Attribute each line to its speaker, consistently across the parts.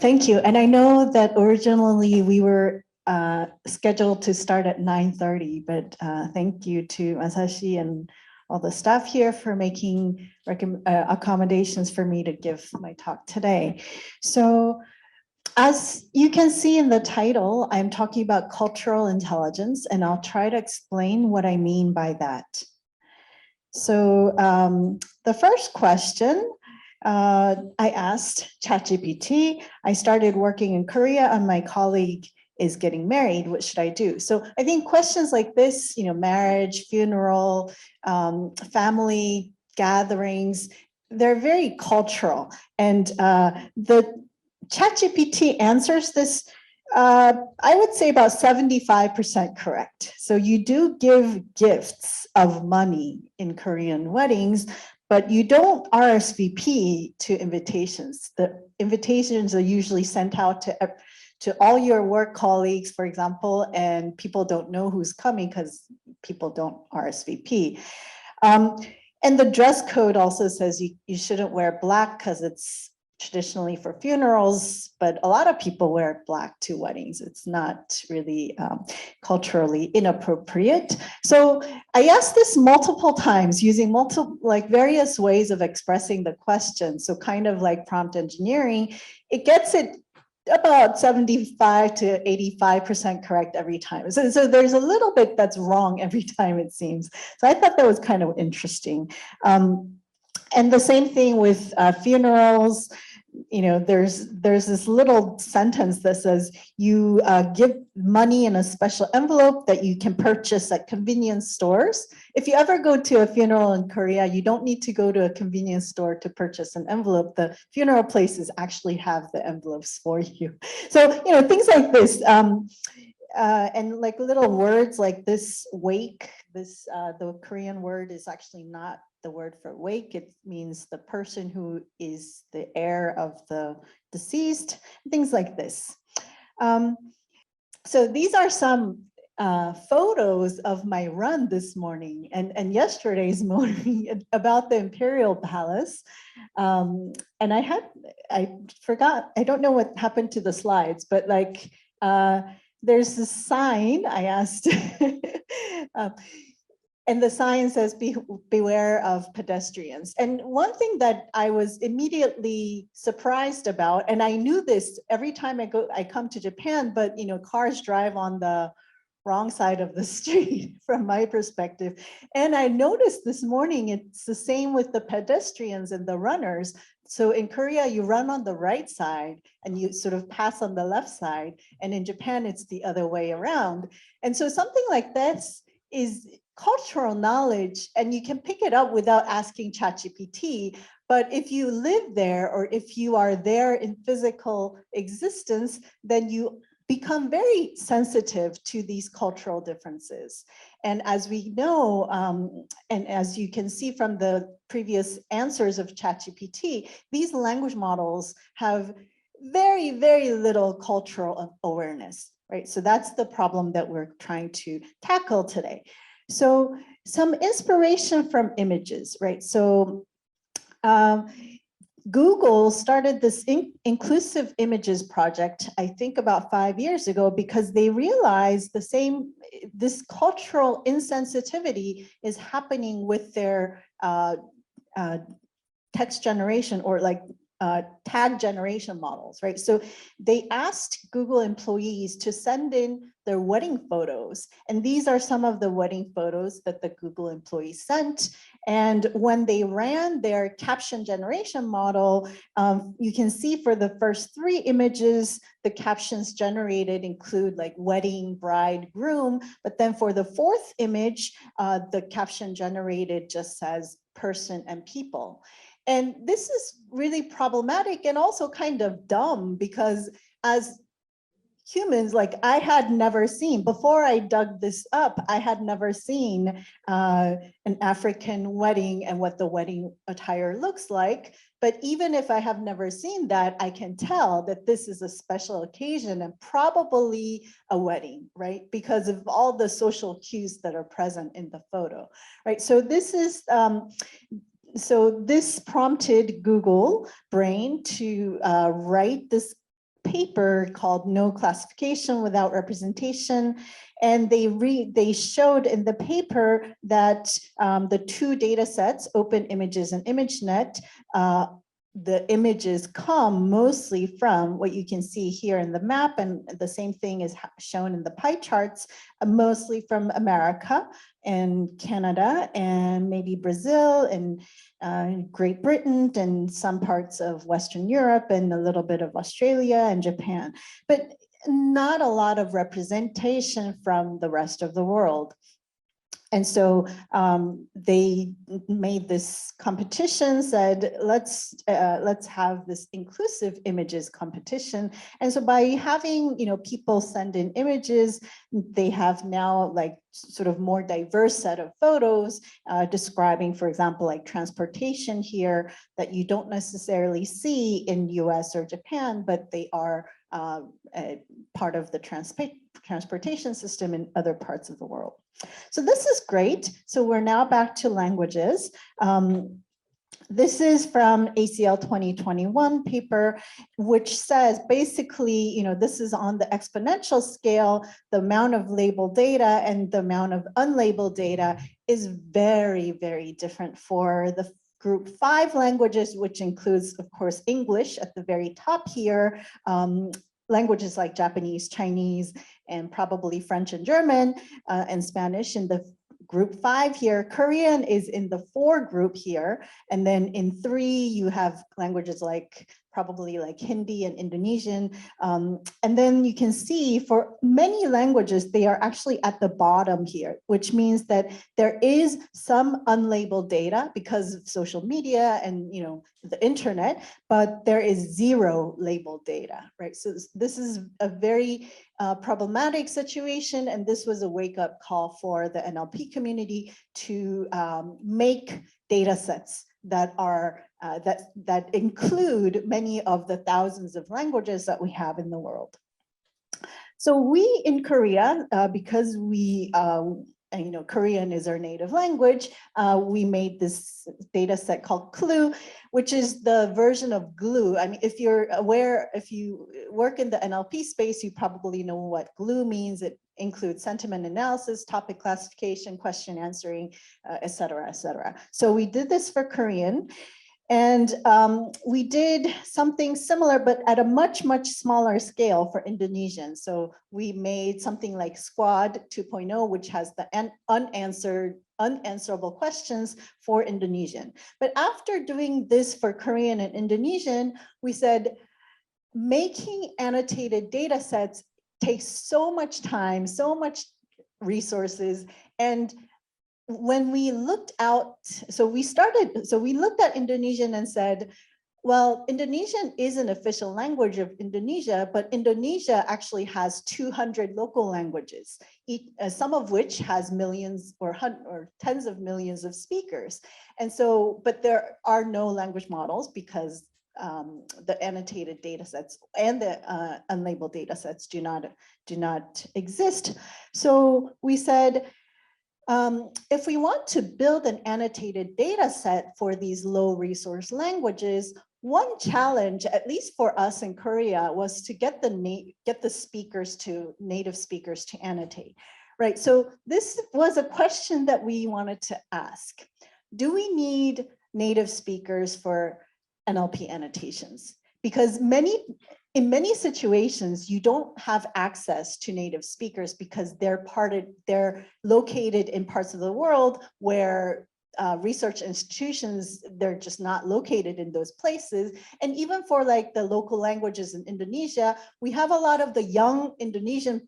Speaker 1: Thank you. And I know that originally we were scheduled to start at 9:30, but thank you to Masashi and all the staff here for making accommodations for me to give my talk today. So as you can see in the title, I'm talking about cultural intelligence, and I'll try to explain what I mean by that. So the first question, I asked ChatGPT. I started working in Korea and my colleague is getting married. What should I do? So I think questions like this, marriage, funeral, family gatherings, they're very cultural. And the ChatGPT answers this, I would say about 75% correct. So you do give gifts of money in Korean weddings, but you don't RSVP to invitations. The invitations are usually sent out to all your work colleagues, for example, and people don't know who's coming because people don't RSVP. And the dress code also says you shouldn't wear black because it's traditionally for funerals, but a lot of people wear black to weddings. It's not really culturally inappropriate. So I asked this multiple times using various ways of expressing the question. So kind of like prompt engineering, it gets it about 75 to 85% correct every time. So there's a little bit that's wrong every time, it seems. So I thought that was kind of interesting. And the same thing with funerals. There's this little sentence that says you give money in a special envelope that you can purchase at convenience stores. If you ever go to a funeral in Korea, you don't need to go to a convenience store to purchase an envelope. The funeral places actually have the envelopes for you. So, things like this. And like little words like this, wake, the Korean word is actually not the word for wake. It means the person who is the heir of the deceased, things like this. So these are some photos of my run this morning and yesterday's morning about the Imperial Palace. And I forgot, I don't know what happened to the slides, but like, there's this sign I asked, and the sign says, beware of pedestrians. And one thing that I was immediately surprised about, and I knew this every time I come to Japan, but cars drive on the wrong side of the street from my perspective. And I noticed this morning, it's the same with the pedestrians and the runners. So in Korea, you run on the right side and you sort of pass on the left side. And in Japan, it's the other way around. And so something like this is cultural knowledge, and you can pick it up without asking ChatGPT. But if you live there, or if you are there in physical existence, then you become very sensitive to these cultural differences. And as we know, and as you can see from the previous answers of ChatGPT, these language models have very, very little cultural awareness, right? So that's the problem that we're trying to tackle today. So some inspiration from images, right? So Google started this inclusive images project, I think about 5 years ago, because they realized this cultural insensitivity is happening with their text generation or like tag generation models, right? So they asked Google employees to send in their wedding photos. And these are some of the wedding photos that the Google employees sent. And when they ran their caption generation model, you can see for the first 3 images, the captions generated include like wedding, bride, groom. But then for the 4th image, the caption generated just says person and people. And this is really problematic and also kind of dumb, because as humans, like I had never seen, before I dug this up, I had never seen an African wedding and what the wedding attire looks like. But even if I have never seen that, I can tell that this is a special occasion and probably a wedding, right? Because of all the social cues that are present in the photo, right? So this is, so this prompted Google Brain to write this paper called No Classification Without Representation. And they showed in the paper that the two data sets, Open Images and ImageNet, the images come mostly from what you can see here in the map, and the same thing is shown in the pie charts, mostly from America and Canada and maybe Brazil and Great Britain and some parts of Western Europe and a little bit of Australia and Japan, but not a lot of representation from the rest of the world. And so they made this competition, said, let's have this inclusive images competition. And so by having, people send in images, they have now like sort of more diverse set of photos describing, for example, like transportation here that you don't necessarily see in US or Japan, but they are part of the transportation system in other parts of the world. So this is great. So we're now back to languages. This is from ACL 2021 paper, which says basically, this is on the exponential scale, the amount of labeled data and the amount of unlabeled data is very, very different for the group 5 languages, which includes, of course, English at the very top here, languages like Japanese, Chinese, and probably French and German and Spanish in the group 5 here. Korean is in the 4 group here. And then in 3, you have languages like probably like Hindi and Indonesian. And then you can see for many languages, they are actually at the bottom here, which means that there is some unlabeled data because of social media and the internet, but there is 0 labeled data, right? So this is a very problematic situation, and this was a wake-up call for the NLP community to make data sets that are that include many of the thousands of languages that we have in the world. So we in Korea, because we Korean is our native language, we made this data set called CLUE, which is the version of GLUE. I mean, if you're aware, if you work in the NLP space, you probably know what GLUE means. It includes sentiment analysis, topic classification, question answering, et cetera, et cetera. So we did this for Korean. And we did something similar, but at a much, much smaller scale for Indonesian. So we made something like Squad 2.0, which has the unanswerable questions for Indonesian. But after doing this for Korean and Indonesian, we said, making annotated data sets takes so much time, so much resources, and when we looked out, so we looked at Indonesian and said, well, Indonesian is an official language of Indonesia, but Indonesia actually has 200 local languages, some of which has millions or tens of millions of speakers. And so, but there are no language models because the annotated data sets and the unlabeled data sets do not exist. So we said, if we want to build an annotated data set for these low resource languages, one challenge, at least for us in Korea, was to get the native speakers to annotate, right? So this was a question that we wanted to ask. Do we need native speakers for NLP annotations? Because in many situations, you don't have access to native speakers because they're located in parts of the world where research institutions, they're just not located in those places. And even for like the local languages in Indonesia, we have a lot of the young Indonesian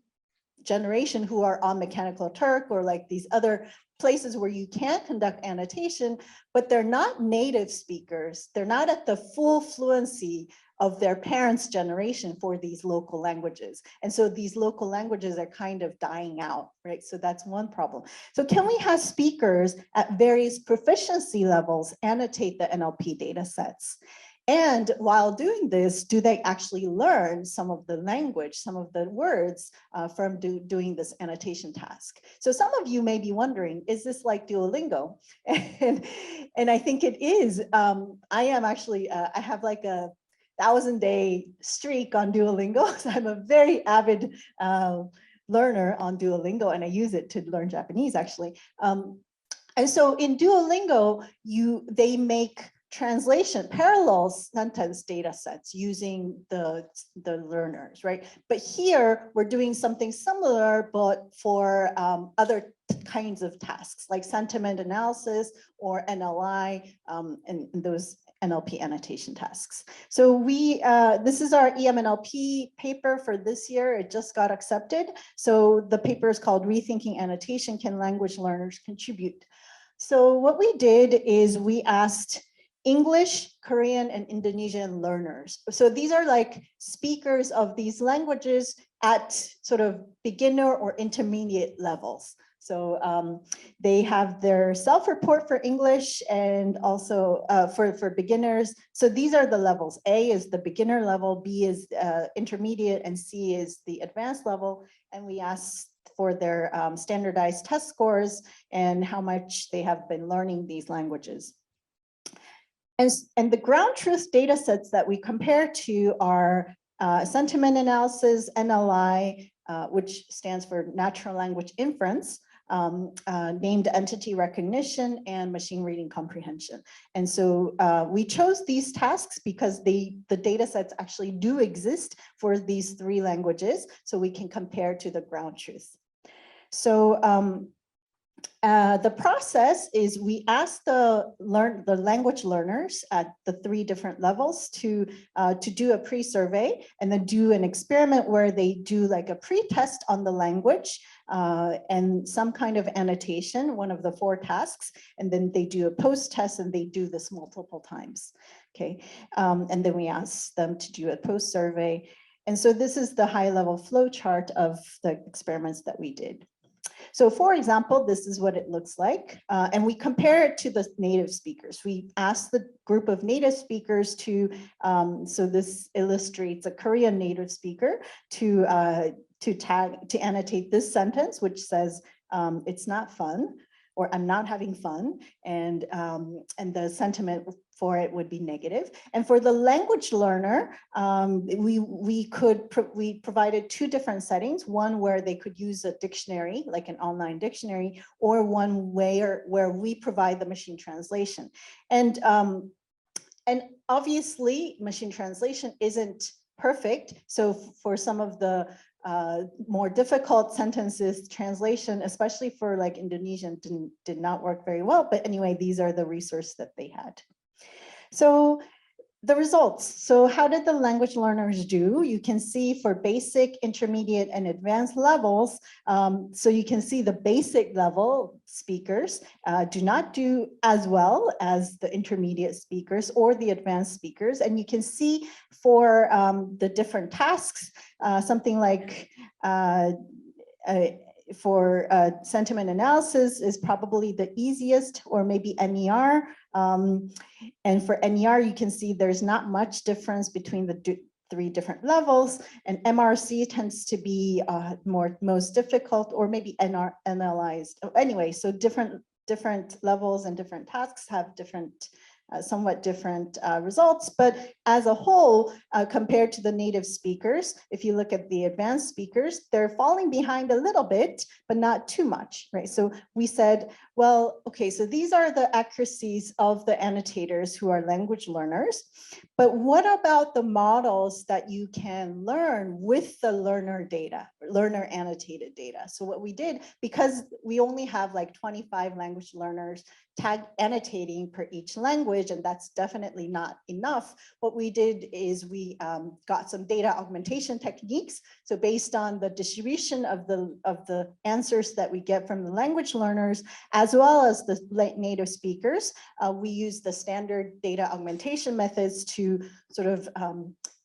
Speaker 1: generation who are on Mechanical Turk or like these other places where you can conduct annotation, but they're not native speakers. They're not at the full fluency of their parents' generation for these local languages. And so these local languages are kind of dying out, right? So that's one problem. So can we have speakers at various proficiency levels annotate the NLP data sets? And while doing this, do they actually learn some of the language, some of the words from doing this annotation task? So some of you may be wondering, is this like Duolingo? And I think it is. I am actually, I have like a 1,000-day streak on Duolingo. So I'm a very avid learner on Duolingo, and I use it to learn Japanese actually. And so in Duolingo, they make parallel sentence data sets using the learners, right? But here we're doing something similar, but for other kinds of tasks like sentiment analysis or NLI and those NLP annotation tasks. So this is our EMNLP paper for this year. It just got accepted. So the paper is called Rethinking Annotation, Can Language Learners Contribute? So what we did is we asked English, Korean, and Indonesian learners. So these are like speakers of these languages at sort of beginner or intermediate levels. So they have their self-report for English and also for beginners. So these are the levels. A is the beginner level, B is intermediate, and C is the advanced level. And we asked for their standardized test scores and how much they have been learning these languages. And the ground truth data sets that we compare to are sentiment analysis, NLI, which stands for natural language inference, named entity recognition, and machine reading comprehension. And so we chose these tasks because the data sets actually do exist for these 3 languages, so we can compare to the ground truth. So the process is we ask the language learners at the 3 different levels to do a pre-survey and then do an experiment where they do like a pre-test on the language and some kind of annotation, one of the 4 tasks, and then they do a post-test and they do this multiple times. Okay, and then we ask them to do a post-survey. And so this is the high-level flow chart of the experiments that we did. So for example, this is what it looks like, and we compare it to the native speakers. We asked the group of native speakers to, so this illustrates a Korean native speaker to annotate this sentence, which says, it's not fun, or I'm not having fun, and the sentiment for it would be negative. And for the language learner, we provided 2 different settings, one where they could use a dictionary, like an online dictionary, or one where we provide the machine translation. And obviously, machine translation isn't perfect. So for some of the more difficult sentences, translation, especially for like Indonesian, did not work very well. But anyway, these are the resources that they had. So the results. So how did the language learners do? You can see for basic, intermediate, and advanced levels. So you can see the basic level speakers do not do as well as the intermediate speakers or the advanced speakers. And you can see for the different tasks, something like for sentiment analysis is probably the easiest, or maybe NER. And for NER, you can see there's not much difference between the 3 different levels, and MRC tends to be most difficult, or maybe NLized. Anyway, so different levels and different tasks have different somewhat different results, but as a whole, compared to the native speakers, if you look at the advanced speakers, they're falling behind a little bit, but not too much, right? So we said, well, okay, so these are the accuracies of the annotators who are language learners, but what about the models that you can learn with the learner data, learner annotated data? So what we did, because we only have like 25 language learners tag annotating per each language, and that's definitely not enough. What we did is we got some data augmentation techniques. So based on the distribution of the answers that we get from the language learners, as well as the native speakers, we use the standard data augmentation methods to sort of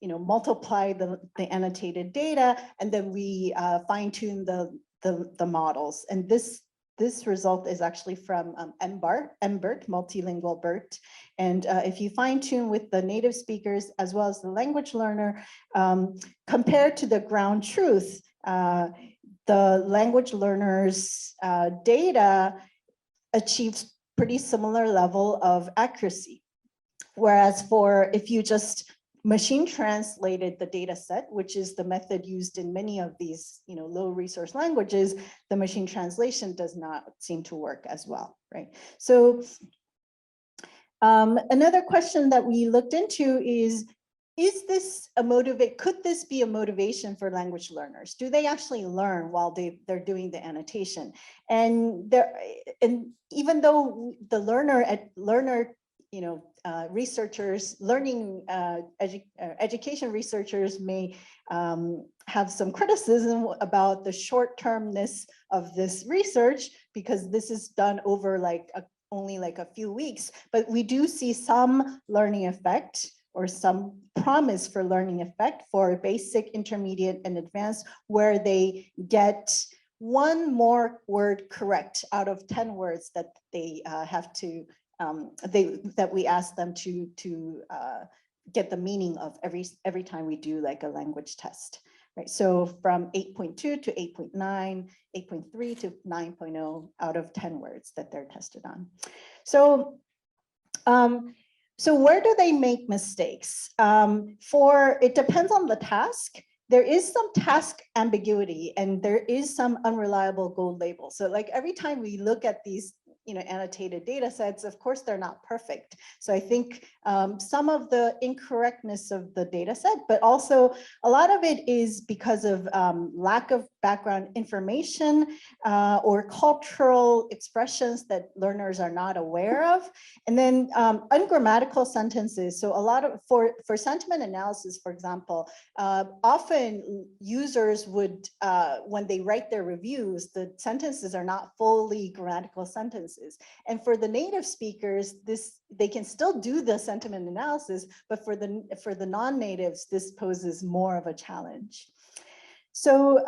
Speaker 1: multiply the annotated data, and then we fine tune the models. And this result is actually from MBERT, Multilingual BERT. And if you fine tune with the native speakers as well as the language learner, compared to the ground truth, the language learners' data achieves pretty similar level of accuracy. Whereas if you just machine translated the data set, which is the method used in many of these, low resource languages, the machine translation does not seem to work as well, right? So another question that we looked into is this could this be a motivation for language learners? Do they actually learn while they're doing the annotation? And even though the learner researchers, education researchers may have some criticism about the short-termness of this research, because this is done over only a few weeks, but we do see some learning effect or some promise for learning effect for basic, intermediate, and advanced, where they get one more word correct out of 10 words that they have to that we ask them to get the meaning of every time we do a language test, right? So from 8.2 to 8.9, 8.3 to 9.0 out of 10 words that they're tested on. So, so where do they make mistakes? It depends on the task. There is some task ambiguity and there is some unreliable gold label. So every time we look at these annotated data sets, of course, they're not perfect. So I think some of the incorrectness of the data set, but also a lot of it is because of lack of background information or cultural expressions that learners are not aware of. And then ungrammatical sentences. So a lot of, for sentiment analysis, for example, often users would, when they write their reviews, the sentences are not fully grammatical sentences. And for the native speakers, they can still do the sentiment analysis, but for the non-natives, this poses more of a challenge. So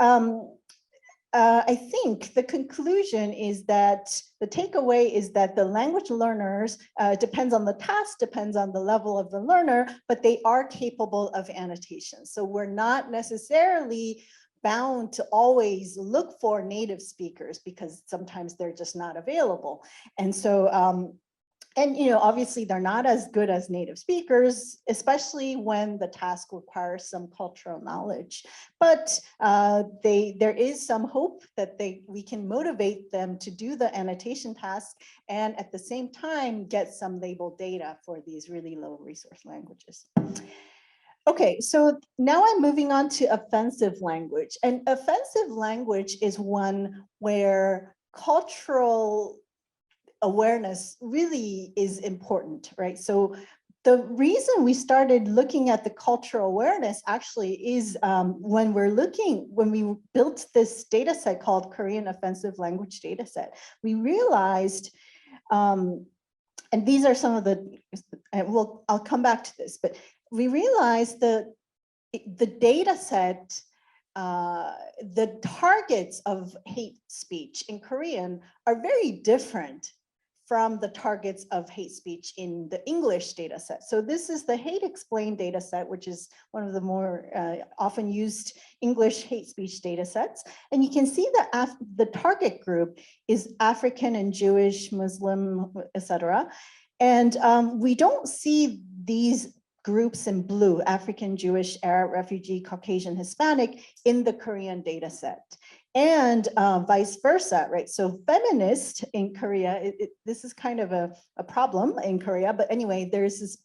Speaker 1: I think the conclusion is that the takeaway is that the language learners depends on the task, depends on the level of the learner, but they are capable of annotation. So we're not necessarily bound to always look for native speakers because sometimes they're just not available. And so, obviously they're not as good as native speakers, especially when the task requires some cultural knowledge. But there is some hope that we can motivate them to do the annotation task and at the same time get some labeled data for these really low resource languages. Okay, so now I'm moving on to offensive language. And offensive language is one where cultural awareness really is important, right? So the reason we started looking at the cultural awareness actually is when we built this data set called Korean Offensive Language Data Set, we realized, and these are some of the, I'll come back to this, but we realized that the data set, the targets of hate speech in Korean are very different from the targets of hate speech in the English data set. So this is the Hate Explained data set, which is one of the more often used English hate speech data sets. And you can see that the target group is African and Jewish, Muslim, etc. And we don't see these groups in blue, African, Jewish, Arab, refugee, Caucasian, Hispanic, in the Korean data set. And vice versa, right? So feminist in Korea, this is kind of a problem in Korea, but anyway, there's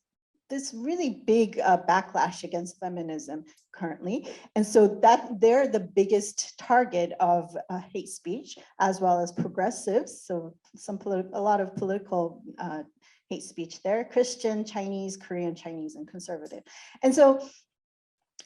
Speaker 1: this really big backlash against feminism currently. And so they're the biggest target of hate speech, as well as progressives. So a lot of political hate speech there, Christian, Chinese, Korean, Chinese, and conservative. And so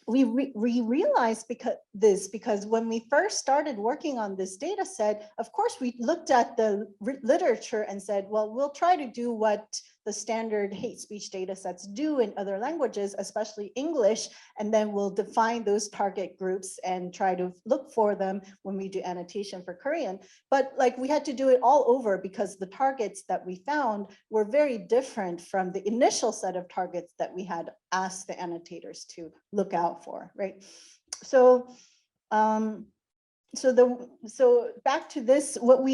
Speaker 1: we realized because when we first started working on this data set, of course, we looked at the literature and said, well, we'll try to do what the standard hate speech data sets do in other languages, especially English, and then we'll define those target groups and try to look for them when we do annotation for Korean. But we had to do it all over because the targets that we found were very different from the initial set of targets that we had asked the annotators to look out for, right? So so back to this, what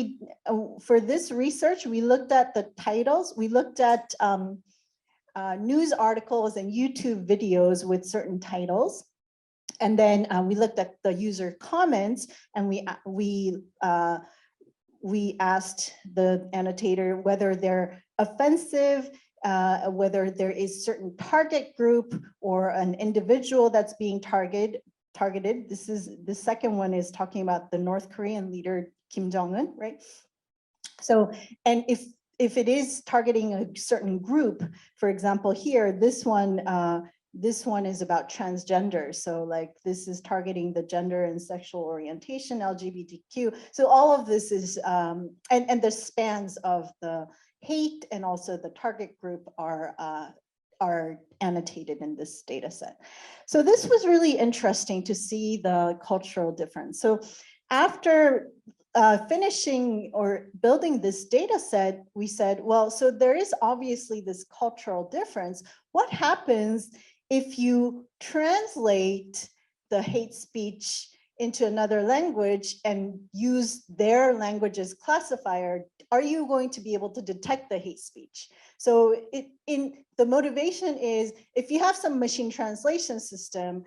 Speaker 1: for this research, we looked at the titles, we looked at news articles and YouTube videos with certain titles. And then we looked at the user comments, and we asked the annotator whether they're offensive, whether there is certain target group or an individual that's being targeted. This is the second one is talking about the North Korean leader Kim Jong-un, right? So, and if it is targeting a certain group, for example, here, this one is about transgender. So like this is targeting the gender and sexual orientation, LGBTQ. So all of this is, and the spans of the hate and also the target group are annotated in this data set. So this was really interesting to see the cultural difference. So after finishing or building this data set, we said, well, so there is obviously this cultural difference. What happens if you translate the hate speech into another language and use their language's classifier? Are you going to be able to detect the hate speech? So the motivation is, if you have some machine translation system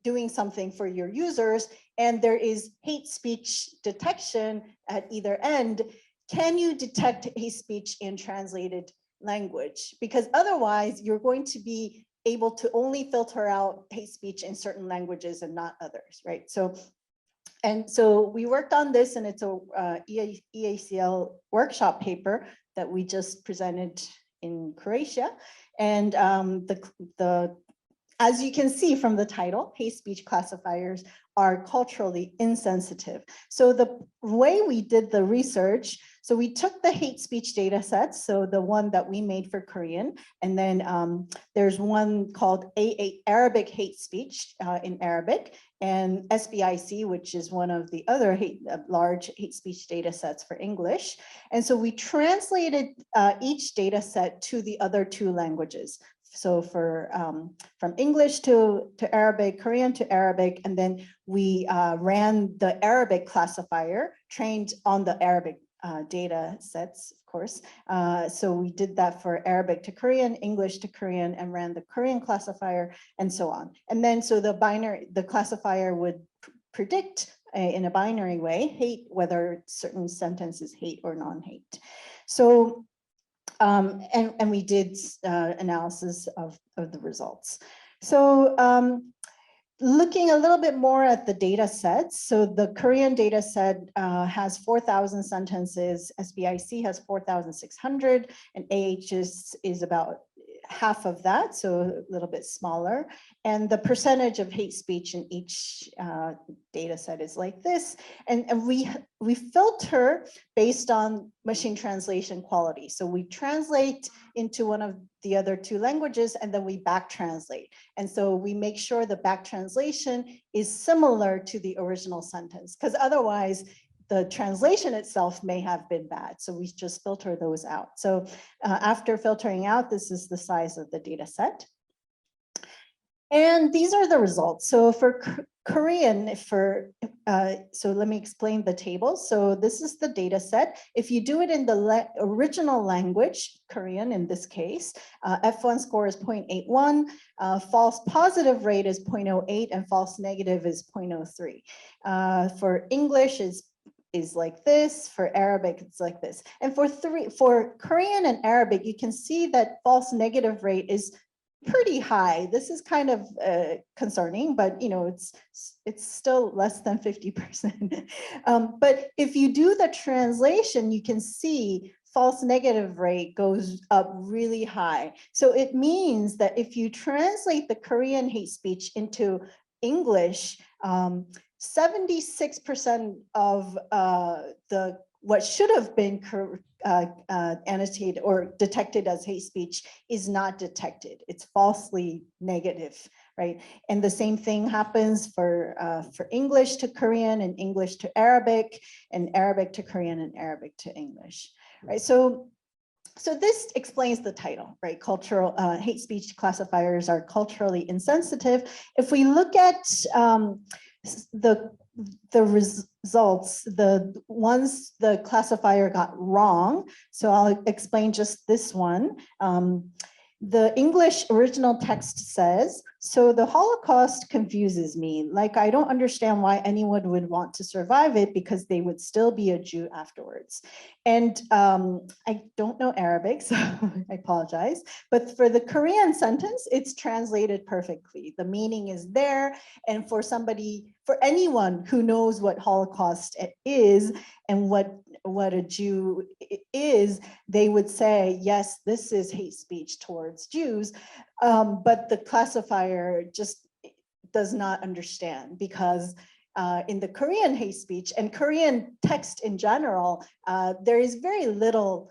Speaker 1: doing something for your users, and there is hate speech detection at either end, can you detect hate speech in translated language? Because otherwise you're going to be able to only filter out hate speech in certain languages and not others, right? So we worked on this, and it's a EACL workshop paper that we just presented in Croatia. And as you can see from the title, hate speech classifiers are culturally insensitive. So the way we did the research, so we took the hate speech data sets, so the one that we made for Korean, and then there's one called Arabic hate speech in Arabic, and SBIC, which is one of the other large hate speech data sets for English. And so we translated each data set to the other two languages. So for from English to Arabic, Korean to Arabic, and then we ran the Arabic classifier, trained on the Arabic data sets, of course. So we did that for Arabic to Korean, English to Korean, and ran the Korean classifier, and so on. And then so the classifier would predict in a binary way whether certain sentence is hate or non-hate. So and we did analysis of the results. So looking a little bit more at the data sets. So the Korean data set has 4,000 sentences, SBIC has 4,600, and AH is about half of that, so a little bit smaller. And the percentage of hate speech in each data set is like this. And we filter based on machine translation quality. So we translate into one of the other two languages, and then we back translate. And so we make sure the back translation is similar to the original sentence, because otherwise the translation itself may have been bad. So we just filter those out. So after filtering out, this is the size of the data set. And these are the results. So for Korean, so let me explain the table. So this is the data set. If you do it in the original language, Korean in this case, F1 score is 0.81, false positive rate is 0.08, and false negative is 0.03. For English is like this, for Arabic it's like this. And for Korean and Arabic, you can see that false negative rate is pretty high. This is kind of concerning, but you know, it's still less than 50%. But if you do the translation, you can see false negative rate goes up really high. So it means that if you translate the Korean hate speech into English, 76% of what should have been annotated or detected as hate speech is not detected. It's falsely negative, right? And the same thing happens for English to Korean, and English to Arabic, and Arabic to Korean, and Arabic to English, right? So this explains the title, right? Cultural hate speech classifiers are culturally insensitive. If we look at the results, the ones the classifier got wrong, so I'll explain just this one. the English original text says, so the Holocaust confuses me. Like, I don't understand why anyone would want to survive it because they would still be a Jew afterwards. And I don't know Arabic, so I apologize. But for the Korean sentence, it's translated perfectly. The meaning is there. And for anyone who knows what Holocaust is and what a Jew is, they would say, yes, this is hate speech towards Jews, but the classifier just does not understand because in the Korean hate speech and Korean text in general, there is very little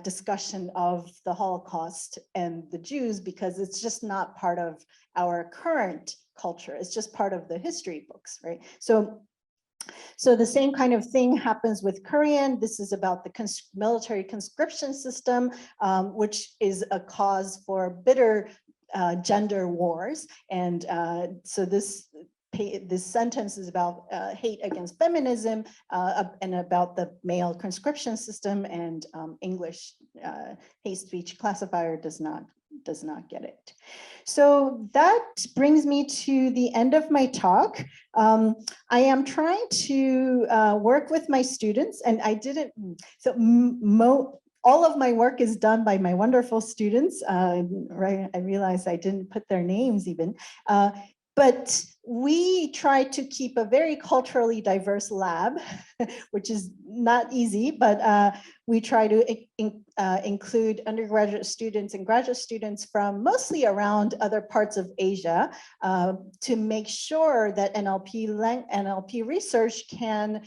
Speaker 1: discussion of the Holocaust and the Jews because it's just not part of our current culture. It's just part of the history books, right? So the same kind of thing happens with Korean. This is about the military conscription system, which is a cause for bitter gender wars. And so this sentence is about hate against feminism and about the male conscription system, and English hate speech classifier does not get it. So that brings me to the end of my talk. I am trying to work with my students, and I didn't, so all of my work is done by my wonderful students, right? I realized I didn't put their names even. But we try to keep a very culturally diverse lab, which is not easy, but we try to include undergraduate students and graduate students from mostly around other parts of Asia to make sure that NLP research can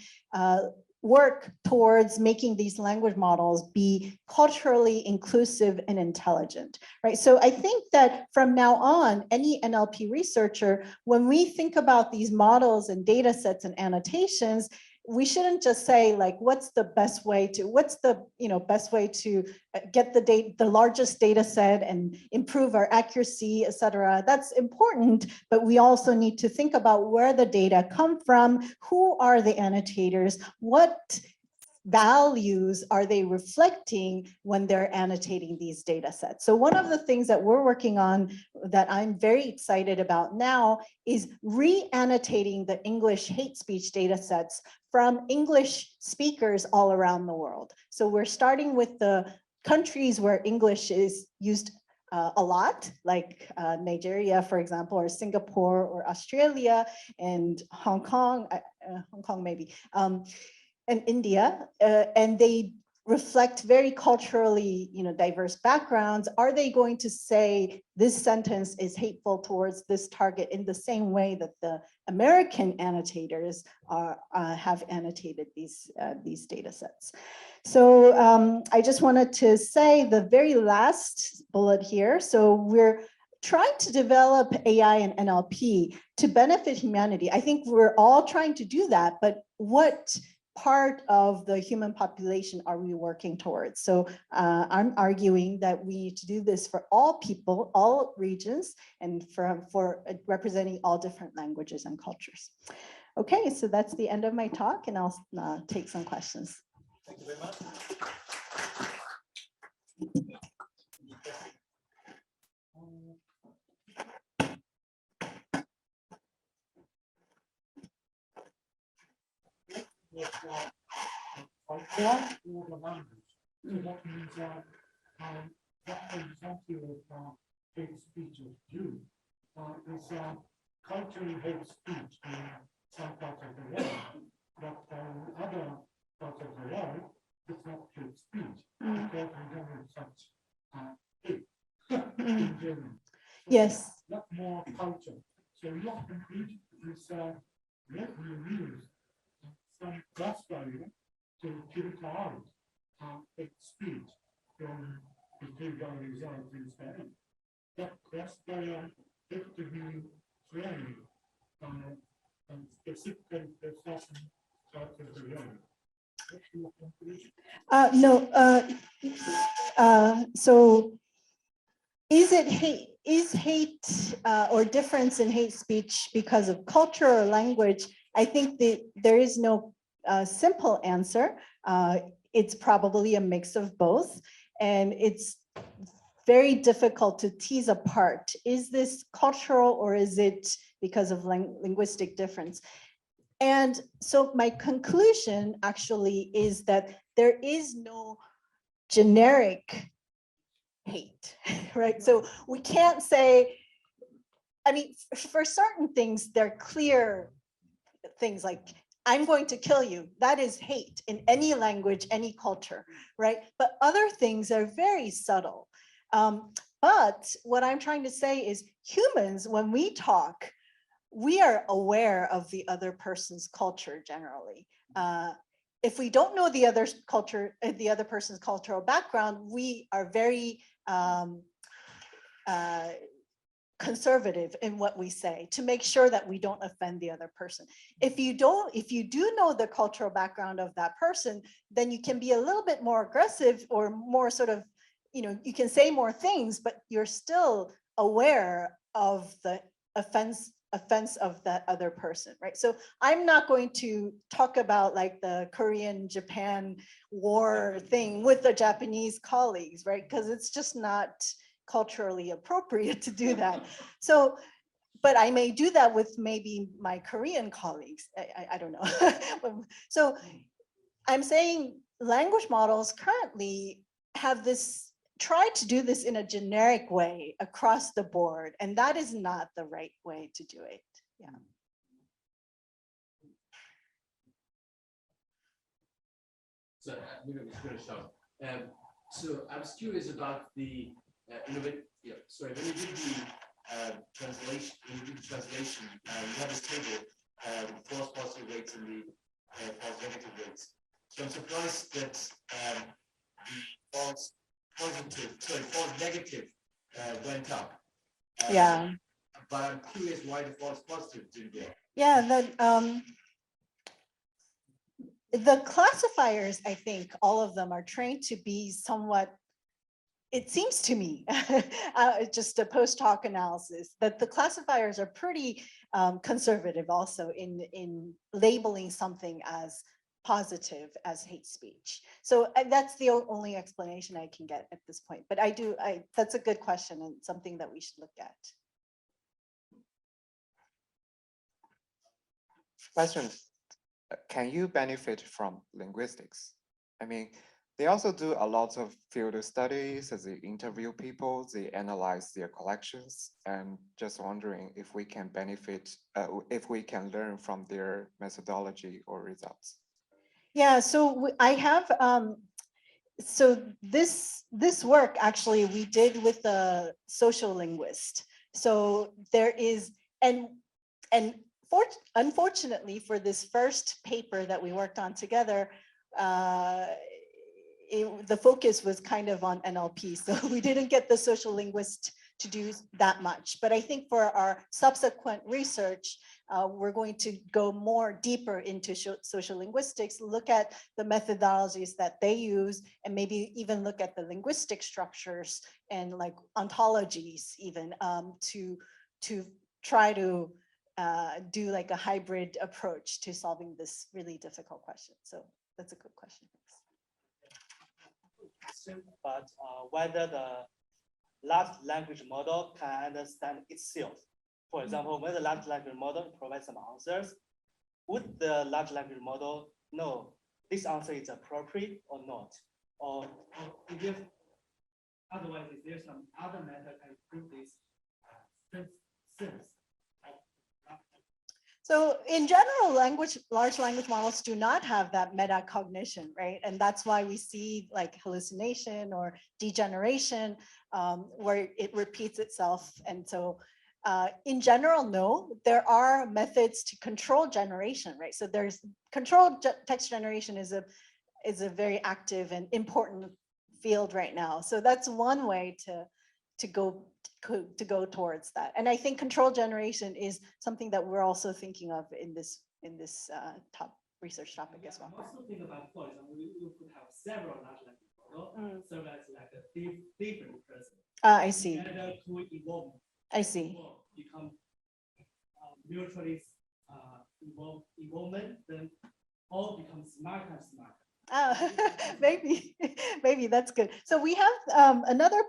Speaker 1: work towards making these language models be culturally inclusive and intelligent, right? So I think that from now on, any NLP researcher, when we think about these models and data sets and annotations, we shouldn't just say like, what's the best way to get the largest data set and improve our accuracy, et cetera. That's important, but we also need to think about where the data come from, who are the annotators, what values are they reflecting when they're annotating these data sets. So one of the things that we're working on that I'm very excited about now is re-annotating the English hate speech data sets from English speakers all around the world. So we're starting with the countries where English is used a lot, like Nigeria, for example, or Singapore or Australia and Hong Kong maybe. And India, and they reflect very culturally, diverse backgrounds. Are they going to say this sentence is hateful towards this target in the same way that the American annotators have annotated these data sets? So I just wanted to say the very last bullet here. So we're trying to develop AI and NLP to benefit humanity. I think we're all trying to do that, but what part of the human population are we working towards? So I'm arguing that we need to do this for all people, all regions, and for representing all different languages and cultures. Okay, so that's the end of my talk, and I'll take some questions.
Speaker 2: Thank you very much. Or the language. So that means that exactly what hate speech of Jew is culturally hate speech in some parts of the world, but in other parts of the world, it's not hate speech because we don't have such hate in German. So
Speaker 1: yes.
Speaker 2: Not more culture. So your conclusion is let me use some class value to filter out hate speech from behavioral results instead. That class value has to be trained specifically for certain parts of the world. What's your conclusion?
Speaker 1: No. So is hate or difference in hate speech because of culture or language? I think there is no simple answer. It's probably a mix of both. And it's very difficult to tease apart. Is this cultural or is it because of linguistic difference? And so my conclusion actually is that there is no generic hate, right? So we can't say, I mean, for certain things, they're clear things like, I'm going to kill you. That is hate in any language, any culture, right? But other things are very subtle. But what I'm trying to say is humans, when we talk, we are aware of the other person's culture generally. If we don't know the other culture, the other person's cultural background, we are very conservative in what we say to make sure that we don't offend the other person. If you do know the cultural background of that person, then you can be a little bit more aggressive or more sort of, you can say more things, but you're still aware of the offense of that other person, right? So I'm not going to talk about like the Korean-Japan war thing with the Japanese colleagues, right? Because it's just not culturally appropriate to do that. So, but I may do that with maybe my Korean colleagues. I don't know. So I'm saying language models currently have this, try to do this in a generic way across the board, and that is not the right way to do it. Yeah.
Speaker 3: So maybe I'm just going to start. So I was curious about the when you did the translation, you have a table with false positive rates and the false negative rates. So I'm surprised that the false negative went up.
Speaker 1: Yeah.
Speaker 3: But I'm curious why the false positive didn't go up.
Speaker 1: Yeah, the classifiers, I think all of them are trained to be somewhat, it seems to me, just a post hoc analysis, that the classifiers are pretty conservative also in labeling something as positive as hate speech. So that's the only explanation I can get at this point. But that's a good question and something that we should look at.
Speaker 4: Question, can you benefit from linguistics? I mean, they also do a lot of field studies, as they interview people, they analyze their collections, and just wondering if we can benefit, if we can learn from their methodology or results. Yeah, so I have, so this work actually we did with a social linguist. So there is, and unfortunately for this first paper that we worked on together, the focus was kind of on NLP. So we didn't get the social linguist to do that much. But I think for our subsequent research, we're going to go more deeper into social linguistics, look at the methodologies that they use, and maybe even look at the linguistic structures and like ontologies even to try to do like a hybrid approach to solving this really difficult question. So that's a good question.
Speaker 5: But whether the large language model can understand itself. For example, when the large language model provides some answers, would the large language model know this answer is appropriate or not? Or if otherwise, is there some other method can prove this sense?
Speaker 1: So in general, large language models do not have that metacognition, right? And that's why we see like hallucination or degeneration where it repeats itself. And so in general, no, there are methods to control generation, right? So there's controlled text generation is a very active and important field right now. So that's one way to go towards that. And I think control generation is something that we're also thinking of in this top research topic as well.
Speaker 5: I'm also thinking about, for example, we could have several large language models, so that's like a different person.
Speaker 1: I see.
Speaker 5: Together to evolve.
Speaker 1: I see.
Speaker 5: Become mutually involvement, then all become smarter and smarter.
Speaker 4: Maybe, maybe that's good. So we have another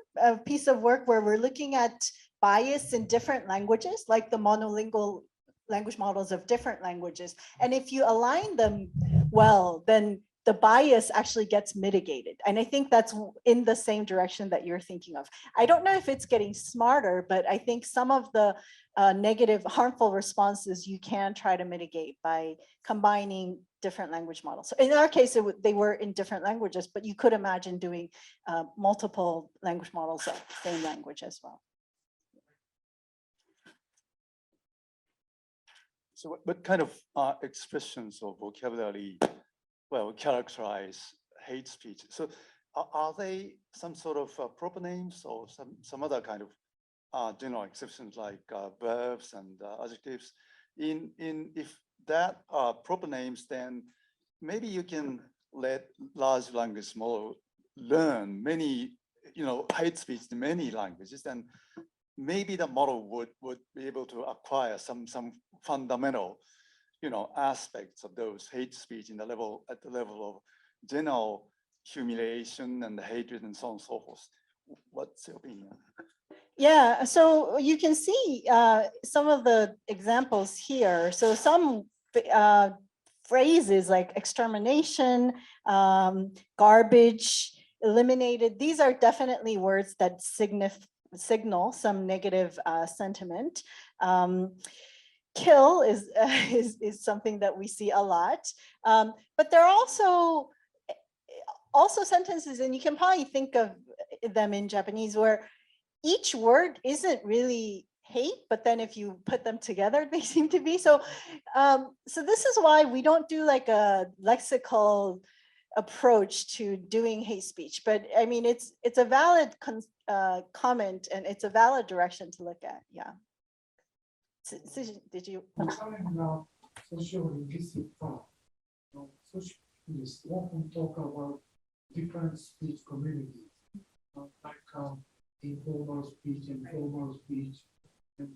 Speaker 4: piece of work where we're looking at bias in different languages, like the monolingual language models of different languages. And if you align them well, then the bias actually gets mitigated. And I think that's in the same direction that you're thinking of. I don't know if it's getting smarter, but I think some of the negative, harmful responses you can try to mitigate by combining different language models. So in our case, they were in different languages, but you could imagine doing multiple language models of the same language as well.
Speaker 6: So what kind of expressions or vocabulary, well, characterize hate speech? So are they some sort of proper names or some other kind of general exceptions like verbs and adjectives? If that are proper names, then maybe you can let large language model learn many, hate speech in many languages, and maybe the model would be able to acquire some fundamental, aspects of those hate speech at the level of general humiliation and hatred and so on and so forth. What's your opinion?
Speaker 4: Yeah, so you can see some of the examples here. So some phrases like extermination, garbage, eliminated, these are definitely words that signal some negative sentiment. Kill is something that we see a lot, but there are also sentences, and you can probably think of them in Japanese, where each word isn't really hate, but then if you put them together, they seem to be. So so this is why we don't do like a lexical approach to doing hate speech, but I mean it's a valid comment, and it's a valid direction to look at. Yeah. Did you?
Speaker 2: Social linguistic part. Social linguists often talk about different speech communities, like informal speech and formal speech, and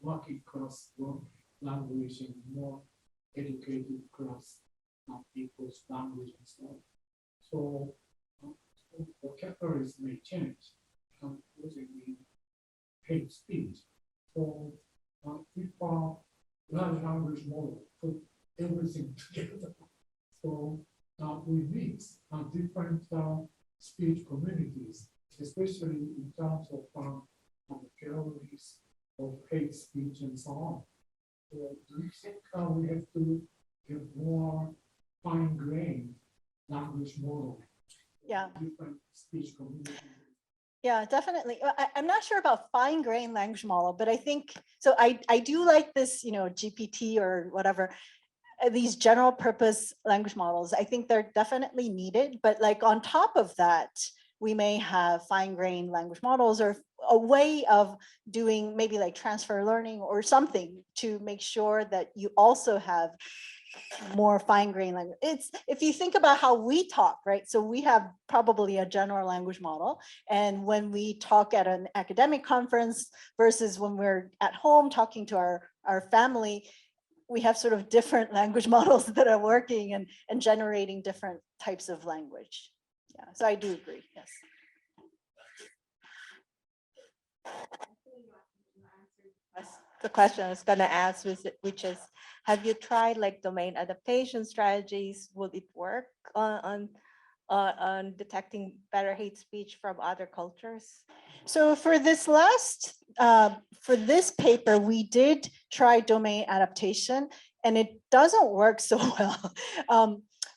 Speaker 2: working class language and more educated class people's language and so on. So vocabularies may change using the hate speech. So if large language model put everything together, so we mix different speech communities, especially in terms of categories of hate speech and so on. So do you think we have to get more fine-grained language model?
Speaker 4: Yeah.
Speaker 2: Different speech communities.
Speaker 4: Yeah, definitely. I'm not sure about fine-grained language model, but I think, so I do like this, GPT or whatever, these general purpose language models. I think they're definitely needed, but like on top of that, we may have fine-grained language models or a way of doing maybe like transfer learning or something to make sure that you also have more fine-grained language. It's, if you think about how we talk, right? So we have probably a general language model. And when we talk at an academic conference versus when we're at home talking to our family, we have sort of different language models that are working and generating different types of language. Yeah, so I do agree, yes.
Speaker 7: The question I was going to ask was, which is, have you tried like domain adaptation strategies? Will it work on detecting better hate speech from other cultures?
Speaker 4: So for this for this paper, we did try domain adaptation, and it doesn't work so well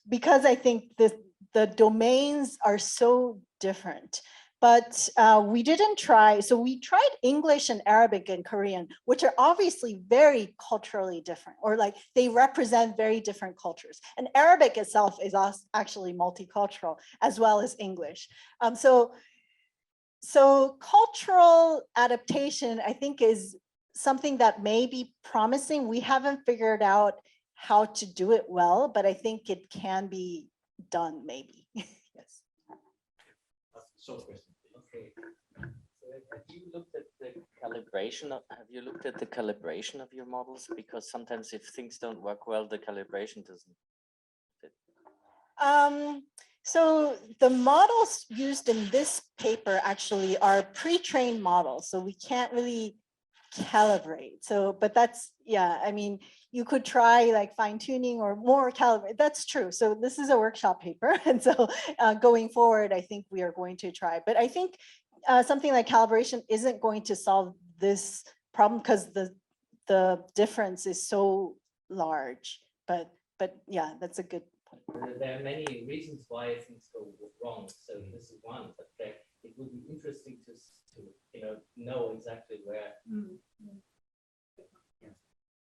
Speaker 4: because I think the domains are so different. But we didn't try, so we tried English and Arabic and Korean, which are obviously very culturally different, or like they represent very different cultures. And Arabic itself is actually multicultural as well as English. So cultural adaptation, I think, is something that may be promising. We haven't figured out how to do it well, but I think it can be done maybe. Yes.
Speaker 3: Short question.
Speaker 8: Okay. So have you looked at the calibration of your models? Because sometimes if things don't work well, the calibration doesn't fit.
Speaker 4: So the models used in this paper actually are pre-trained models, so we can't really calibrate. So, but that's, yeah, I mean, you could try like fine tuning or more calibrate. That's true. So this is a workshop paper. And so going forward, I think we are going to try, but I think something like calibration isn't going to solve this problem because the difference is so large, but yeah, that's a good point.
Speaker 8: There are many reasons why things go wrong. So this is one, but it would be interesting to know exactly where.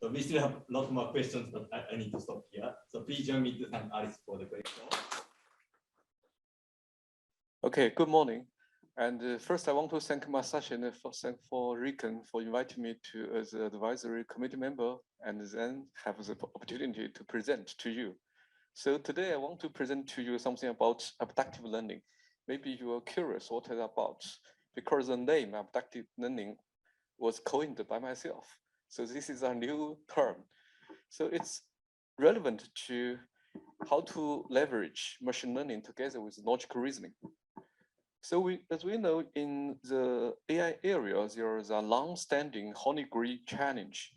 Speaker 9: So we still have a lot more questions, but I need to stop here. So please join me to thank Alice for the question.
Speaker 6: Okay, good morning. And first, I want to thank Masashi and for RIKEN for inviting me to as an advisory committee member, and then have the opportunity to present to you. So today, I want to present to you something about abductive learning. Maybe you are curious what it's about, because the name abductive learning was coined by myself. So this is a new term. So it's relevant to how to leverage machine learning together with logical reasoning. So as we know, in the AI area, there is a long-standing Holy Grail challenge.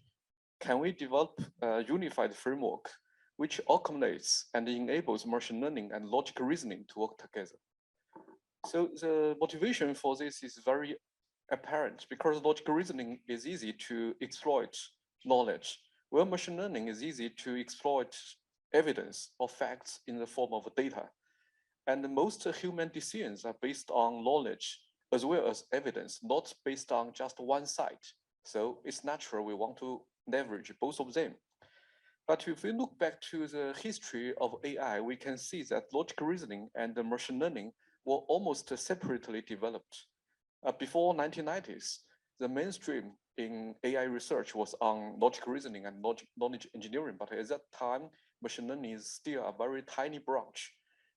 Speaker 6: Can we develop a unified framework which accommodates and enables machine learning and logical reasoning to work together? So the motivation for this is very apparent, because logical reasoning is easy to exploit knowledge, while machine learning is easy to exploit evidence or facts in the form of data. And most human decisions are based on knowledge as well as evidence, not based on just one side. So it's natural we want to leverage both of them. But if we look back to the history of AI, we can see that logical reasoning and machine learning were almost separately developed. Before 1990s, the mainstream in AI research was on logical reasoning and knowledge engineering, but at that time, machine learning is still a very tiny branch.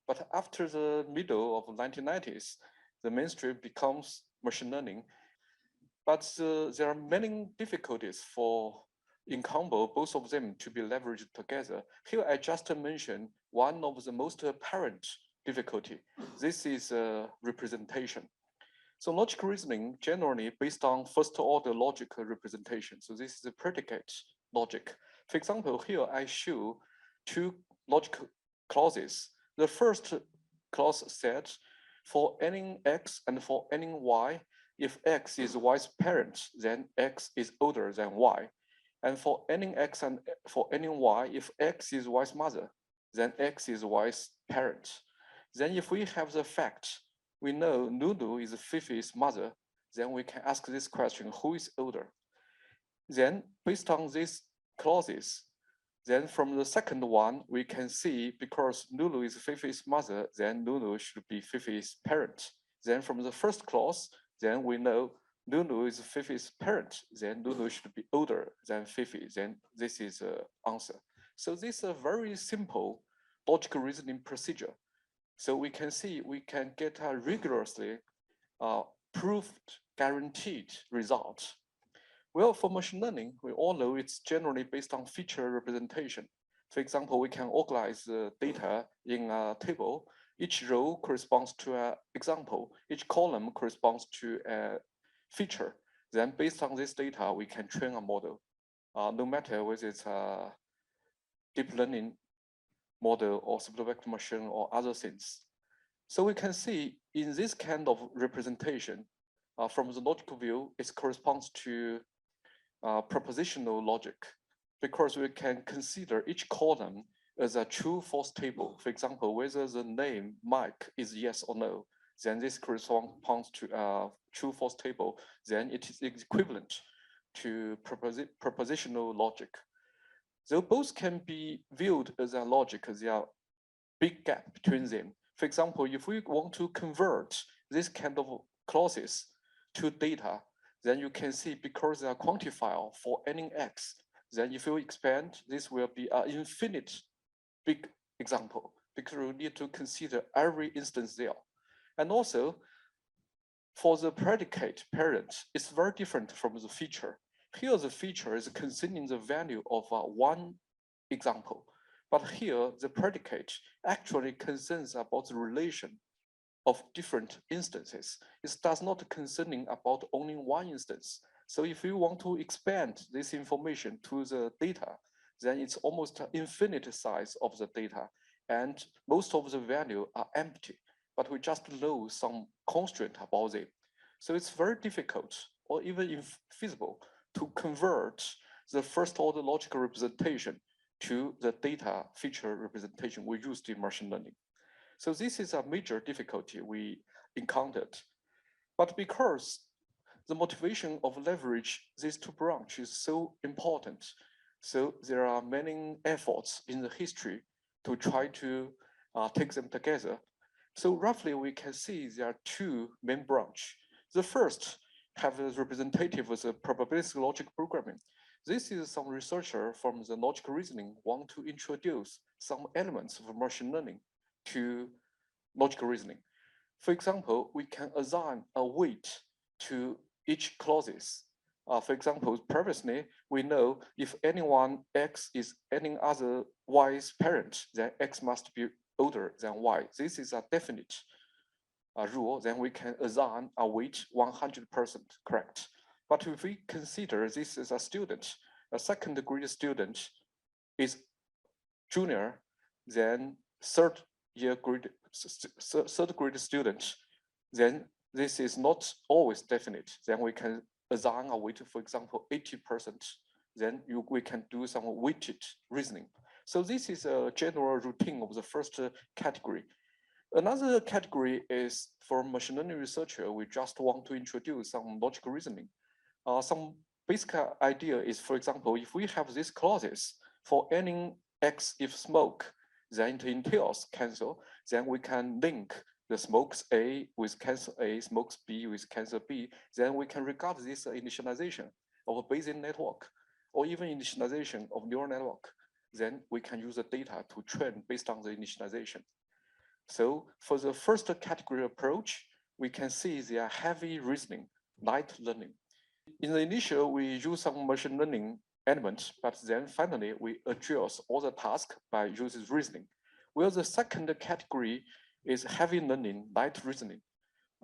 Speaker 6: But after the middle of the 1990s, the mainstream becomes machine learning. But there are many difficulties for encounter both of them to be leveraged together. Here I just mentioned one of the most apparent difficulty. This is representation. So logical reasoning generally based on first order logical representation. So this is a predicate logic. For example, here I show two logical clauses. The first clause said for any x and for any y, if x is y's parent, then x is older than y. And for any x and for any y, if x is y's mother, then x is y's parent. Then if we have the fact, we know Lulu is Fifi's mother, then we can ask this question, who is older? Then based on these clauses, then from the second one, we can see because Lulu is Fifi's mother, then Lulu should be Fifi's parent. Then from the first clause, then we know Lulu is Fifi's parent, then Lulu should be older than Fifi, then this is the answer. So this is a very simple logical reasoning procedure. So we can see we can get a rigorously proved, guaranteed result. Well, for machine learning, we all know it's generally based on feature representation. For example, we can organize the data in a table. Each row corresponds to an example. Each column corresponds to a feature. Then based on this data, we can train a model, no matter whether it's a deep learning model or simple vector machine or other things. So we can see in this kind of representation, from the logical view, it corresponds to propositional logic, because we can consider each column as a true-false table. For example, whether the name Mike is yes or no, then this corresponds to a true-false table. Then it is equivalent to propositional logic. Though both can be viewed as a logic, there are big gap between them. For example, if we want to convert this kind of clauses to data, then you can see because they are quantifier for any x, then if you expand, this will be an infinite big example, because you need to consider every instance there. And also, for the predicate parent, it's very different from the feature. Here, the feature is considering the value of one example,
Speaker 10: But here, the predicate actually concerns about the relation of different instances. It does not concerning about only one instance. So if you want to expand this information to the data, then it's almost an infinite size of the data, and most of the value are empty, but we just know some constraint about it. So it's very difficult or even infeasible to convert the first order logical representation to the data feature representation we used in machine learning. So this is a major difficulty we encountered. But because the motivation of leverage these two branches is so important, so there are many efforts in the history to try to take them together. So roughly we can see there are two main branches. The first have a representative as a probabilistic logic programming. This is some researcher from the logical reasoning want to introduce some elements of machine learning to logical reasoning. For example, we can assign a weight to each clauses. For example, previously, we know if anyone X is any other Y's parent, then X must be older than Y. This is a definite rule, then we can assign a weight 100% correct. But if we consider this as a student, a second grade student is junior than third grade student, then this is not always definite. Then we can assign a weight, for example, 80%. Then we can do some weighted reasoning. So this is a general routine of the first category. Another category is for machine learning researcher, we just want to introduce some logical reasoning. Some basic idea is, for example, if we have these clauses for any X if smoke, then it entails cancel, then we can link the smokes A with cancel A, smokes B with cancel B, then we can regard this initialization of a Bayesian network or even initialization of neural network. Then we can use the data to train based on the initialization. So for the first category approach, we can see they are heavy reasoning, light learning. In the initial, we use some machine learning elements, but then finally we address all the tasks by using reasoning. Where the second category is heavy learning, light reasoning.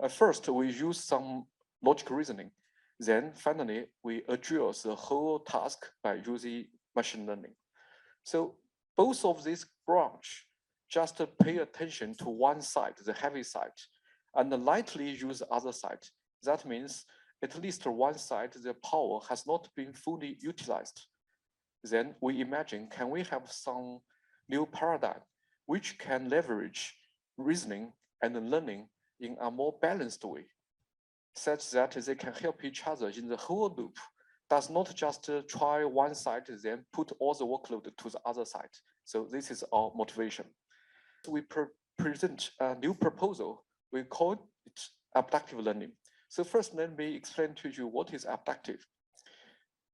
Speaker 10: First, we use some logical reasoning. Then finally, we address the whole task by using machine learning. So both of these branch just pay attention to one side, the heavy side, and lightly use the other side. That means at least one side, the power has not been fully utilized. Then we imagine, can we have some new paradigm which can leverage reasoning and learning in a more balanced way, such that they can help each other in the whole loop, does not just try one side, then put all the workload to the other side. So this is our motivation. We present a new proposal. We call it abductive learning. So first, let me explain to you what is abductive.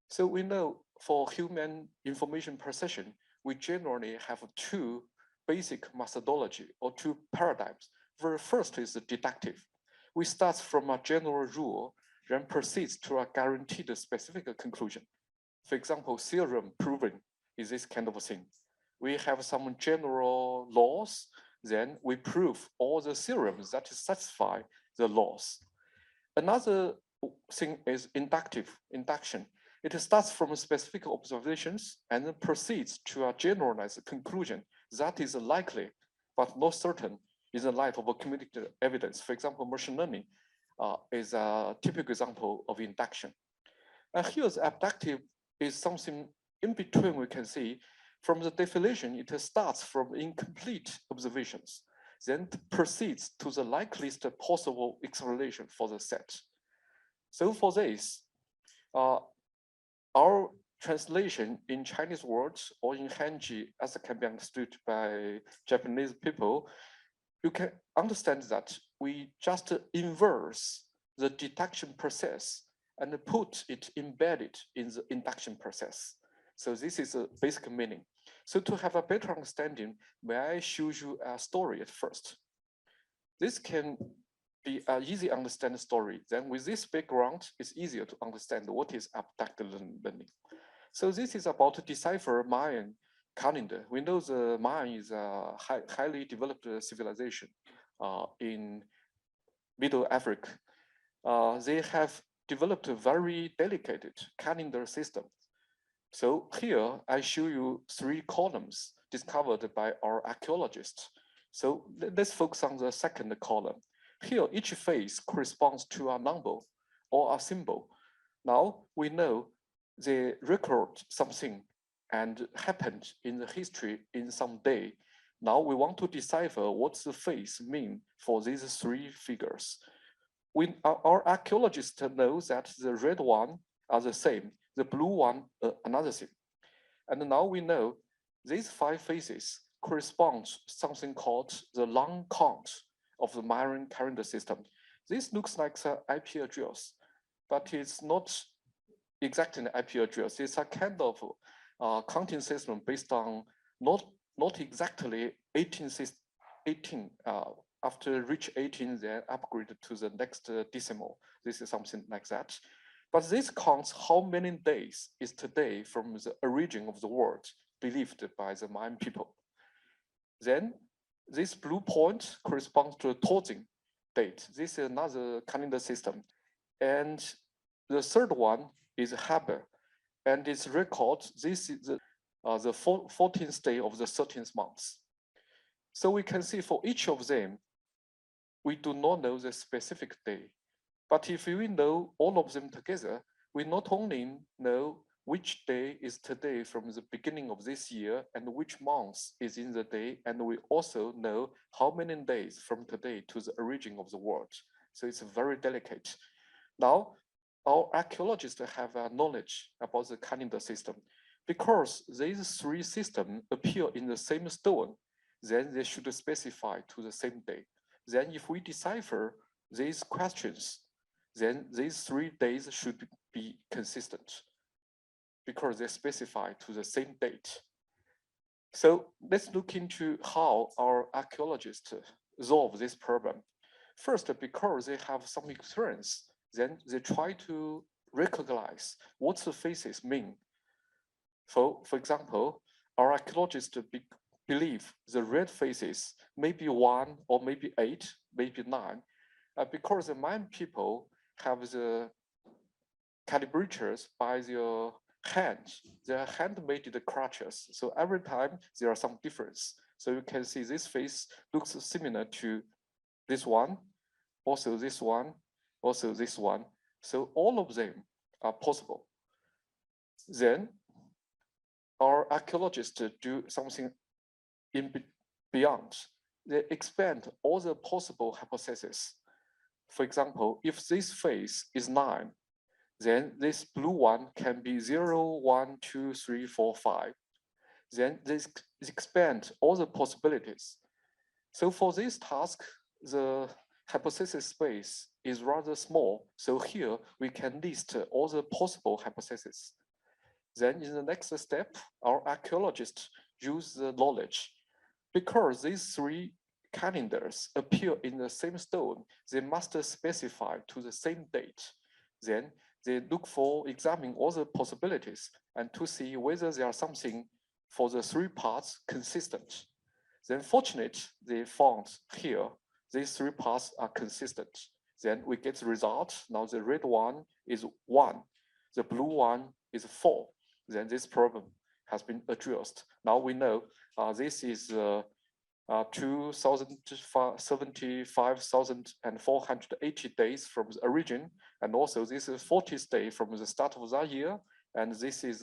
Speaker 10: So we know for human information processing, we generally have two basic methodology or two paradigms. The first is the deductive. We start from a general rule, then proceeds to a guaranteed specific conclusion. For example, theorem proving is this kind of thing. We have some general laws, then we prove all the theorems that satisfy the laws. Another thing is induction. It starts from specific observations and then proceeds to a generalized conclusion that is likely, but not certain in the light of accumulated evidence. For example, machine learning is a typical example of induction. And here's abductive is something in between we can see. From the definition, it starts from incomplete observations, then proceeds to the likeliest possible explanation for the set. So for this, our translation in Chinese words or in Hanji, as it can be understood by Japanese people, you can understand that we just inverse the deduction process and put it embedded in the induction process. So this is a basic meaning. So to have a better understanding, may I show you a story at first? This can be an easy understand story. Then with this background, it's easier to understand what is abductive learning. So this is about to decipher Mayan calendar. We know the Mayan is a highly developed civilization in Middle Africa. They have developed a very delicate calendar system. So here I show you 3 columns discovered by our archaeologists. So let's focus on the second column. Here, each phase corresponds to a number or a symbol. Now we know they record something and happened in the history in some day. Now we want to decipher what's the phase mean for these 3 figures. Our archaeologists know that the red one are the same, the blue one another thing. And now we know these 5 phases correspond to something called the long count of the Mayan calendar system. This looks like an IP address, but it's not exactly an IP address. It's a kind of counting system based on not exactly 18. After reach 18, they upgrade to the next decimal. This is something like that. But this counts how many days is today from the origin of the world believed by the Mayan people. Then this blue point corresponds to a Turing date. This is another calendar system. And the third one is Haber. And its record, this is the 14th day of the 13th month. So we can see for each of them, we do not know the specific day. But if we know all of them together, we not only know which day is today from the beginning of this year and which month is in the day, and we also know how many days from today to the origin of the world. So it's very delicate. Now, our archaeologists have knowledge about the calendar system. Because these 3 systems appear in the same stone, then they should specify to the same day. Then if we decipher these questions, then these 3 days should be consistent because they specify to the same date. So let's look into how our archaeologists solve this problem. First, because they have some experience, then they try to recognize what the phases mean. For example, our archaeologists believe the red phases may be 1 or maybe 8, maybe 9, because the Mayan people have the calibrators by their hands. Their hand-made crutches. So every time there are some difference. So you can see this phase looks similar to this one, also this one, also this one. So all of them are possible. Then our archaeologists do something beyond. They expand all the possible hypotheses. For example, if this phase is 9, then this blue one can be 0, 1, 2, 3, 4, 5. Then this expand all the possibilities. So for this task, the hypothesis space is rather small. So here we can list all the possible hypotheses. Then in the next step, our archaeologists use the knowledge. Because these 3 calendars appear in the same stone, they must specify to the same date. Then they look for examining all the possibilities and to see whether there are something for the 3 parts consistent. Then fortunately, they found here, these 3 parts are consistent. Then we get the result. Now the red one is 1, the blue one is 4. Then this problem has been addressed. Now we know this is 75,480 days from the origin, and also this is 40th day from the start of that year, and this is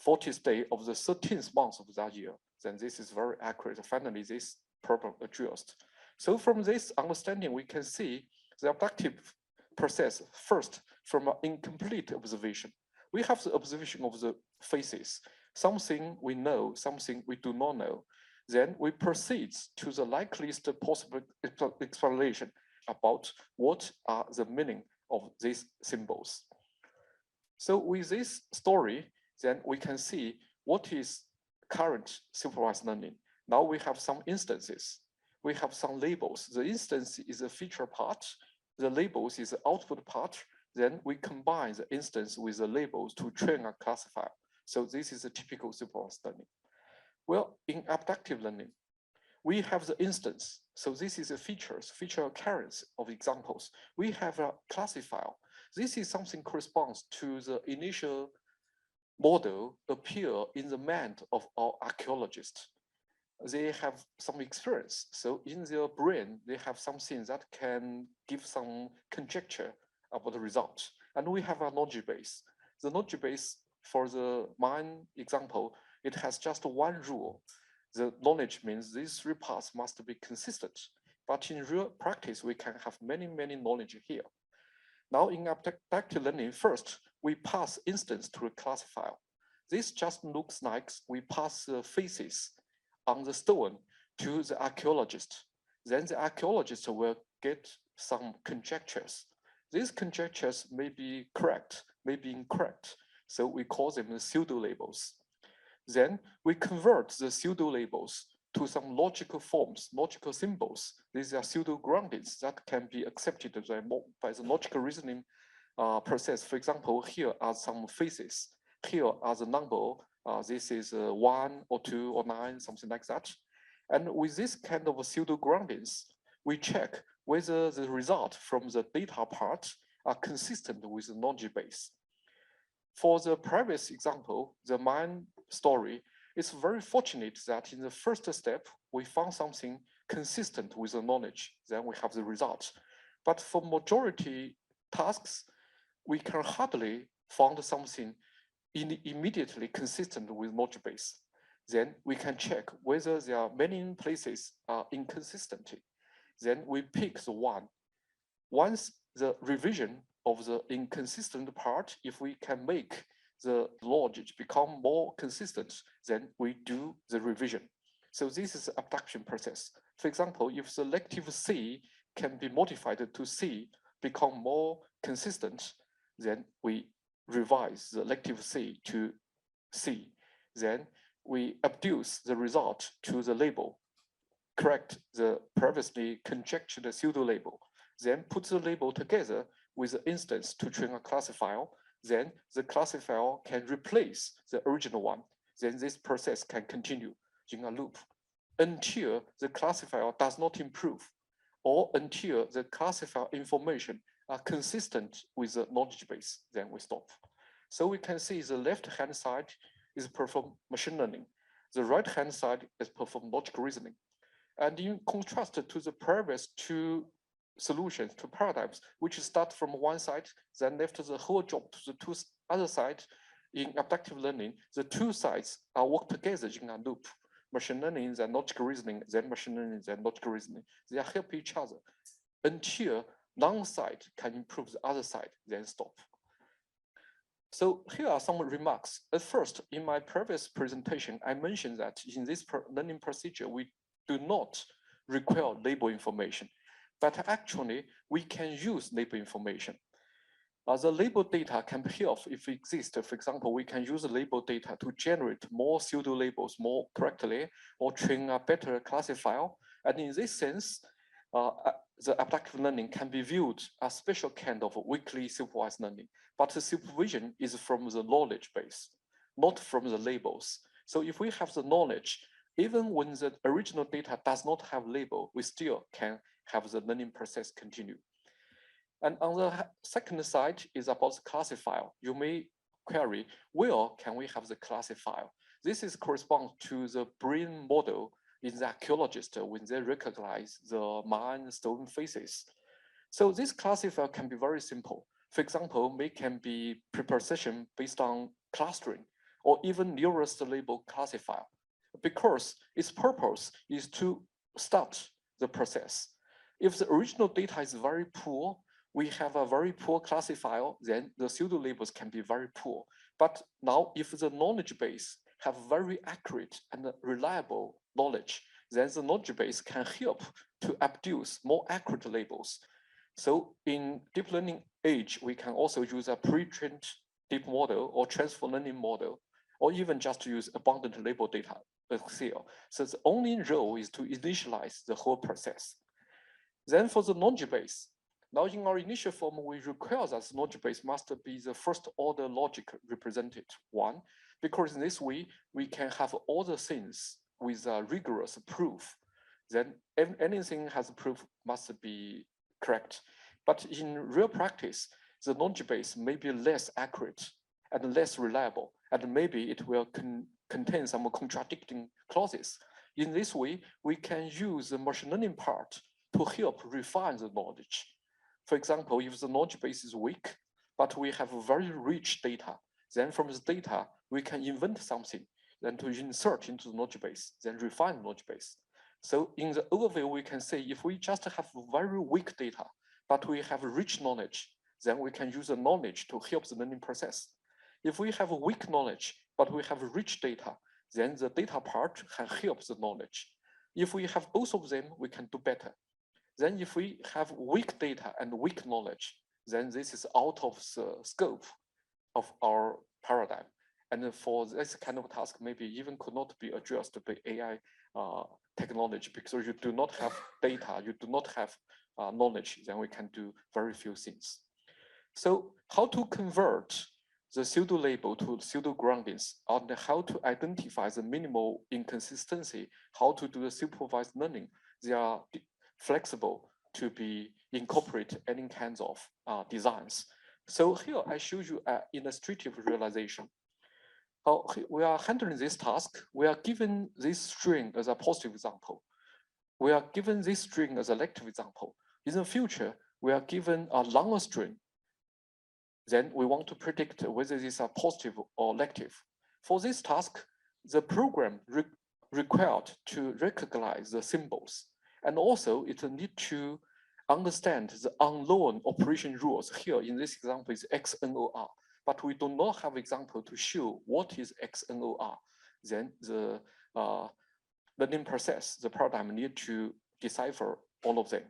Speaker 10: 40th day of the 13th month of that year. Then this is very accurate. Finally, this problem addressed. So from this understanding, we can see the abductive process first from an incomplete observation. We have the observation of the phases. Something we know, something we do not know. Then we proceed to the likeliest possible explanation about what are the meaning of these symbols. So with this story, then we can see what is current supervised learning. Now we have some instances. We have some labels. The instance is a feature part. The labels is the output part. Then we combine the instance with the labels to train a classifier. So this is a typical supervised learning. Well, in abductive learning, we have the instance. So this is a feature occurrence of examples. We have a classifier. This is something corresponds to the initial model appear in the mind of our archaeologists. They have some experience. So in their brain, they have something that can give some conjecture about the result. And we have a knowledge base. The knowledge base for the mine example, it has just one rule. The knowledge means these three parts must be consistent. But in real practice, we can have many knowledge here. Now in abductive learning, first, we pass instance to a classifier. This just looks like we pass the faces on the stone to the archaeologist. Then the archaeologist will get some conjectures. These conjectures may be correct, may be incorrect. So we call them the pseudo labels. Then we convert the pseudo labels to some logical forms, logical symbols. These are pseudo groundings that can be accepted by the logical reasoning process. For example, here are some faces. Here are the number. This is 1 or 2 or 9, something like that. And with this kind of pseudo groundings, we check whether the result from the data part are consistent with the knowledge base. For the previous example, the mine story, it's very fortunate that in the first step, we found something consistent with the knowledge, then we have the result. But for majority tasks, we can hardly find something immediately consistent with knowledge base. Then we can check whether there are many places are inconsistent. Then we pick the one. Once the revision of the inconsistent part, if we can make the logic become more consistent, then we do the revision. So this is the abduction process. For example, if selective C can be modified to C, become more consistent, then we revise the selective C to C. Then we abduce the result to the label, correct the previously conjectured pseudo label, then put the label together with the instance to train a classifier. Then the classifier can replace the original one. Then this process can continue in a loop until the classifier does not improve or until the classifier information are consistent with the knowledge base, then we stop. So we can see the left-hand side is perform machine learning. The right-hand side is perform logical reasoning. And in contrast to the previous two solutions, two paradigms, which start from one side, then left the whole job to the two other sides, in abductive learning, the two sides are work together in a loop. Machine learning, then logical reasoning, then machine learning, then logical reasoning. They help each other until one side can improve the other side, then stop. So here are some remarks. At first, in my previous presentation, I mentioned that in this learning procedure, we do not require label information, but actually we can use label information. The label data can help if it exists. For example, we can use the label data to generate more pseudo labels more correctly or train a better classifier. And in this sense, the abductive learning can be viewed as a special kind of weakly supervised learning, but the supervision is from the knowledge base, not from the labels. So if we have the knowledge, even when the original data does not have label, we still can have the learning process continue. And on the second side is about the classifier. You may query, where can we have the classifier? This is correspond to the brain model in the archaeologist when they recognize the mine stone faces. So this classifier can be very simple. For example, it can be preposition based on clustering or even nearest label classifier, because its purpose is to start the process. If the original data is very poor, we have a very poor classifier, then the pseudo labels can be very poor. But now if the knowledge base have very accurate and reliable knowledge, then the knowledge base can help to abduce more accurate labels. So in deep learning age, we can also use a pre-trained deep model or transfer learning model, or even just use abundant label data Excel. So the only role is to initialize the whole process. Then for the knowledge base, now in our initial form, we require that the knowledge base must be the first order logic represented one. because in this way, we can have all the things with a rigorous proof. Then anything has a proof must be correct. But in real practice, the knowledge base may be less accurate and less reliable, and maybe it will contain some contradicting clauses. In this way, we can use the machine learning part to help refine the knowledge. For example, if the knowledge base is weak, but we have very rich data, then from this data, we can invent something, then to insert into the knowledge base, then refine the knowledge base. So in the overview, we can say if we just have very weak data, but we have rich knowledge, then we can use the knowledge to help the learning process. If we have weak knowledge, but we have rich data, then the data part can help the knowledge. If we have both of them, we can do better. Then if we have weak data and weak knowledge, then this is out of the scope of our paradigm. And for this kind of task, maybe even could not be addressed by AI technology, because you do not have data, you do not have knowledge, then we can do very few things. So how to convert the pseudo label to pseudo groundings, and how to identify the minimal inconsistency, how to do the supervised learning. They are flexible to be incorporate any kinds of designs. So here I show you an illustrative realization. We are handling this task. We are given this string as a positive example. We are given this string as a negative example. In the future, we are given a longer string. Then we want to predict whether these are positive or negative. For this task, the program required to recognize the symbols. And also it need to understand the unknown operation rules. Here in this example is XNOR, but we do not have example to show what is XNOR. Then the learning process, the paradigm need to decipher all of them.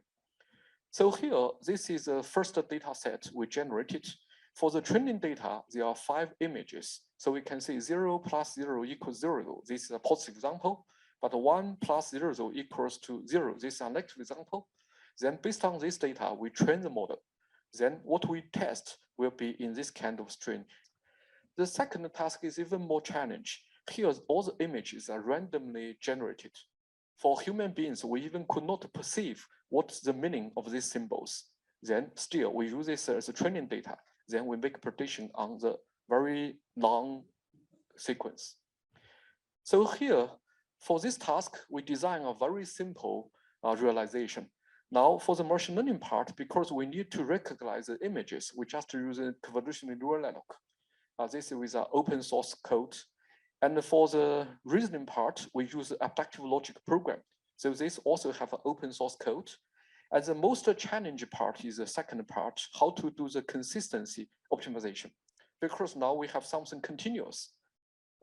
Speaker 10: So here, this is the first data set we generated. For the training data, there are 5 images. So we can say 0 plus 0 equals 0. This is a positive example, but 1 plus 0 equals to 0. This is a negative example. Then based on this data, we train the model. Then what we test will be in this kind of string. The second task is even more challenging. Here, all the images are randomly generated. For human beings, we even could not perceive what's the meaning of these symbols. Then still, we use this as a training data. Then we make prediction on the very long sequence. So here, for this task, we design a very simple realization. Now for the machine learning part, because we need to recognize the images, we just use a convolutional neural network. This is with an open source code. And for the reasoning part, we use the Abductive logic program. So this also have an open source code. And the most challenging part is the second part, how to do the consistency optimization. Because now we have something continuous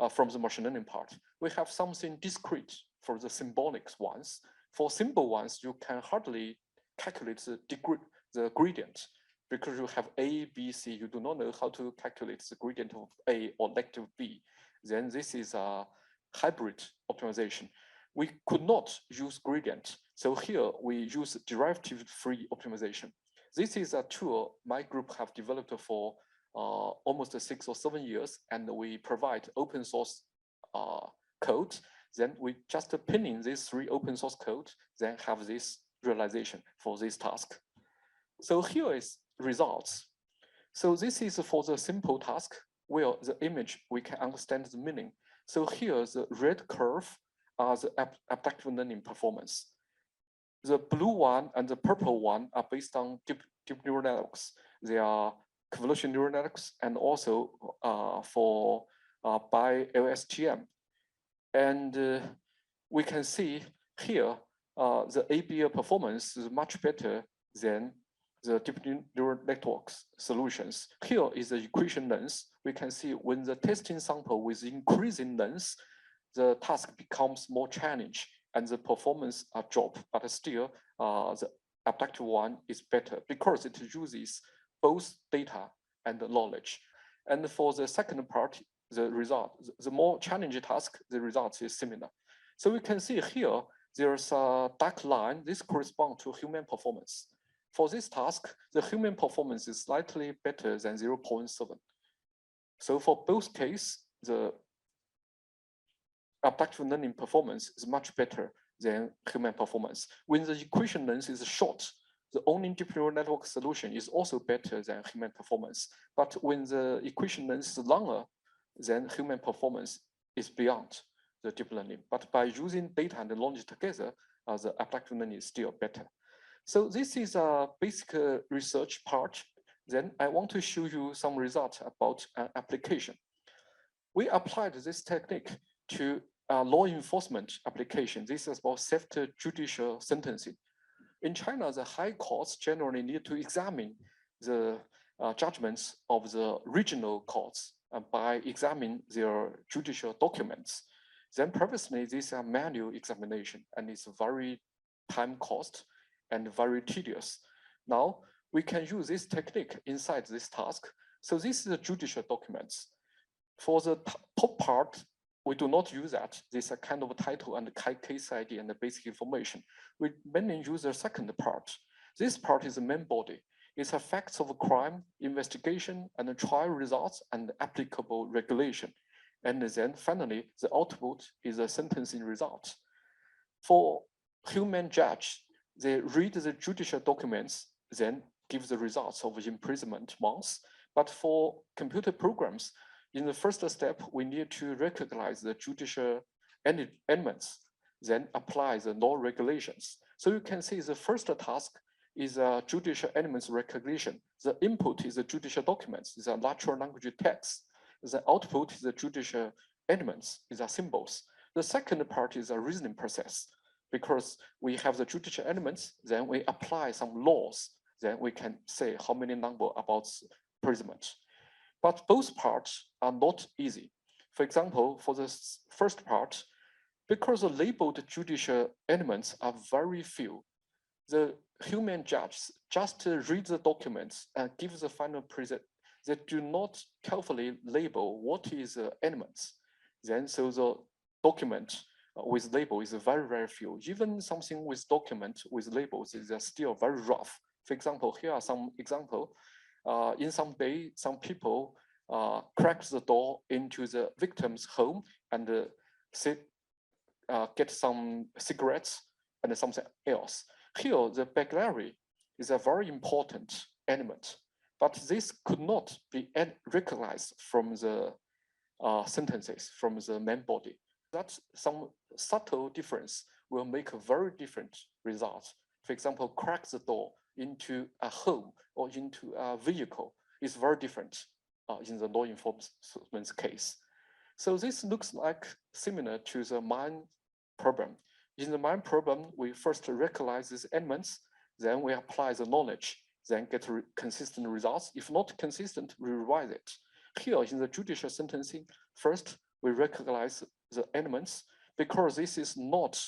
Speaker 10: from the machine learning part. We have something discrete for the symbolic ones. For symbol ones, you can hardly calculate the gradient because you have A, B, C. You do not know how to calculate the gradient of A or negative B. Then this is a hybrid optimization. We could not use gradient. So here we use derivative-free optimization. This is a tool my group have developed for almost 6 or 7 years, and we provide open source code. Then we just pin in these 3 open source code, then have this realization for this task. So here is results. So this is for the simple task where the image, we can understand the meaning. So here the red curve are the abductive learning performance. The blue one and the purple one are based on deep neural networks. They are convolutional neural networks and also by LSTM. And we can see here the ABL performance is much better than the deep neural networks solutions. Here is the equation length. We can see when the testing sample with increasing length, the task becomes more challenging and the performance drop, but still the abductive one is better because it uses both data and knowledge. And for the second part, the result, the more challenging task, the result is similar. So we can see here, there's a dark line. This corresponds to human performance. For this task, the human performance is slightly better than 0.7. So for both cases, the adaptive learning performance is much better than human performance. When the equation length is short, the only deep neural network solution is also better than human performance. But when the equation length is longer, then human performance is beyond the deep learning. But by using data and knowledge together, the adaptive learning is still better. So this is a basic research part. Then I want to show you some results about application. We applied this technique to law enforcement application. This is about judicial sentencing. In China, the high courts generally need to examine the judgments of the regional courts by examining their judicial documents. Then previously, these are manual examination, and it's very time cost and very tedious. Now, we can use this technique inside this task. So this is the judicial documents. For the top part, we do not use that. This is a kind of title and case ID and the basic information. We mainly use the second part. This part is the main body. It's a facts of crime, investigation, and the trial results and applicable regulation. And then finally, the output is a sentencing result. For human judge, they read the judicial documents, then give the results of imprisonment months. But for computer programs, in the first step, we need to recognize the judicial elements, then apply the law regulations. So you can see the first task is a judicial elements recognition. The input is the judicial documents, is a natural language text. The output is the judicial elements, is a symbols. The second part is a reasoning process. Because we have the judicial elements, then we apply some laws, then we can say how many number about imprisonment. But both parts are not easy. For example, for the first part, because the labeled judicial elements are very few, the human judges just read the documents and give the final present. They do not carefully label what is the elements. Then so the document with label is very, very few. Even something with document with labels is still very rough. For example, here are some examples. In some day, some people crack the door into the victim's home and get some cigarettes and something else. Here, the burglary is a very important element, but this could not be recognized from the sentences, from the main body. That some subtle difference will make a very different result. For example, crack the door into a home or into a vehicle is very different in the law enforcement case. So this looks like similar to the mind problem. In the mind problem, we first recognize these elements, then we apply the knowledge, then get consistent results. If not consistent, we revise it. Here in the judicial sentencing, first we recognize the elements. Because this is not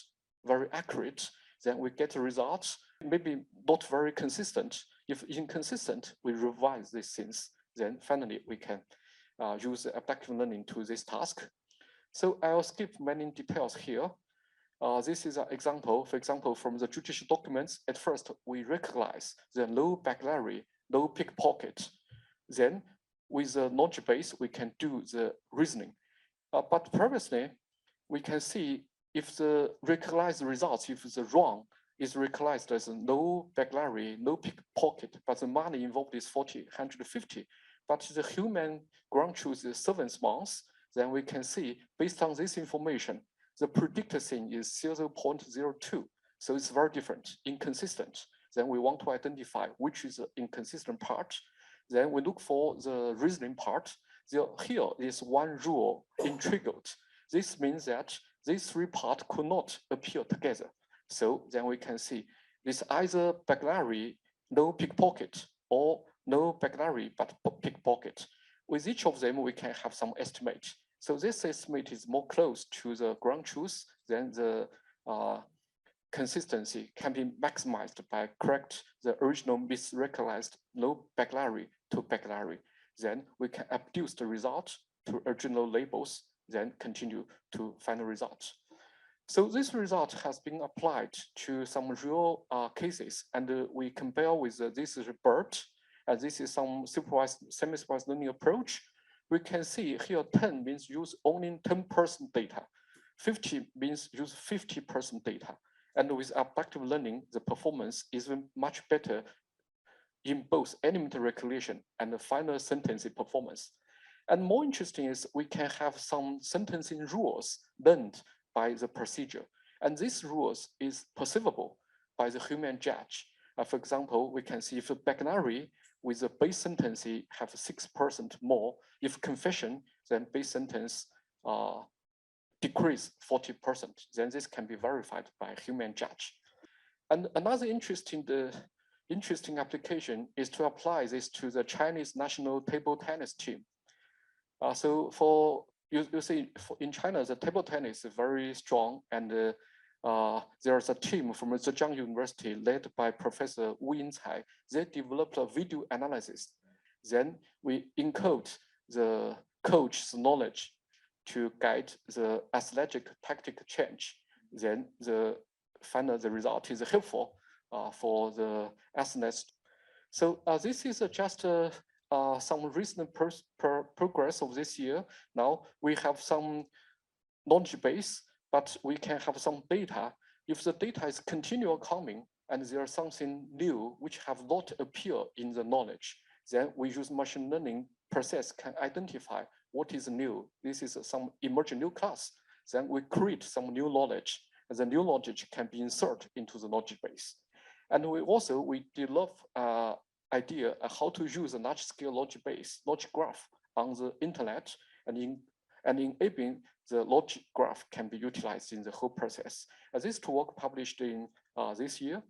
Speaker 10: very accurate, then we get a result, maybe not very consistent. If inconsistent, we revise these things. Then finally, we can use adaptive learning to this task. So I'll skip many details here. This is an example, for example, from the judicial documents. At first, we recognize the no burglary, no pickpocket. Then with the knowledge base, we can do the reasoning. But previously, we can see if the recognized results, if the wrong is recognized as no burglary, no pickpocket, but the money involved is 150. But the human ground truth is 7 months, then we can see based on this information, the predicted thing is 0.02. So it's very different, inconsistent. Then we want to identify which is the inconsistent part. Then we look for the reasoning part. Here is one rule intrigued. This means that these 3 parts could not appear together. So then we can see this either burglary, no pickpocket, or no burglary, but pickpocket. With each of them, we can have some estimate. So this estimate is more close to the ground truth than the consistency can be maximized by correct the original misrecognized no burglary to burglary. Then we can abduce the result to original labels, then continue to final results. So this result has been applied to some real cases, and we compare with this is BERT, and this is some supervised, semi-supervised learning approach. We can see here 10 means use only 10% data. 50 means use 50% data. And with abductive learning, the performance is much better in both elementary recognition and the final sentencing performance. And more interesting is we can have some sentencing rules learned by the procedure. And these rules is perceivable by the human judge. For example, we can see if a burglary with the base sentence have 6% more, if confession, then base sentence decrease 40%, then this can be verified by a human judge. And another interesting application is to apply this to the Chinese national table tennis team. So for you see in China, the table tennis is very strong, and there's a team from Zhejiang University led by Professor Wu Yincai. They developed a video analysis. Then we encode the coach's knowledge to guide the athletic tactic change. Then the result is helpful for the athletes. So this is just some recent progress of this year. Now we have some knowledge base, but we can have some data. If the data is continual coming and there's something new which have not appeared in the knowledge, then we use machine learning process can identify what is new. This is some emerging new class. Then we create some new knowledge, and the new knowledge can be inserted into the knowledge base. And we develop idea how to use a large scale logic base, logic graph on the internet, and enabling the logic graph can be utilized in the whole process. This work published in this year.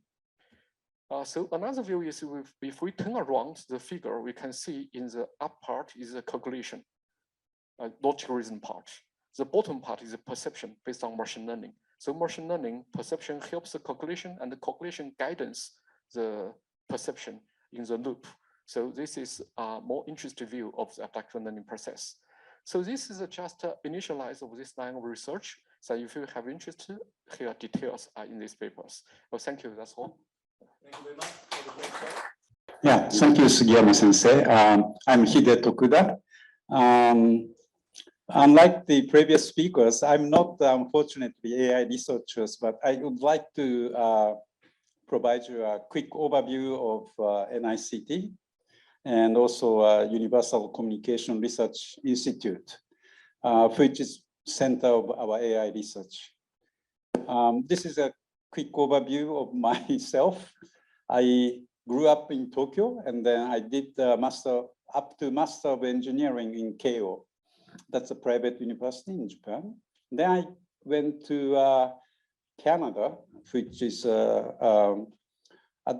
Speaker 10: So another view is if we turn around the figure, we can see in the up part is the calculation, logic reason part. The bottom part is the perception based on machine learning. So machine learning perception helps the calculation, and the calculation guidance the perception in the loop. So this is a more interesting view of the abductive learning process. So this is just initialize of this line of research. So if you have interest, here details are in these papers. Well, thank you, that's all.
Speaker 3: Thank you very much for the great talk.
Speaker 11: Yeah, thank you, Sugiyama Sensei. I'm Hide Tokuda. Unlike the previous speakers, I'm not unfortunately AI researchers, but I would like to provide you a quick overview of NICT and also Universal Communication Research Institute, which is center of our AI research. This is a quick overview of myself. I grew up in Tokyo, and then I did Master of Engineering in Keio. That's a private university in Japan. Then I went to Canada, which is at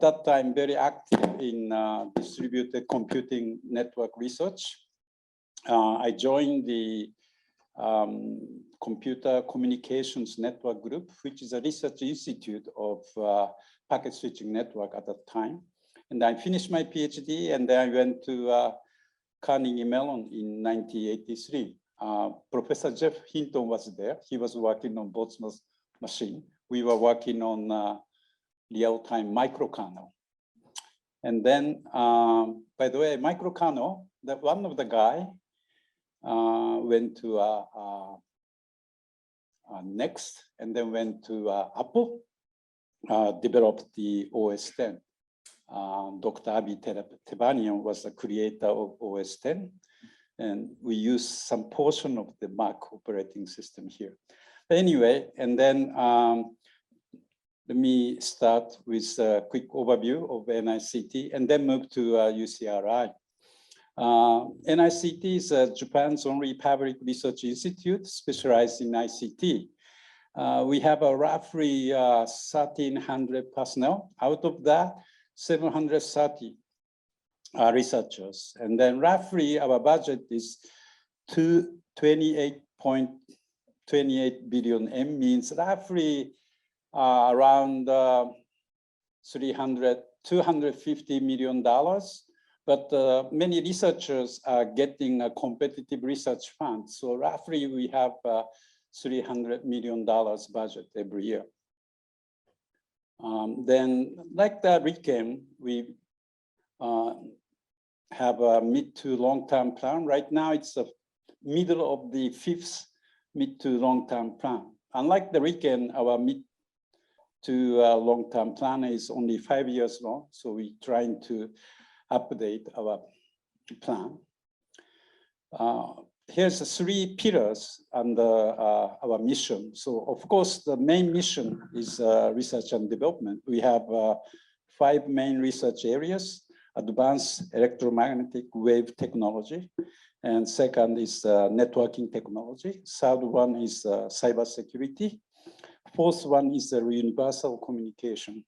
Speaker 11: that time very active in distributed computing network research. I joined the Computer Communications Network Group, which is a research institute of packet switching network at that time. And I finished my PhD, and then I went to Carnegie Mellon in 1983. Professor Jeff Hinton was there. He was working on Boltzmann's machine. We were working on real-time microkernel. And then, by the way, microkernel, that one of the guy went to NICT, and then went to Apple, developed the OS 10. Dr. Avi Tevanian was the creator of OS 10, and we use some portion of the Mac operating system here. But anyway, and then let me start with a quick overview of NICT and then move to UCRI. NICT is Japan's only public research institute specialized in ICT. We have a roughly 1,300 personnel. Out of that, 730 researchers. And then roughly our budget is 28.28 billion yen, means roughly around $250 million. But many researchers are getting a competitive research fund. So roughly we have $300 million budget every year. Then, like the RIKEN, we have a mid to long-term plan. Right now, it's the middle of the 5th mid to long-term plan. unlike the RIKEN, our mid to long-term plan is only 5 years long. So we're trying to update our plan. Here's the 3 pillars under our mission. So of course, the main mission is research and development. We have 5 main research areas: advanced electromagnetic wave technology. And second is networking technology. Third one is cybersecurity. Fourth one is universal communication.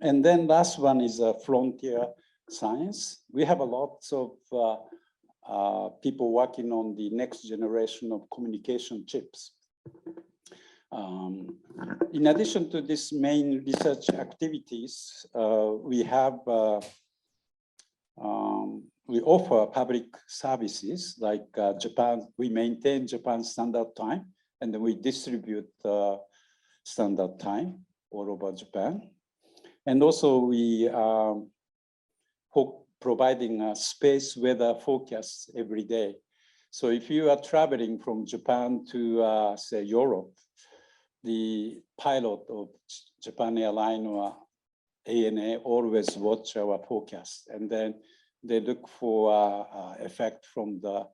Speaker 11: And then last one is frontier science. We have a lot of people working on the next generation of communication chips. In addition to these main research activities, we offer public services like Japan. We maintain Japan Standard Time, and then we distribute Standard Time all over Japan. And also we providing a space weather forecast every day. So if you are traveling from Japan to say Europe, the pilot of Japan Airline or ANA always watch our forecast, and then they look for effect from the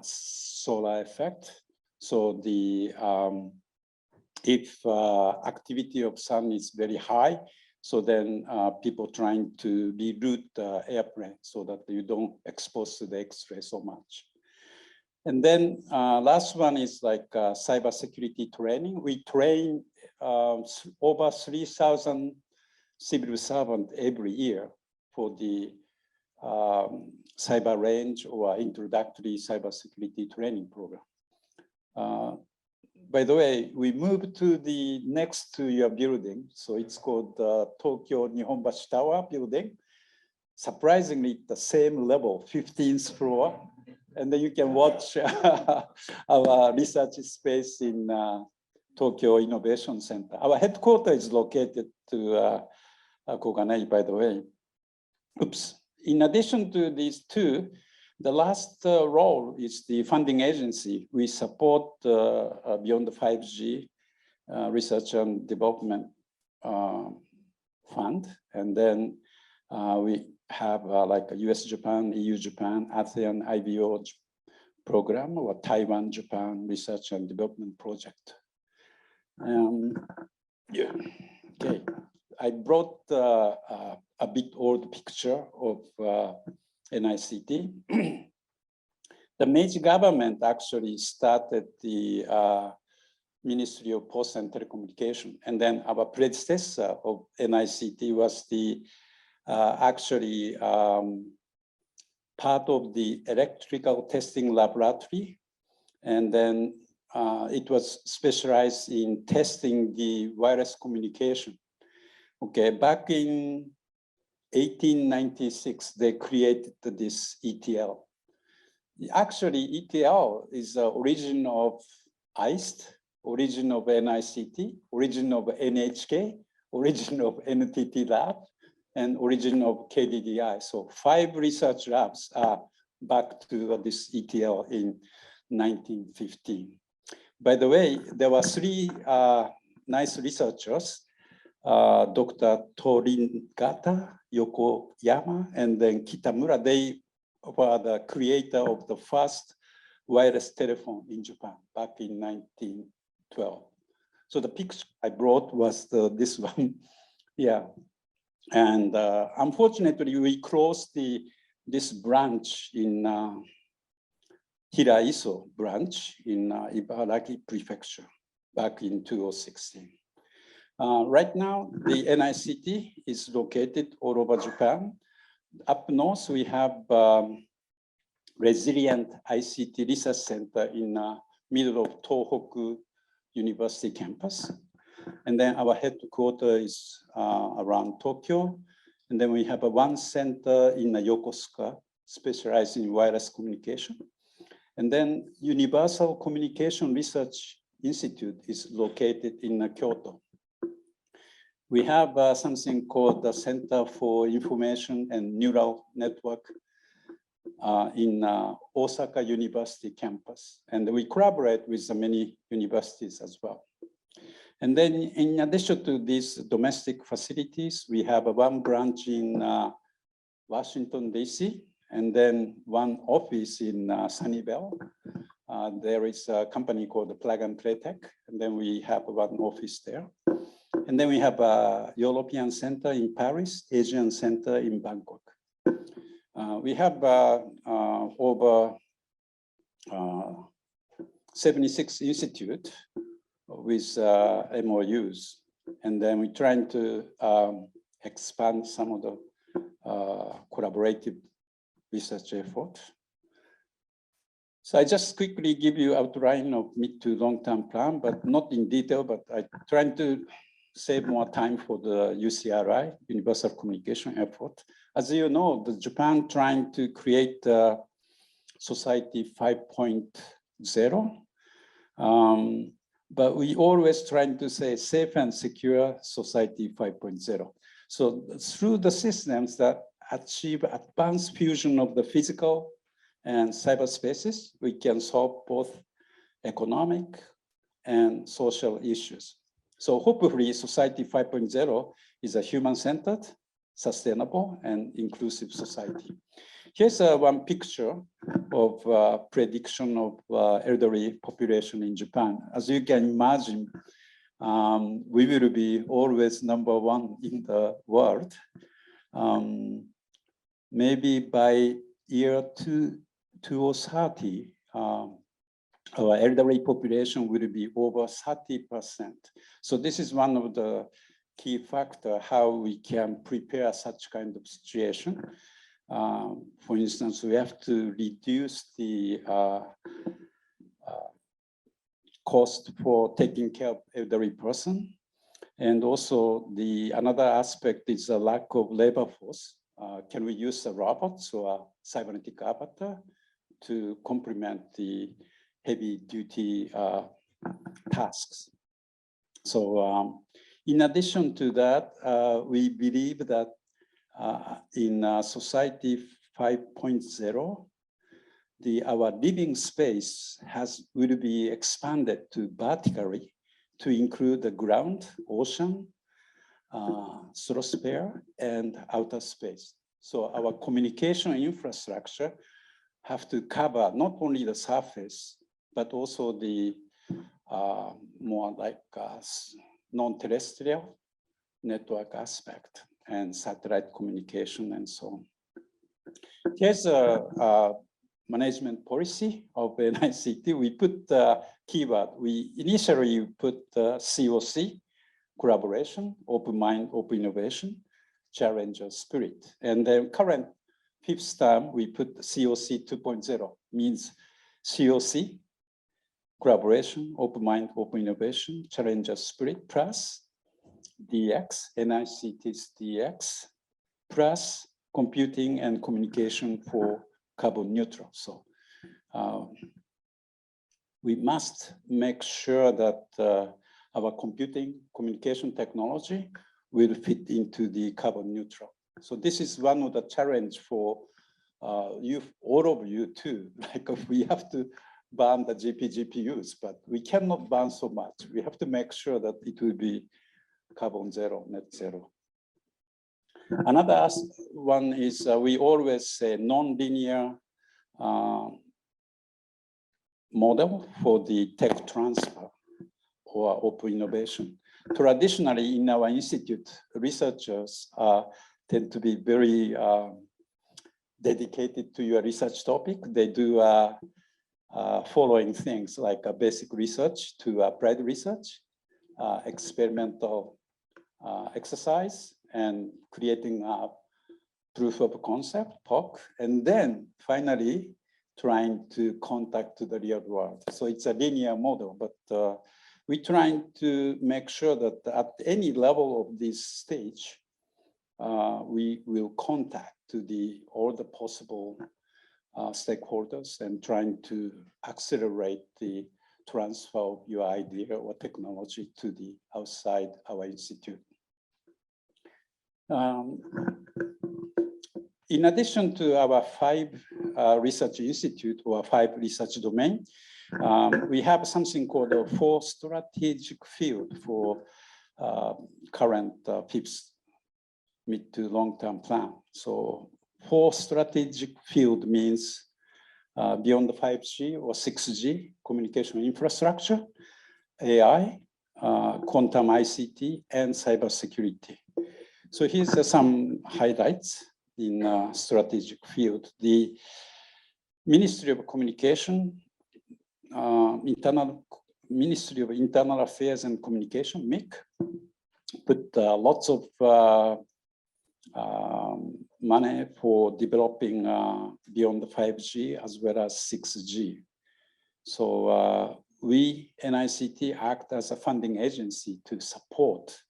Speaker 11: solar effect. So the if activity of sun is very high, so then people trying to reroute the airplane so that you don't expose to the X-ray so much. And then last one is like cybersecurity training. We train over 3,000 civil servants every year for the cyber range or introductory cybersecurity training program. By the way, we moved to the next to your building. So it's called Tokyo Nihonbashi Tower building. Surprisingly, the same level, 15th floor. And then you can watch our research space in Tokyo Innovation Center. Our headquarters is located to Koganei, by the way. Oops. In addition to these 2, the last role is the funding agency. We support beyond the 5G research and development fund. And then we have like a US, Japan, EU, Japan, ASEAN, IBO program, or Taiwan, Japan research and development project. Yeah, okay. I brought a bit old picture of NICT. The Meiji government actually started the Ministry of Post and Telecommunication, and then our predecessor of NICT was the actually part of the electrical testing laboratory, and then it was specialized in testing the wireless communication. Okay, back in 1896, they created this ETL. Actually, ETL is the origin of ICT, origin of NICT, origin of NHK, origin of NTT Lab, and origin of KDDI. So 5 research labs are back to this ETL in 1915. By the way, there were 3 nice researchers, Dr. Toringata, Yokoyama, and then Kitamura. They were the creator of the first wireless telephone in Japan back in 1912. So the picture I brought was this one. Yeah. And unfortunately, we closed this branch in Hiraiso branch in Ibaraki Prefecture back in 2016. Right now, the NICT is located all over Japan. Up north, we have resilient ICT Research Center in middle of Tohoku University campus. And then our headquarters is around Tokyo. And then we have one center in Yokosuka, specialized in wireless communication. And then Universal Communication Research Institute is located in Kyoto. We have something called the Center for Information and Neural Network in Osaka University campus. And we collaborate with many universities as well. And then in addition to these domestic facilities, we have one branch in Washington, DC, and then one office in Sunnyvale. There is a company called Plug and Play Tech, and then we have one office there. And then we have a European center in Paris, Asian center in Bangkok. We have over 76 institutes with MOUs, and then we're trying to expand some of the collaborative research effort. So I just quickly give you outline of mid to long-term plan, but not in detail, but I trying to save more time for the UCRI, Universal Communication effort. As you know, the Japan trying to create Society 5.0, but we always trying to say safe and secure Society 5.0. So through the systems that achieve advanced fusion of the physical and cyberspaces, we can solve both economic and social issues. So hopefully Society 5.0 is a human-centered, sustainable, and inclusive society. Here's one picture of prediction of elderly population in Japan. As you can imagine, we will be always #1 in the world. Maybe by year 2030, our elderly population will be over 30%. So this is one of the key factors how we can prepare such kind of situation. For instance, we have to reduce the cost for taking care of elderly person. And also another aspect is a lack of labor force. Can we use a robot or a cybernetic avatar to complement the heavy duty tasks? So in addition to that, we believe that in Society 5.0, our living space will be expanded to vertically to include the ground, ocean, stratosphere, and outer space. So our communication infrastructure have to cover not only the surface, but also the more like non-terrestrial network aspect and satellite communication and so on. Here's a management policy of NICT. We put the keyword. We initially put COC, collaboration, open mind, open innovation, challenger spirit. And then current 5th term, we put COC 2.0, means COC, collaboration, open mind, open innovation, challenger spirit, plus DX, NICT's DX, plus computing and communication for carbon neutral. So we must make sure that our computing communication technology will fit into the carbon neutral. So this is one of the challenge for you, all of you too. Like we have to ban the GPUs, but we cannot ban so much. We have to make sure that it will be carbon zero, net zero. Another one is we always say non-linear model for the tech transfer or open innovation. Traditionally, in our institute, researchers tend to be very dedicated to your research topic. They do following things like a basic research to applied research, experimental exercise, and creating a proof of concept, POC, and then finally trying to contact the real world. So it's a linear model, but we're trying to make sure that at any level of this stage, we will contact to all the possible stakeholders and trying to accelerate the transfer of your idea or technology to the outside our institute. In addition to our 5 research institute or 5 research domain, We have something called a 4 strategic field for current fifth mid to long-term plan. So 4 strategic field means beyond the 5G or 6G communication infrastructure, AI, quantum ICT, and cybersecurity. So here's some highlights in strategic field. The Ministry of Communication, Ministry of Internal Affairs and Communication, MIC, put lots of money for developing beyond the 5G as well as 6G. So we, NICT, act as a funding agency to support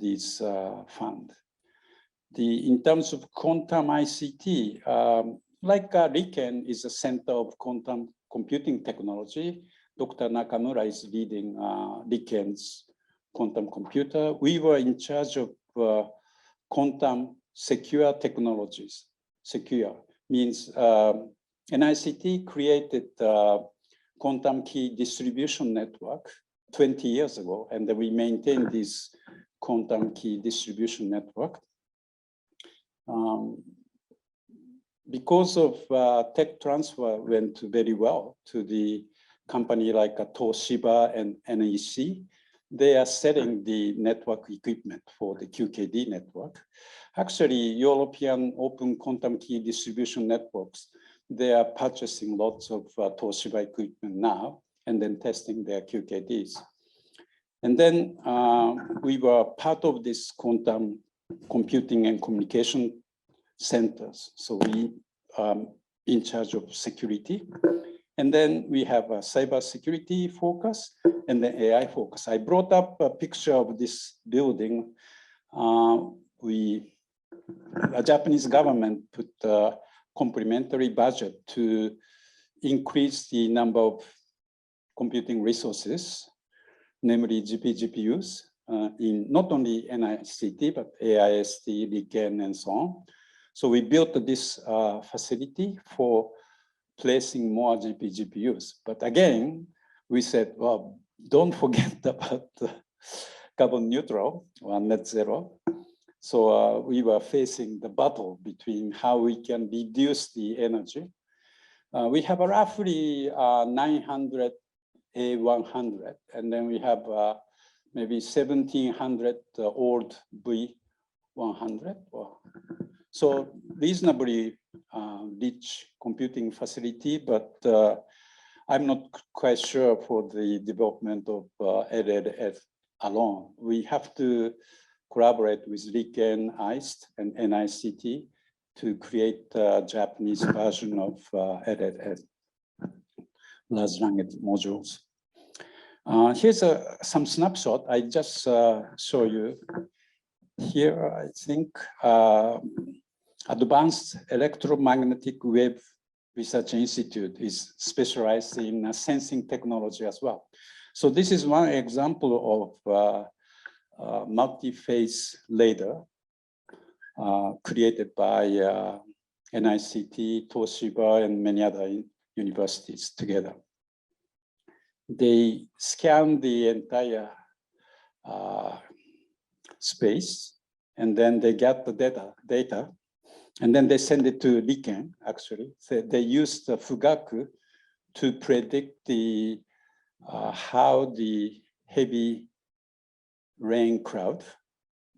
Speaker 11: this fund. In terms of quantum ICT, like RIKEN is a center of quantum computing technology. Dr. Nakamura is leading RIKEN's quantum computer. We were in charge of quantum secure technologies. Secure means NICT created quantum key distribution network 20 years ago, and we maintain this quantum key distribution network. Because of tech transfer went very well to the company like Toshiba and NEC, they are selling the network equipment for the QKD network. Actually, European open quantum key distribution networks, they are purchasing lots of Toshiba equipment now and then testing their QKDs. And then we were part of this quantum computing and communication centers. So we in charge of security. And then we have a cyber security focus and the AI focus. I brought up a picture of this building. The Japanese government put a complementary budget to increase the number of computing resources, namely GPUs, in not only NICT, but AIST, RIKEN, and so on. So we built this facility for placing more GPUs. But again, we said, well, don't forget about carbon neutral or net zero. So we were facing the battle between how we can reduce the energy. We have a roughly 900 A100, and then we have maybe 1700 old V100. So reasonably rich computing facility, but I'm not quite sure for the development of LLF alone. We have to collaborate with RIKEN-AIP and NICT to create a Japanese version of LLF, large language modules. Here's some snapshot. I just show you here, I think, Advanced Electromagnetic Wave Research Institute is specialized in sensing technology as well. So this is one example of multi-phase radar created by NICT, Toshiba, and many other universities together. They scan the entire space, and then they get the data, and then they send it to RIKEN, actually. So they use the Fugaku to predict the how the heavy rain cloud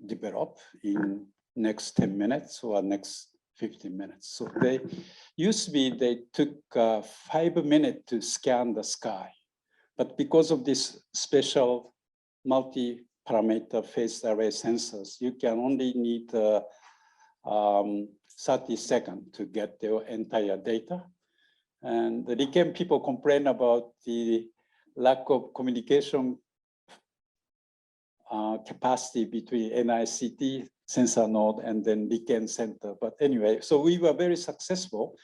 Speaker 11: develop in next 10 minutes or next 15 minutes. So they used to be, they took 5 minutes to scan the sky. But because of this special multi-parameter phased array sensors, you can only need 30 seconds to get the entire data. And the RIKEN people complain about the lack of communication capacity between NICT sensor node and then RIKEN center. But anyway, so we were very successful.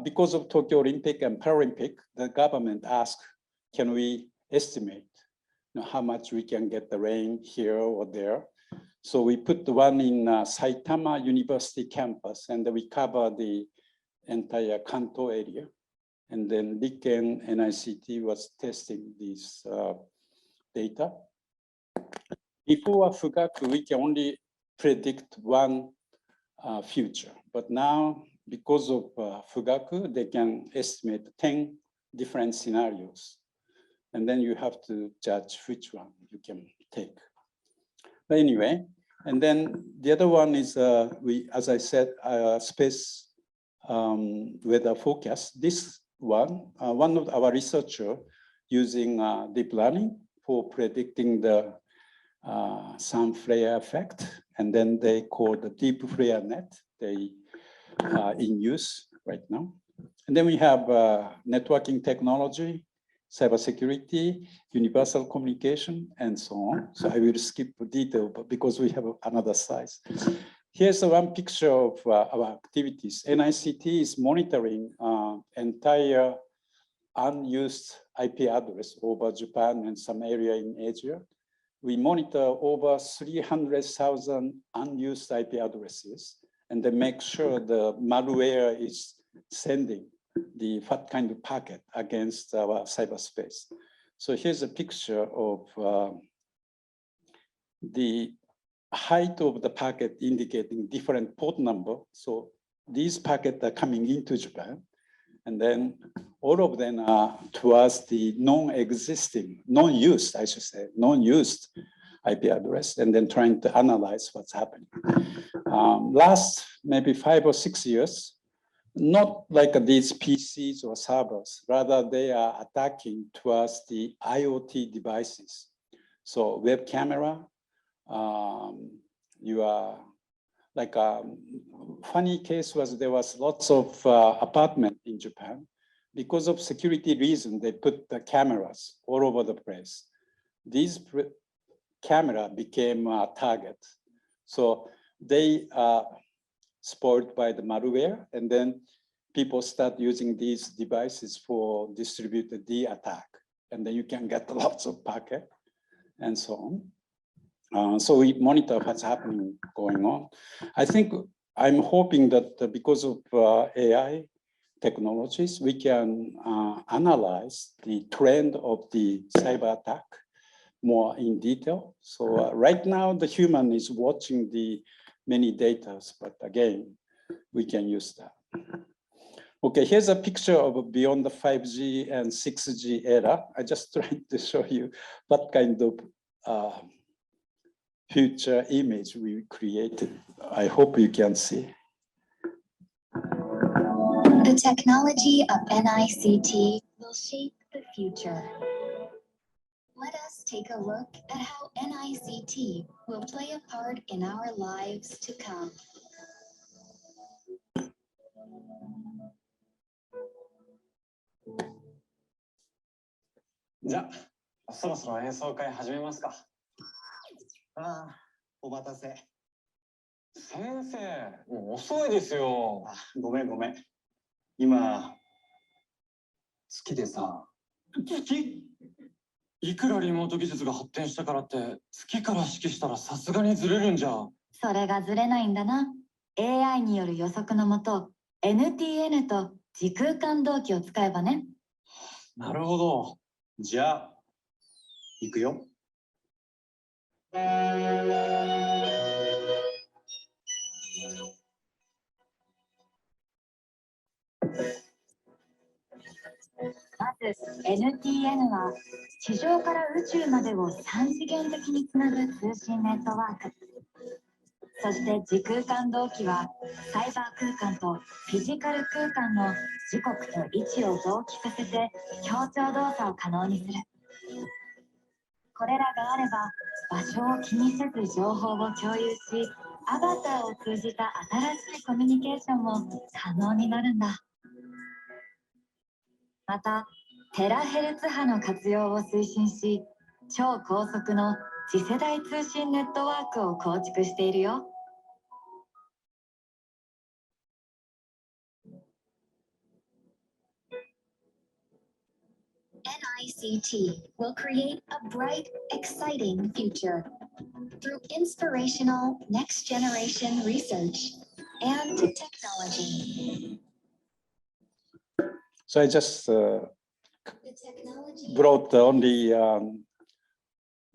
Speaker 11: Because of Tokyo Olympic and Paralympic, the government asked, can we estimate how much we can get the rain here or there? So we put the one in Saitama University campus, and we cover the entire Kanto area. And then RIKEN NICT was testing this data. Before Fugaku, we can only predict one future. But now, because of Fugaku, they can estimate 10 different scenarios. And then you have to judge which one you can take. But anyway, and then the other one is, as I said, space weather forecast. This one of our researchers using deep learning for predicting the sun flare effect. And then they call the deep flare net. They are in use right now. And then we have networking technology, cybersecurity, universal communication, and so on. So I will skip the detail, but because we have another size. Here's one picture of our activities. NICT is monitoring entire unused IP address over Japan and some area in Asia. We monitor over 300,000 unused IP addresses, and they make sure the malware is sending what kind of packet against our cyberspace. So here's a picture of the height of the packet indicating different port number. So these packets are coming into Japan, and then all of them are towards the non-used, I should say, non-used IP address, and then trying to analyze what's happening. Last maybe 5 or 6 years, not like these PCs or servers, rather they are attacking towards the IoT devices. So web camera, you are like a funny case was there was lots of apartment in Japan. Because of security reason, they put the cameras all over the place. These camera became a target. So they are spoiled by the malware, and then people start using these devices for distributed D attack. And then you can get lots of packet and so on. So we monitor what's happening going on. I think I'm hoping that because of AI technologies, we can analyze the trend of the cyber attack more in detail. So right now the human is watching the many data, but again, we can use that. Okay, here's a picture of beyond the 5G and 6G era. I just tried to show you what kind of future image we created. I hope you can see.
Speaker 12: The technology of NICT will shape the future. Let us take a look at how NICT will play a part in our lives to come.
Speaker 13: じゃあ、そろそろ演奏会始めますか。ああ、お待たせ。先生、もう遅いですよ。ごめんごめん。今、月でさ。月？いくらリモート技術が発展したからって月から指揮したらさすがにずれるんじゃ。
Speaker 12: それがずれないんだな。AI による予測のもと、NTN と時空間同期を使えばね。
Speaker 13: なるほど。じゃあ、行くよ。
Speaker 12: まず NTN は地上から宇宙までを3次元的につなぐ通信ネットワーク。そして時空間同期はサイバー空間とフィジカル空間の時刻と位置を同期させて協調動作を可能にする。これらがあれば場所を気にせず情報を共有し、アバターを通じた新しいコミュニケーションも可能になるんだ。また、テラヘルツ波の活用を推進し、超高速の次世代通信ネットワークを構築しているよ。NICT will create a bright, exciting future through inspirational next-generation research and technology.
Speaker 11: So I just brought only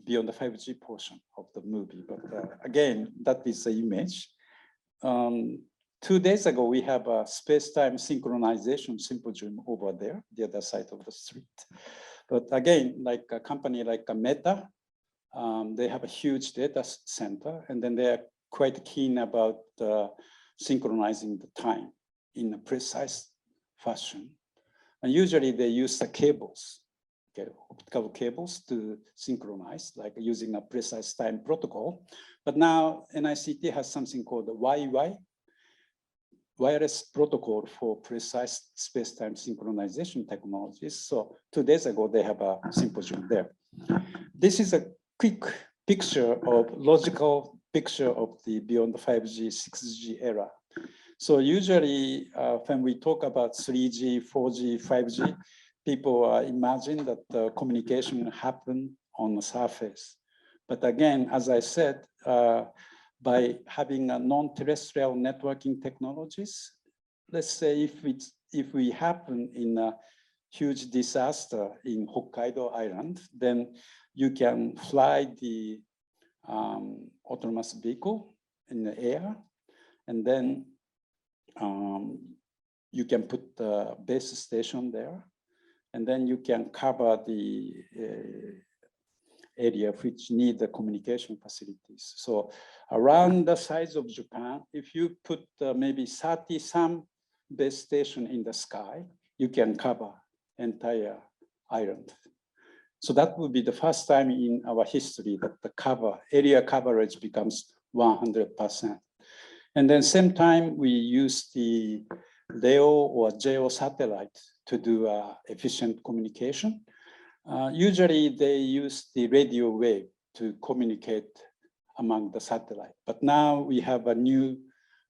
Speaker 11: beyond the 5G portion of the movie, but again, that is the image. 2 days ago, we have a space-time synchronization symposium over there, the other side of the street. But again, like a company like a Meta, they have a huge data center, and then they are quite keen about synchronizing the time in a precise fashion. And usually they use the cables, okay, optical cables to synchronize, like using a precise time protocol. But now NICT has something called the YY, wireless protocol for precise space-time synchronization technologies. So 2 days ago, they have a symposium there. This is a quick picture of logical picture of the beyond the 5G, 6G era. So usually when we talk about 3G, 4G, 5G, people imagine that the communication happen on the surface. But again, as I said, by having a non-terrestrial networking technologies, let's say if we happen in a huge disaster in Hokkaido Island, then you can fly the autonomous vehicle in the air, and then you can put the base station there, and then you can cover the area which need the communication facilities. So around the size of Japan, if you put maybe 30 some base station in the sky, you can cover entire island. So that would be the first time in our history that the area coverage becomes 100%. And then same time, we use the LEO or ZHOU satellite to do efficient communication. Usually they use the radio wave to communicate among the satellite. But now we have a new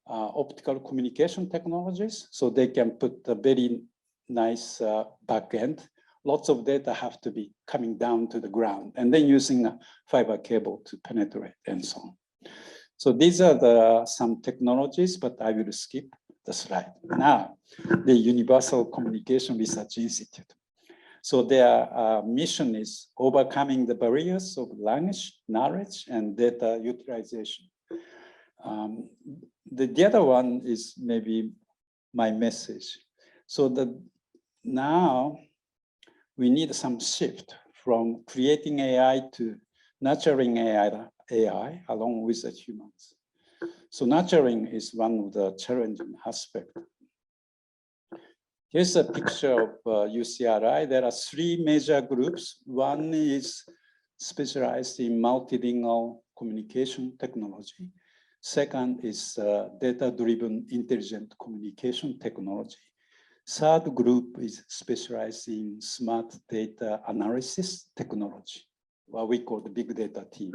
Speaker 11: optical communication technologies, so they can put a very nice back end. Lots of data have to be coming down to the ground, and then using a fiber cable to penetrate and so on. So these are some technologies, but I will skip the slide. Now, the Universal Communication Research Institute. So their mission is overcoming the barriers of language, knowledge, and data utilization. The other one is maybe my message. So now we need some shift from creating AI to nurturing AI along with the humans. So nurturing is one of the challenging aspects. Here's a picture of UCRI. There are 3 major groups. One is specialized in multilingual communication technology. Second is data-driven intelligent communication technology. Third group is specialized in smart data analysis technology, what we call the big data team.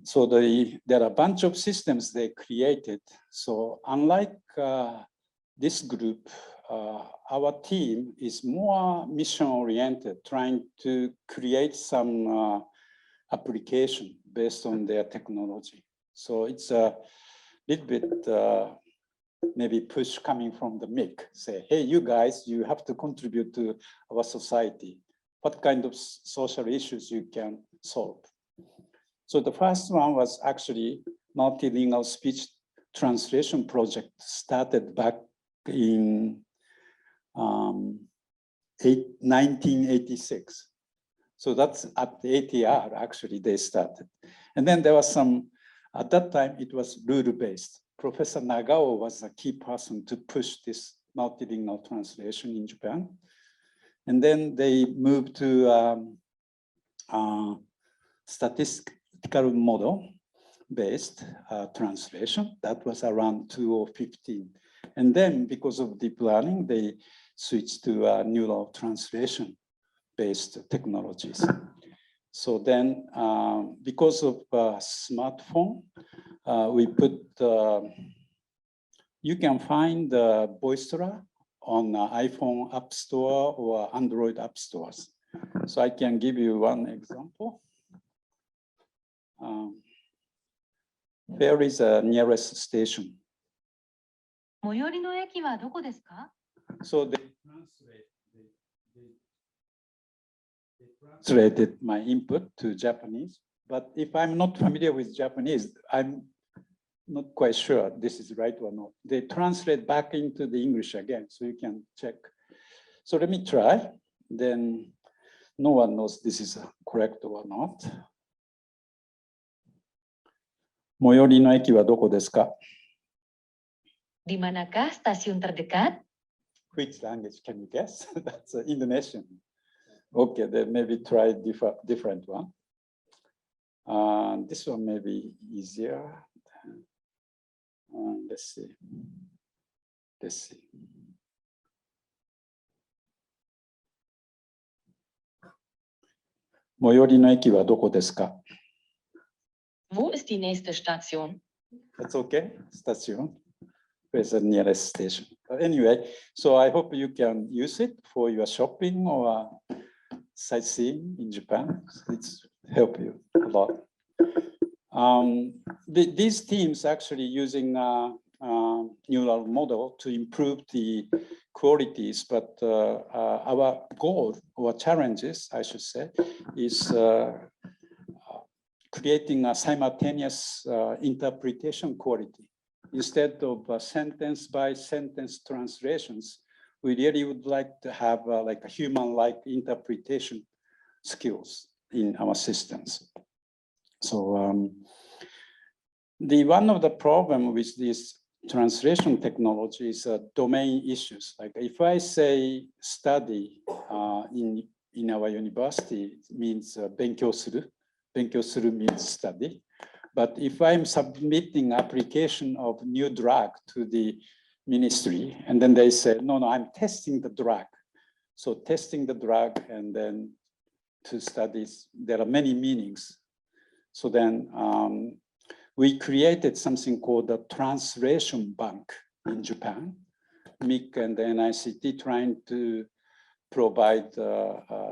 Speaker 11: So there are a bunch of systems they created. So unlike this group, our team is more mission-oriented, trying to create some application based on their technology. So it's a little bit maybe push coming from the MIC, say, hey, you guys, you have to contribute to our society. What kind of social issues you can solve? So the first one was actually multilingual speech translation project started back in 1986. So that's at the ATR, actually, they started. And then there was some, at that time, it was rule-based. Professor Nagao was a key person to push this multilingual translation in Japan. And then they moved to statistical model-based translation. That was around 2015. And then because of deep learning, they switched to neural translation-based technologies. So then because of smartphone, we put, you can find Voicera on iPhone App Store or Android App Stores. So I can give you one example. Where is the nearest station?
Speaker 12: 最寄りの駅はどこですか?
Speaker 11: So they translated my input to Japanese. But if I'm not familiar with Japanese, I'm not quite sure this is right or not. They translate back into the English again, so you can check. So let me try. Then no one knows this is correct or not. 最寄りの駅はどこですか?
Speaker 12: Di manakah stasiun terdekat?
Speaker 11: Which language can you guess? That's Indonesian. Okay, then maybe try different one. This one may be easier. Let's see. Let's see.
Speaker 12: Wo ist die nächste Station?
Speaker 11: That's okay, station. Where's the nearest station? But anyway, so I hope you can use it for your shopping or sightseeing in Japan. It's help you a lot. These teams actually using neural model to improve the qualities, but our goal or challenges, I should say, is creating a simultaneous interpretation quality. Instead of sentence by sentence translations, we really would like to have like a human-like interpretation skills in our systems. So one of the problem with this translation technology is domain issues. Like if I say study in our university, it means 勉強する. 勉強する means study. But if I'm submitting application of new drug to the ministry, and then they say, no, I'm testing the drug. So testing the drug and then to studies, there are many meanings. So then we created something called the translation bank in Japan. MIC and the NICT trying to provide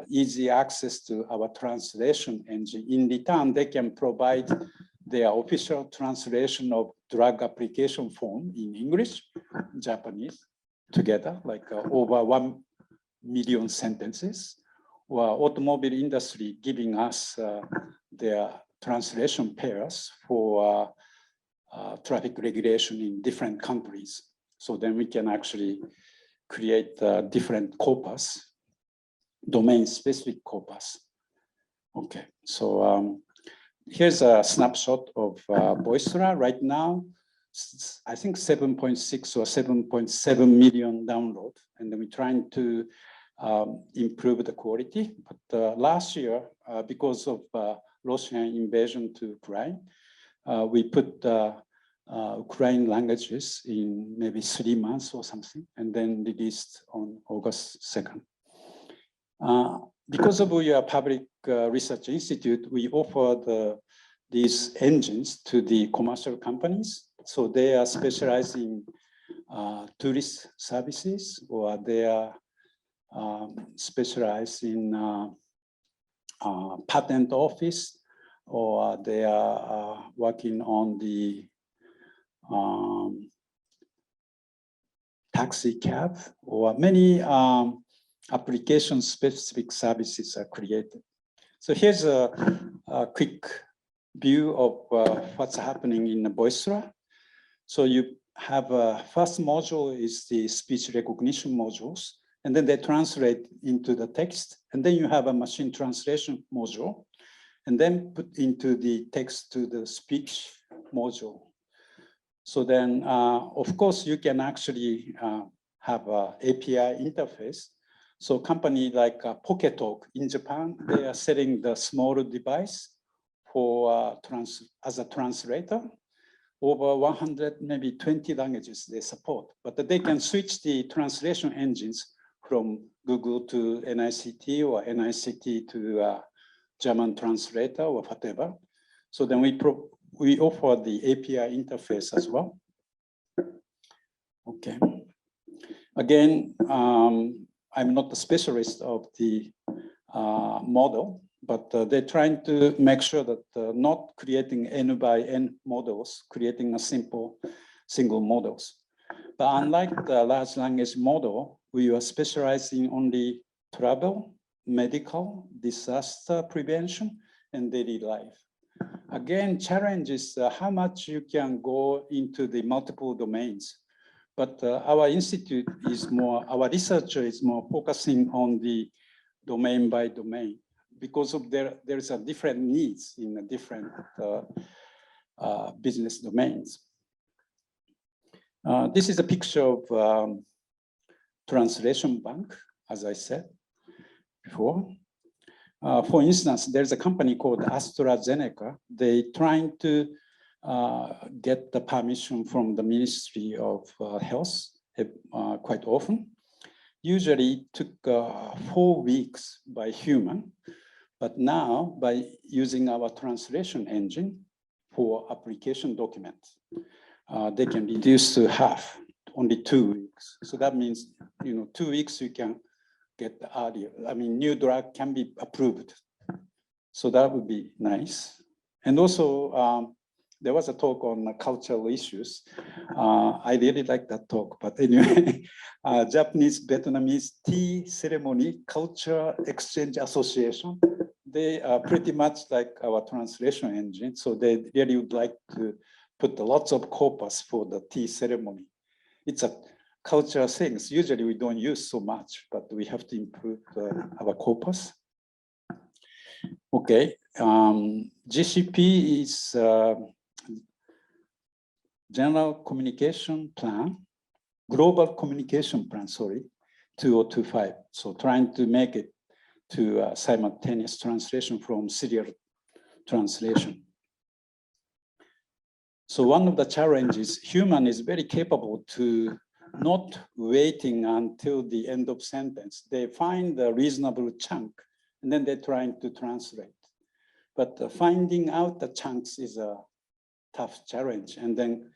Speaker 11: easy access to our translation engine. In return, they can provide their official translation of drug application form in English, Japanese, together, like over 1 million sentences, or automobile industry giving us their translation pairs for traffic regulation in different countries. So then we can actually create different corpus, domain-specific corpus. Okay, so here's a snapshot of Boisra right now. I think 7.6 or 7.7 million download, and then we're trying to improve the quality. But last year, because of Russian invasion to Ukraine, we put Ukrainian languages in maybe 3 months or something, and then released on August 2nd. Because of your public research institute, we offer these engines to the commercial companies. So they are specialized in tourist services, or they are specialized in patent office, or they are working on the taxi cab, or many application-specific services are created. So here's a quick view of what's happening in Boisra. So you have first module is the speech recognition modules, and then they translate into the text, and then you have a machine translation module, and then put into the text to the speech module. So then, of course, you can actually have an API interface. So company like PokeTalk in Japan, they are selling the small device for as a translator. Over 100, maybe 20 languages they support, but they can switch the translation engines from Google to NICT, or NICT to German translator, or whatever. So then we offer the API interface as well. Okay. Again, I'm not a specialist of the model, but they're trying to make sure that not creating N by N models, creating a single models. But unlike the large language model, we were specialized in only travel, medical, disaster prevention, and daily life. Again, challenge is how much you can go into the multiple domains. But our institute is more, our researcher is more focusing on the domain by domain because of there's a different needs in the different business domains. This is a picture of translation bank, as I said before. For instance, there's a company called AstraZeneca. They trying to get the permission from the Ministry of Health quite often. Usually it took 4 weeks by human, but now by using our translation engine for application documents, they can reduce to half, only 2 weeks. So that means, 2 weeks you can get earlier. I mean, new drug can be approved. So that would be nice. And also, there was a talk on cultural issues. I really like that talk, but anyway, Japanese Vietnamese Tea Ceremony Culture Exchange Association, they are pretty much like our translation engine. So they really would like to put lots of corpus for the tea ceremony. It's a cultural things. Usually we don't use so much, but we have to improve our corpus. Okay, GCP is General Communication Plan, Global Communication Plan, sorry, 2025. So trying to make it to simultaneous translation from serial translation. So one of the challenges, human is very capable to not waiting until the end of sentence. They find a reasonable chunk and then they're trying to translate. But finding out the chunks is a tough challenge. And then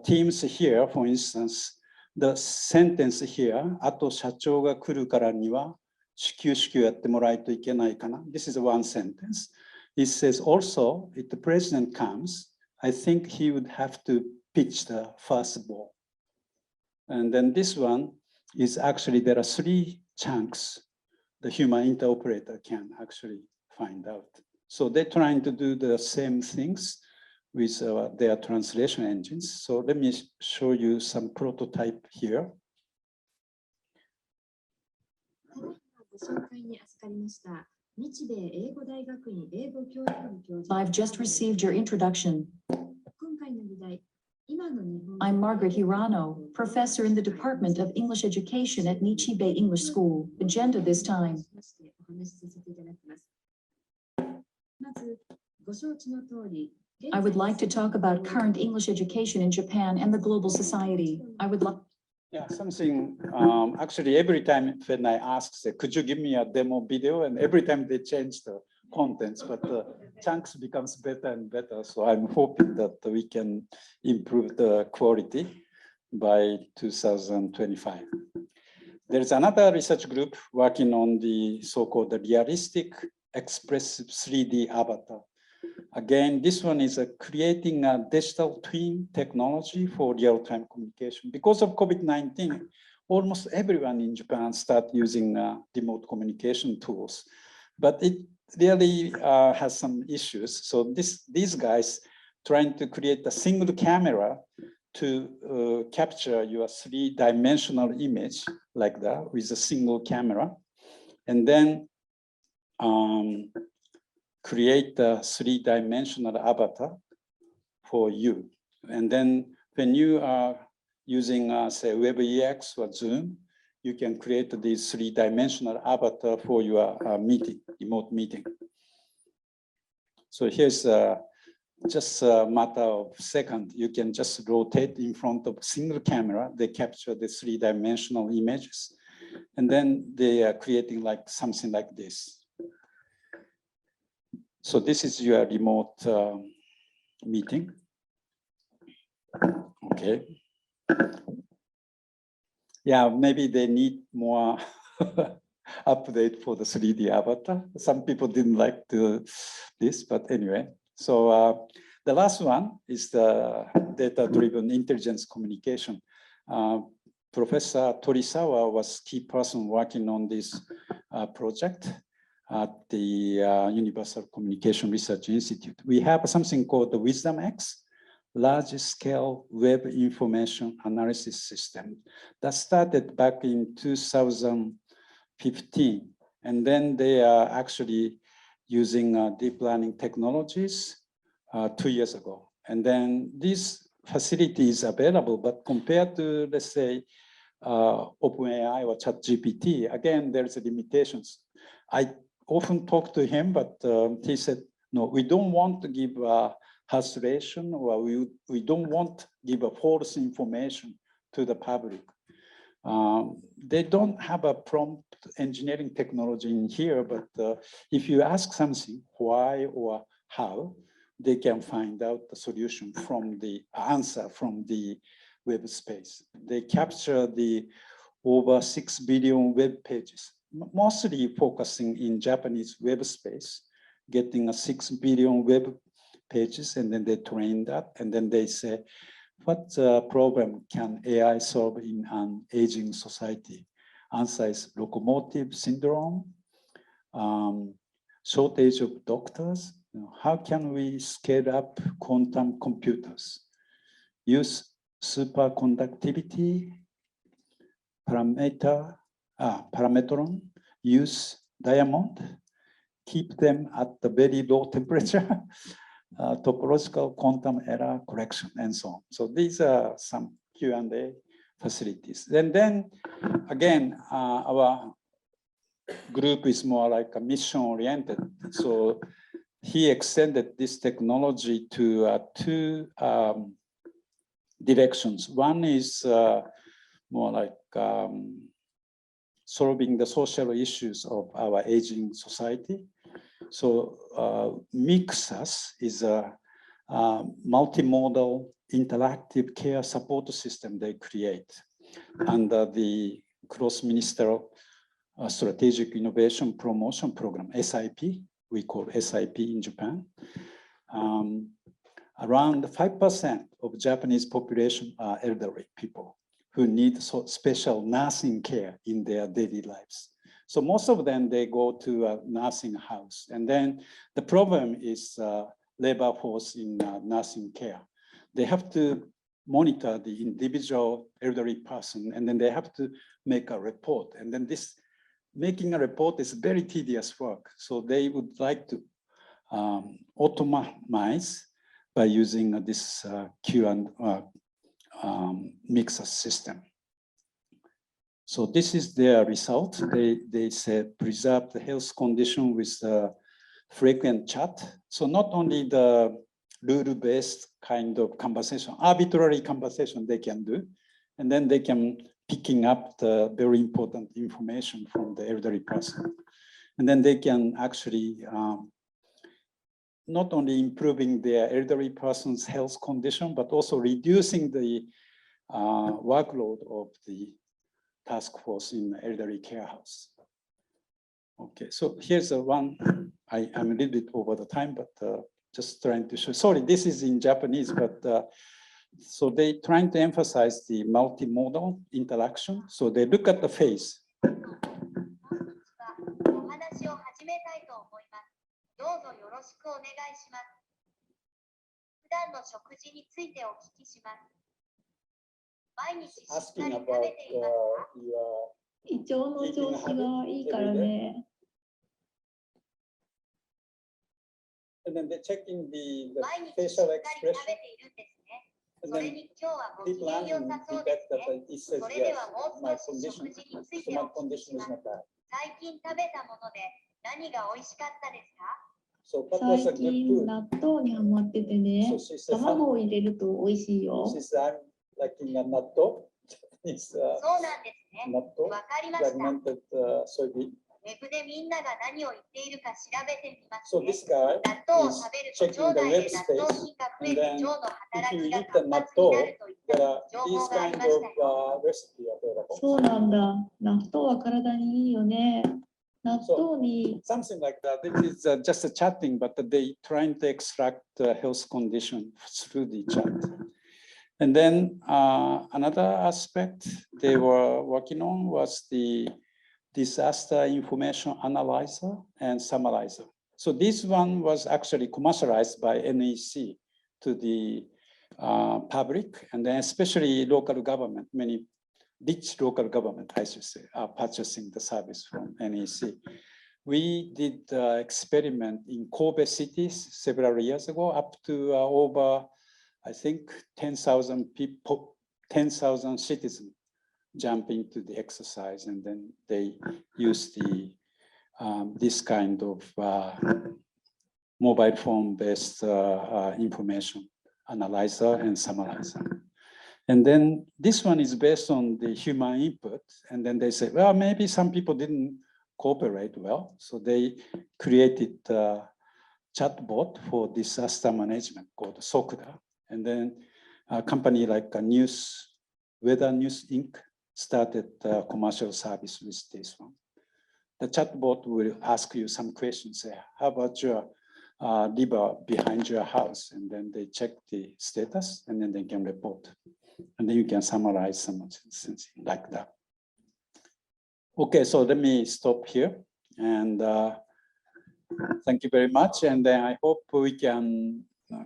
Speaker 11: teams here, for instance, the sentence here, あと社長が来るからには、至急やってもらえといけないかな. This is one sentence. It says also, if the president comes, I think he would have to pitch the first ball. And then this one is actually, there are 3 chunks the human interpreter can actually find out. So they're trying to do the same things with their translation engines. So let me show you some prototype here.
Speaker 14: I've just received your introduction. I'm Margaret Hirano, professor in the Department of English Education at Nichibei English School. Agenda this time. I would like to talk about current English education in Japan and the global society. I would like.
Speaker 11: Yeah, something, actually every time when I ask, say, could you give me a demo video? And every time they change the contents, but the chunks becomes better and better. So I'm hoping that we can improve the quality by 2025. There's another research group working on the so-called realistic expressive 3D avatar. Again, this one is creating a digital twin technology for real-time communication. Because of COVID-19, almost everyone in Japan start using remote communication tools, but it really has some issues. So these guys trying to create a single camera to capture your 3-dimensional image like that with a single camera, and then create a 3-dimensional avatar for you. And then when you are using, say, WebEx or Zoom, you can create this 3-dimensional avatar for your meeting, remote meeting. So here's just a matter of second. You can just rotate in front of a single camera. They capture the 3-dimensional images. And then they are creating like something like this. So this is your remote meeting. Okay. Yeah, maybe they need more update for the 3D avatar. Some people didn't like this, but anyway. So the last one is the data-driven intelligence communication. Professor Torisawa was key person working on this project at the Universal Communication Research Institute. We have something called the WisdomX, large-scale web information analysis system that started back in 2015. And then they are actually using deep learning technologies 2 years ago. And then this facility is available, but compared to, let's say, OpenAI or ChatGPT, again, there's limitations. I often talk to him, but he said, no, we don't want to give hallucination, or we don't want to give a false information to the public. They don't have a prompt engineering technology in here, but if you ask something, why or how, they can find out the solution from the answer from the web space. They capture the over 6 billion web pages, mostly focusing in Japanese web space, getting a 6 billion web pages, and then they train that, and then they say, what problem can AI solve in an aging society? Answer is locomotive syndrome, shortage of doctors. How can we scale up quantum computers? Use superconductivity, parametron, use diamond, keep them at the very low temperature, topological quantum error correction, and so on. So these are some Q&A facilities. And then again, our group is more like a mission-oriented. So he extended this technology to two directions. One is more like solving the social issues of our aging society. So MIXAS is a multimodal interactive care support system they create under the cross-ministerial strategic innovation promotion program, SIP, we call SIP in Japan. Around 5% of Japanese population are elderly people who need special nursing care in their daily lives. So most of them, they go to a nursing house. And then the problem is labor force in nursing care. They have to monitor the individual elderly person, and then they have to make a report. And then this making a report is very tedious work. So they would like to automate by using this mixer system. So this is their result. They said preserve the health condition with frequent chat. So not only the rule-based kind of conversation, arbitrary conversation they can do, and then they can picking up the very important information from the elderly person. And then they can actually not only improving their elderly person's health condition, but also reducing the workload of the task force in the elderly care house. Okay, so here's the one. I'm a little bit over the time, but just trying to show. Sorry, this is in Japanese, but so they trying to emphasize the multimodal interaction. So they look at the face.
Speaker 15: どうぞよろしくお願いします。普段の食事についてお聞きします。毎日しっかり食べていますか？
Speaker 16: 胃腸の調子がいいからね。
Speaker 11: And then they're checking the
Speaker 15: 毎日しっ
Speaker 11: facial
Speaker 15: かり食べ
Speaker 11: expression.
Speaker 15: ているんですね。
Speaker 11: And
Speaker 15: それ
Speaker 11: then
Speaker 15: に今日はご
Speaker 11: deep
Speaker 15: 機嫌良
Speaker 11: learning
Speaker 15: さそうで
Speaker 11: detect
Speaker 15: す
Speaker 11: that
Speaker 15: ね。
Speaker 11: it says
Speaker 15: それで
Speaker 11: yes,
Speaker 15: はもう
Speaker 11: my
Speaker 15: 少し
Speaker 11: condition,
Speaker 15: 食事について
Speaker 11: my
Speaker 15: お聞きし
Speaker 11: condition
Speaker 15: ま
Speaker 11: is
Speaker 15: す。
Speaker 11: not bad.
Speaker 15: 最近食べたもので何が美味しかったですか？
Speaker 11: So that was a
Speaker 16: 最
Speaker 11: good
Speaker 16: 近
Speaker 11: food.
Speaker 16: 納豆にハマっててね
Speaker 11: So、she said,
Speaker 16: 卵を入れると美味しいよ。
Speaker 11: she said, I'm like in a natto, Japanese
Speaker 15: そうなんですね。
Speaker 11: natto,
Speaker 15: わかりました。
Speaker 11: fragmented soybean.
Speaker 15: ウェブでみんなが何を言っているか調べてみます
Speaker 11: So
Speaker 15: ね。
Speaker 11: this guy
Speaker 15: 納豆を
Speaker 11: is
Speaker 15: 食べると
Speaker 11: checking
Speaker 15: 腸
Speaker 11: the
Speaker 15: 内で
Speaker 11: web
Speaker 15: 納豆
Speaker 11: space.
Speaker 15: 菌が増え
Speaker 11: And
Speaker 15: て
Speaker 11: then
Speaker 15: 腸の
Speaker 11: if
Speaker 15: 働
Speaker 11: you
Speaker 15: きが
Speaker 11: eat the
Speaker 15: 活発にな
Speaker 11: natto,
Speaker 15: るといっ
Speaker 11: there
Speaker 15: た
Speaker 11: are
Speaker 15: 情
Speaker 11: these
Speaker 15: 報があり
Speaker 11: kind
Speaker 15: ましたよ。
Speaker 11: of recipe available.
Speaker 16: そうなんだ。納豆は体にいいよね。納豆に
Speaker 11: Something like that. This is just a chatting, but they trying to extract health condition through the chat. And then another aspect they were working on was the disaster information analyzer and summarizer. So this one was actually commercialized by NEC to the public, and then especially local government, many rich local government, I should say, are purchasing the service from NEC. We did experiment in Kobe cities several years ago, up to over, I think, 10,000 people, 10,000 citizens jump into the exercise, and then they use the this kind of mobile phone-based information analyzer and summarizer. And then this one is based on the human input, and then they say, well, maybe some people didn't cooperate well, so they created a chatbot for disaster management called TOKUDA, and then a company like Weather News Inc. started a commercial service with this one. The chatbot will ask you some questions. Say, how about your river behind your house? And then they check the status, and then they can report. And then you can summarize something like that. Okay, so let me stop here. And thank you very much. And then I hope we can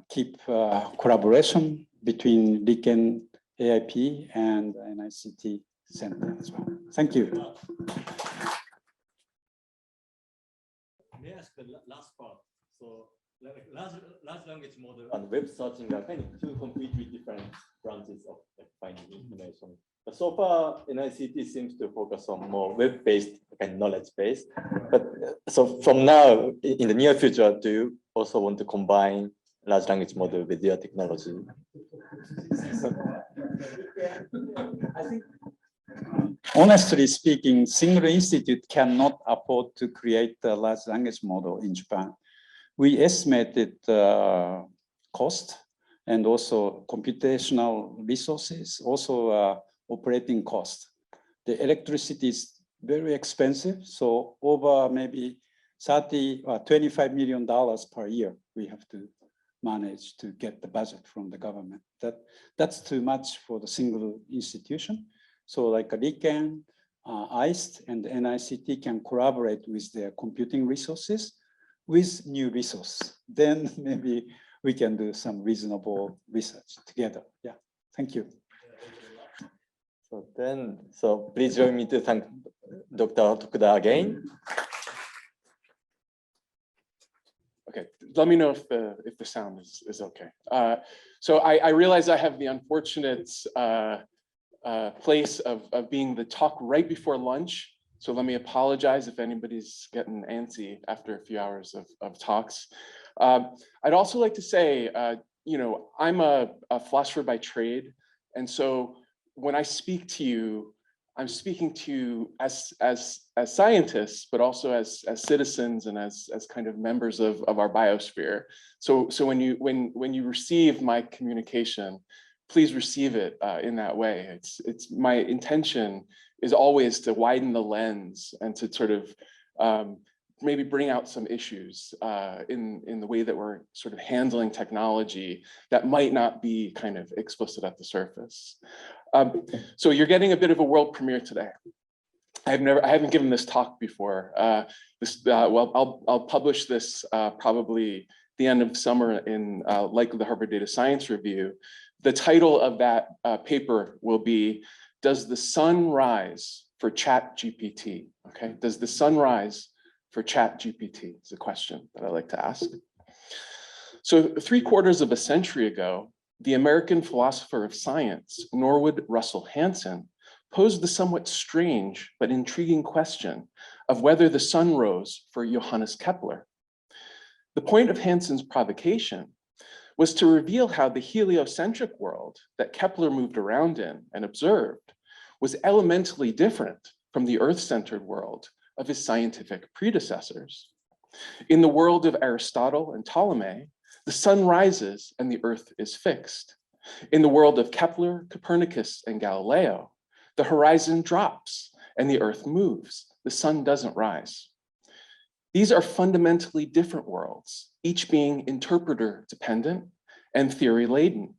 Speaker 11: keep collaboration between RIKEN-AIP and NICT Center as well. Thank you.
Speaker 9: May I ask the last part? So, like large language model and web searching are kind of two completely different branches of finding information. But so far, NICT seems to focus on more web-based and knowledge-based. But so from now, in the near future, do you also want to combine large language model with your technology?
Speaker 11: I think, honestly speaking, single institute cannot afford to create a large language model in Japan. We estimated cost and also computational resources, also operating cost. The electricity is very expensive, so over maybe $25 million per year we have to manage to get the budget from the government. That's too much for the single institution. So like RIKEN, ICT, and NICT can collaborate with their computing resources with new resource. Then maybe we can do some reasonable research together. Yeah, thank you.
Speaker 9: So please join me to thank Dr. Tokuda again.
Speaker 17: Okay, let me know if the sound is okay. So I realize I have the unfortunate place of being the talk right before lunch. So let me apologize if anybody's getting antsy after a few hours of talks. I'd also like to say, you know, I'm a philosopher by trade. And so when I speak to you, I'm speaking to you as scientists, but also as citizens and as kind of members of our biosphere. So when you receive my communication, please receive it in that way. It's my intention is always to widen the lens and to sort of maybe bring out some issues in the way that we're sort of handling technology that might not be kind of explicit at the surface. So you're getting a bit of a world premiere today. I haven't given this talk before. Well, I'll publish this probably the end of summer in likely the Harvard Data Science Review. The title of that paper will be, "Does the sun rise for ChatGPT?" Okay, does the sun rise for ChatGPT? Is a question that I like to ask. So 3/4 of a century ago, the American philosopher of science, Norwood Russell Hanson, posed the somewhat strange but intriguing question of whether the sun rose for Johannes Kepler. The point of Hanson's provocation was to reveal how the heliocentric world that Kepler moved around in and observed was elementally different from the Earth-centered world of his scientific predecessors. In the world of Aristotle and Ptolemy, the sun rises and the Earth is fixed. In the world of Kepler, Copernicus, and Galileo, the horizon drops and the Earth moves. The sun doesn't rise. These are fundamentally different worlds, each being interpreter dependent and theory laden.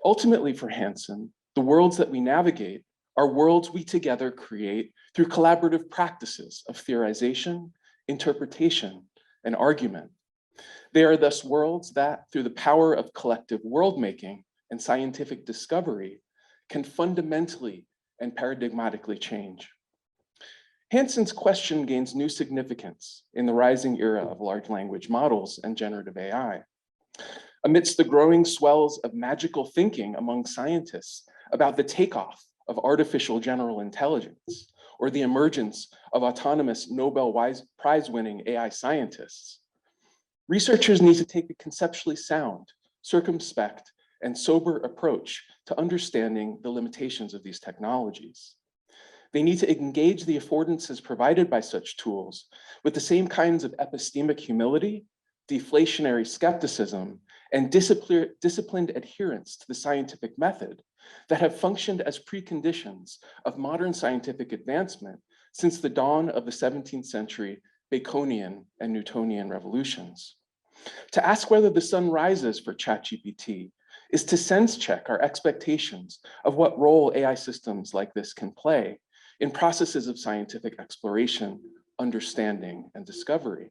Speaker 17: Ultimately for Hansen, the worlds that we navigate are worlds we together create through collaborative practices of theorization, interpretation, and argument. They are thus worlds that, through the power of collective world-making and scientific discovery, can fundamentally and paradigmatically change. Hansen's question gains new significance in the rising era of large language models and generative AI. Amidst the growing swells of magical thinking among scientists about the takeoff of artificial general intelligence or the emergence of autonomous Nobel Prize-winning AI scientists, researchers need to take a conceptually sound, circumspect, and sober approach to understanding the limitations of these technologies. They need to engage the affordances provided by such tools with the same kinds of epistemic humility, deflationary skepticism, and disciplined adherence to the scientific method that have functioned as preconditions of modern scientific advancement since the dawn of the 17th century Baconian and Newtonian revolutions. To ask whether the sun rises for ChatGPT is to sense check our expectations of what role AI systems like this can play in processes of scientific exploration, understanding, and discovery.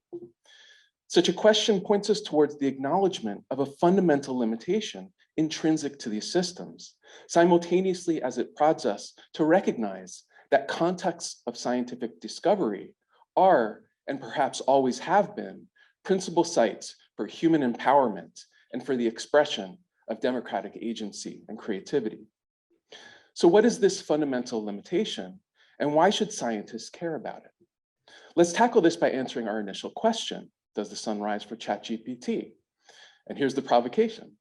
Speaker 17: Such a question points us towards the acknowledgement of a fundamental limitation intrinsic to these systems, simultaneously as it prods us to recognize that contexts of scientific discovery are, and perhaps always have been, principal sites for human empowerment and for the expression of democratic agency and creativity. So what is this fundamental limitation, and why should scientists care about it? Let's tackle this by answering our initial question. Does the sun rise for ChatGPT? And here's the provocation.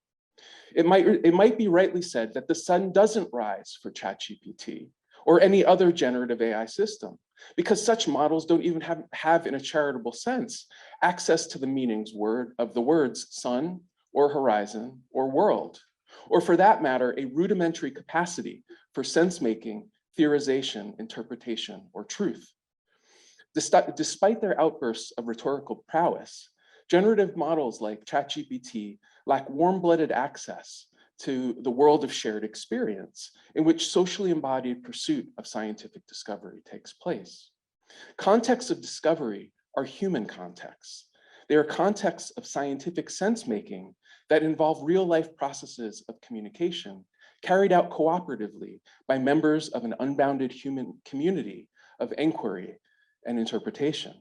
Speaker 17: It might be rightly said that the sun doesn't rise for ChatGPT or any other generative AI system, because such models don't even have in a charitable sense, access to the meanings of the words sun or horizon or world, or for that matter, a rudimentary capacity for sense-making, theorization, interpretation, or truth. Despite their outbursts of rhetorical prowess, generative models like ChatGPT lack warm-blooded access to the world of shared experience in which socially embodied pursuit of scientific discovery takes place. Contexts of discovery are human contexts. They are contexts of scientific sense-making that involve real-life processes of communication carried out cooperatively by members of an unbounded human community of inquiry and interpretation.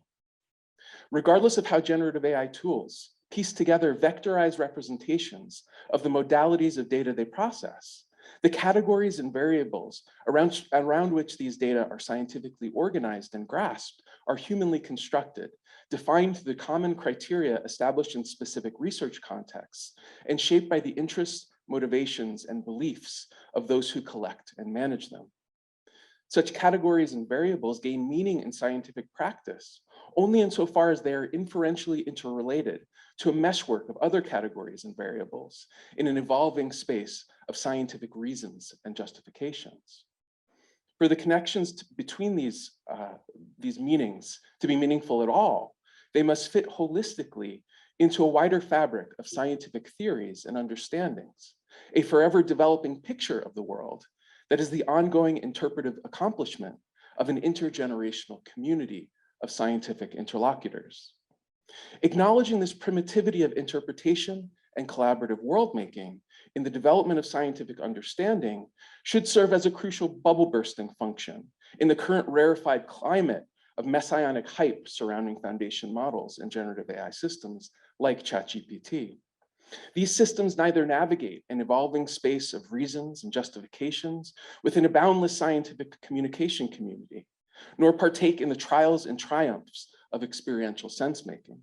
Speaker 17: Regardless of how generative AI tools piece together vectorized representations of the modalities of data they process, the categories and variables around which these data are scientifically organized and grasped are humanly constructed, defined through the common criteria established in specific research contexts, and shaped by the interests, motivations, and beliefs of those who collect and manage them. Such categories and variables gain meaning in scientific practice only insofar as they are inferentially interrelated to a meshwork of other categories and variables in an evolving space of scientific reasons and justifications. For the connections between these meanings to be meaningful at all, they must fit holistically into a wider fabric of scientific theories and understandings, a forever developing picture of the world that is the ongoing interpretive accomplishment of an intergenerational community of scientific interlocutors. Acknowledging this primitivity of interpretation and collaborative world-making in the development of scientific understanding should serve as a crucial bubble bursting function in the current rarefied climate of messianic hype surrounding foundation models and generative AI systems like ChatGPT. These systems neither navigate an evolving space of reasons and justifications within a boundless scientific communication community, nor partake in the trials and triumphs of experiential sense-making.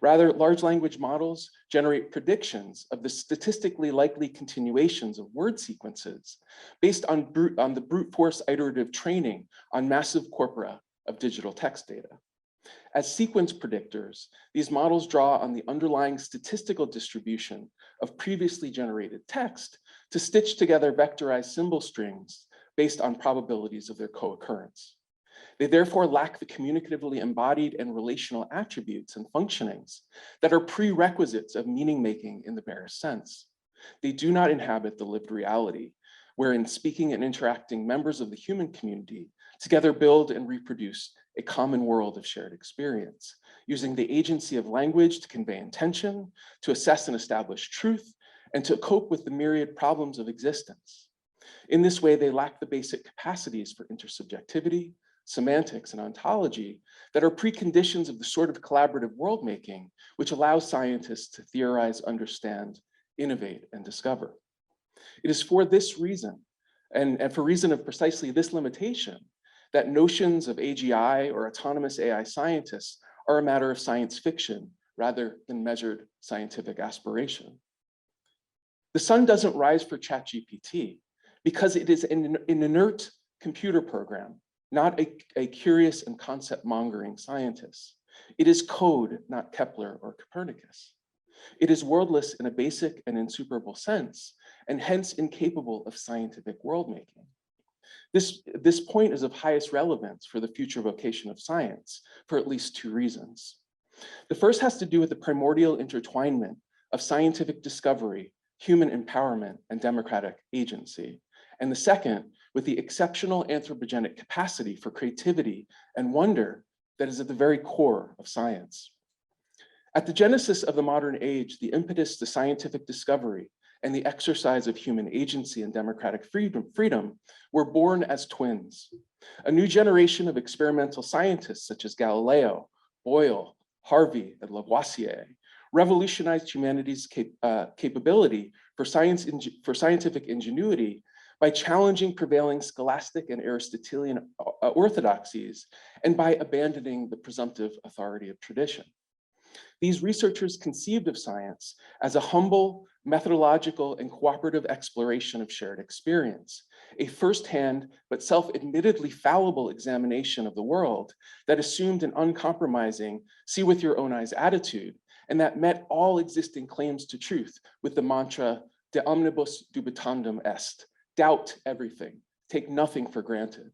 Speaker 17: Rather, large language models generate predictions of the statistically likely continuations of word sequences based on the brute force iterative training on massive corpora of digital text data. As sequence predictors, these models draw on the underlying statistical distribution of previously generated text to stitch together vectorized symbol strings based on probabilities of their co-occurrence. They therefore lack the communicatively embodied and relational attributes and functionings that are prerequisites of meaning making in the barest sense. They do not inhabit the lived reality, wherein speaking and interacting members of the human community together build and reproduce a common world of shared experience, using the agency of language to convey intention, to assess and establish truth, and to cope with the myriad problems of existence. In this way, they lack the basic capacities for intersubjectivity, semantics, and ontology that are preconditions of the sort of collaborative world-making which allows scientists to theorize, understand, innovate, and discover. It is for this reason, and for reason of precisely this limitation, that notions of AGI or autonomous AI scientists are a matter of science fiction rather than measured scientific aspiration. The sun doesn't rise for ChatGPT because it is an inert computer program, not a curious and concept-mongering scientist. It is code, not Kepler or Copernicus. It is worldless in a basic and insuperable sense, and hence incapable of scientific world-making. This point is of highest relevance for the future vocation of science for at least two reasons. The first has to do with the primordial intertwinement of scientific discovery, human empowerment, and democratic agency. And the second, with the exceptional anthropogenic capacity for creativity and wonder that is at the very core of science. At the genesis of the modern age, the impetus to scientific discovery and the exercise of human agency and democratic freedom were born as twins. A new generation of experimental scientists such as Galileo, Boyle, Harvey, and Lavoisier revolutionized humanity's capability for scientific ingenuity by challenging prevailing scholastic and Aristotelian orthodoxies and by abandoning the presumptive authority of tradition. These researchers conceived of science as a humble, methodological, and cooperative exploration of shared experience, a firsthand but self-admittedly fallible examination of the world that assumed an uncompromising, see with your own eyes attitude, and that met all existing claims to truth with the mantra, de omnibus dubitandum est, doubt everything, take nothing for granted.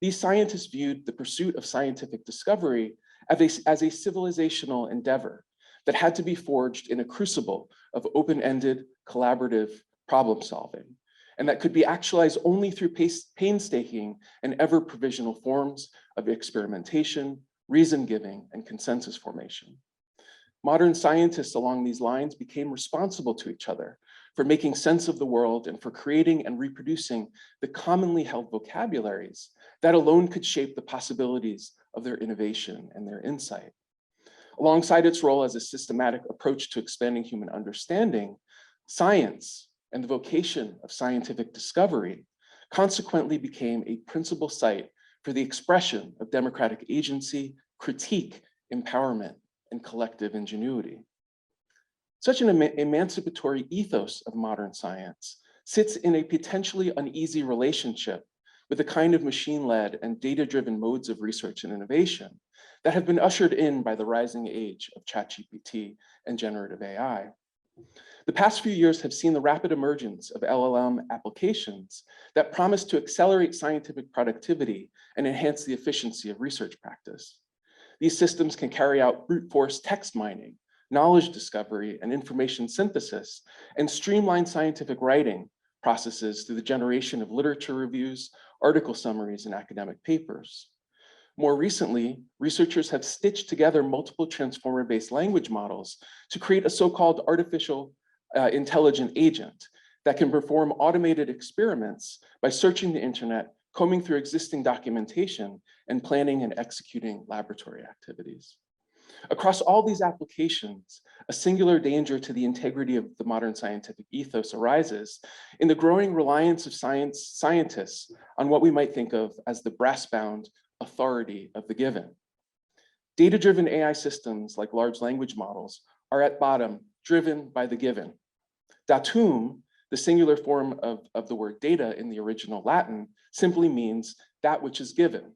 Speaker 17: These scientists viewed the pursuit of scientific discovery as a civilizational endeavor that had to be forged in a crucible of open-ended, collaborative problem solving, and that could be actualized only through painstaking and ever provisional forms of experimentation, reason-giving, and consensus formation. Modern scientists along these lines became responsible to each other for making sense of the world and for creating and reproducing the commonly held vocabularies that alone could shape the possibilities of their innovation and their insight. Alongside its role as a systematic approach to expanding human understanding, science and the vocation of scientific discovery consequently became a principal site for the expression of democratic agency, critique, empowerment, and collective ingenuity. Such an emancipatory ethos of modern science sits in a potentially uneasy relationship with the kind of machine-led and data-driven modes of research and innovation that have been ushered in by the rising age of ChatGPT and generative AI. The past few years have seen the rapid emergence of LLM applications that promise to accelerate scientific productivity and enhance the efficiency of research practice. These systems can carry out brute force text mining, knowledge discovery, and information synthesis, and streamline scientific writing processes through the generation of literature reviews, article summaries, and academic papers. More recently, researchers have stitched together multiple transformer-based language models to create a so-called artificial intelligent agent that can perform automated experiments by searching the internet, combing through existing documentation, and planning and executing laboratory activities. Across all these applications, a singular danger to the integrity of the modern scientific ethos arises in the growing reliance of scientists on what we might think of as the brass-bound authority of the given. Data-driven AI systems like large language models are at bottom driven by the given. Datum, the singular form of the word data in the original Latin, simply means that which is given,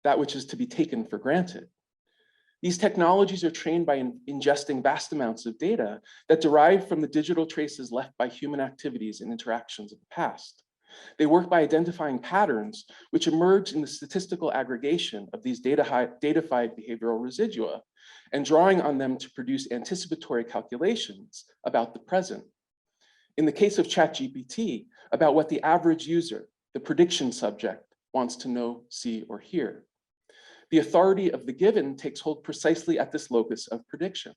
Speaker 17: that which is to be taken for granted. These technologies are trained by ingesting vast amounts of data that derive from the digital traces left by human activities and interactions of the past. They work by identifying patterns which emerge in the statistical aggregation of these datafied behavioral residua and drawing on them to produce anticipatory calculations about the present. In the case of ChatGPT, about what the average user, the prediction subject, wants to know, see, or hear. The authority of the given takes hold precisely at this locus of prediction.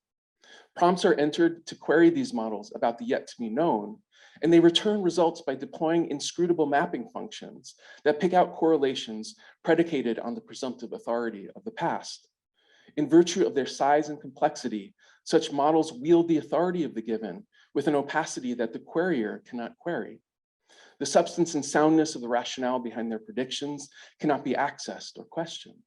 Speaker 17: Prompts are entered to query these models about the yet to be known, and they return results by deploying inscrutable mapping functions that pick out correlations predicated on the presumptive authority of the past. In virtue of their size and complexity, such models wield the authority of the given with an opacity that the querier cannot query. The substance and soundness of the rationale behind their predictions cannot be accessed or questioned.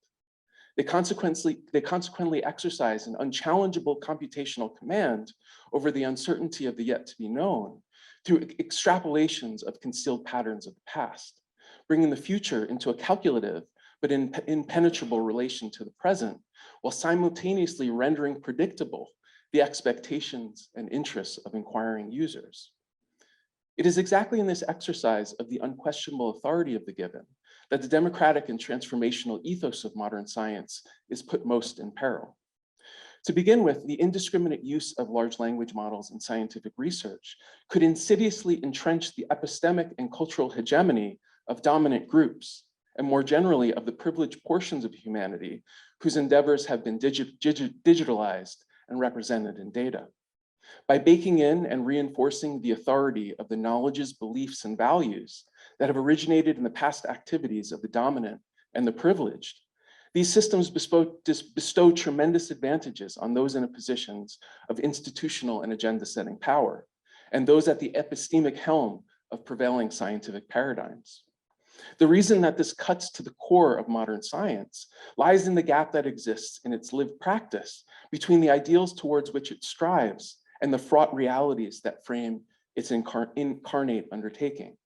Speaker 17: They consequently exercise an unchallengeable computational command over the uncertainty of the yet to be known through extrapolations of concealed patterns of the past, bringing the future into a calculative but impenetrable relation to the present, while simultaneously rendering predictable the expectations and interests of inquiring users. It is exactly in this exercise of the unquestionable authority of the given that the democratic and transformational ethos of modern science is put most in peril. To begin with, the indiscriminate use of large language models in scientific research could insidiously entrench the epistemic and cultural hegemony of dominant groups, and more generally of the privileged portions of humanity whose endeavors have been digitalized and represented in data. By baking in and reinforcing the authority of the knowledges, beliefs, and values that have originated in the past activities of the dominant and the privileged, these systems bestow tremendous advantages on those in positions of institutional and agenda-setting power, and those at the epistemic helm of prevailing scientific paradigms. The reason that this cuts to the core of modern science lies in the gap that exists in its lived practice between the ideals towards which it strives and the fraught realities that frame its incarnate undertaking.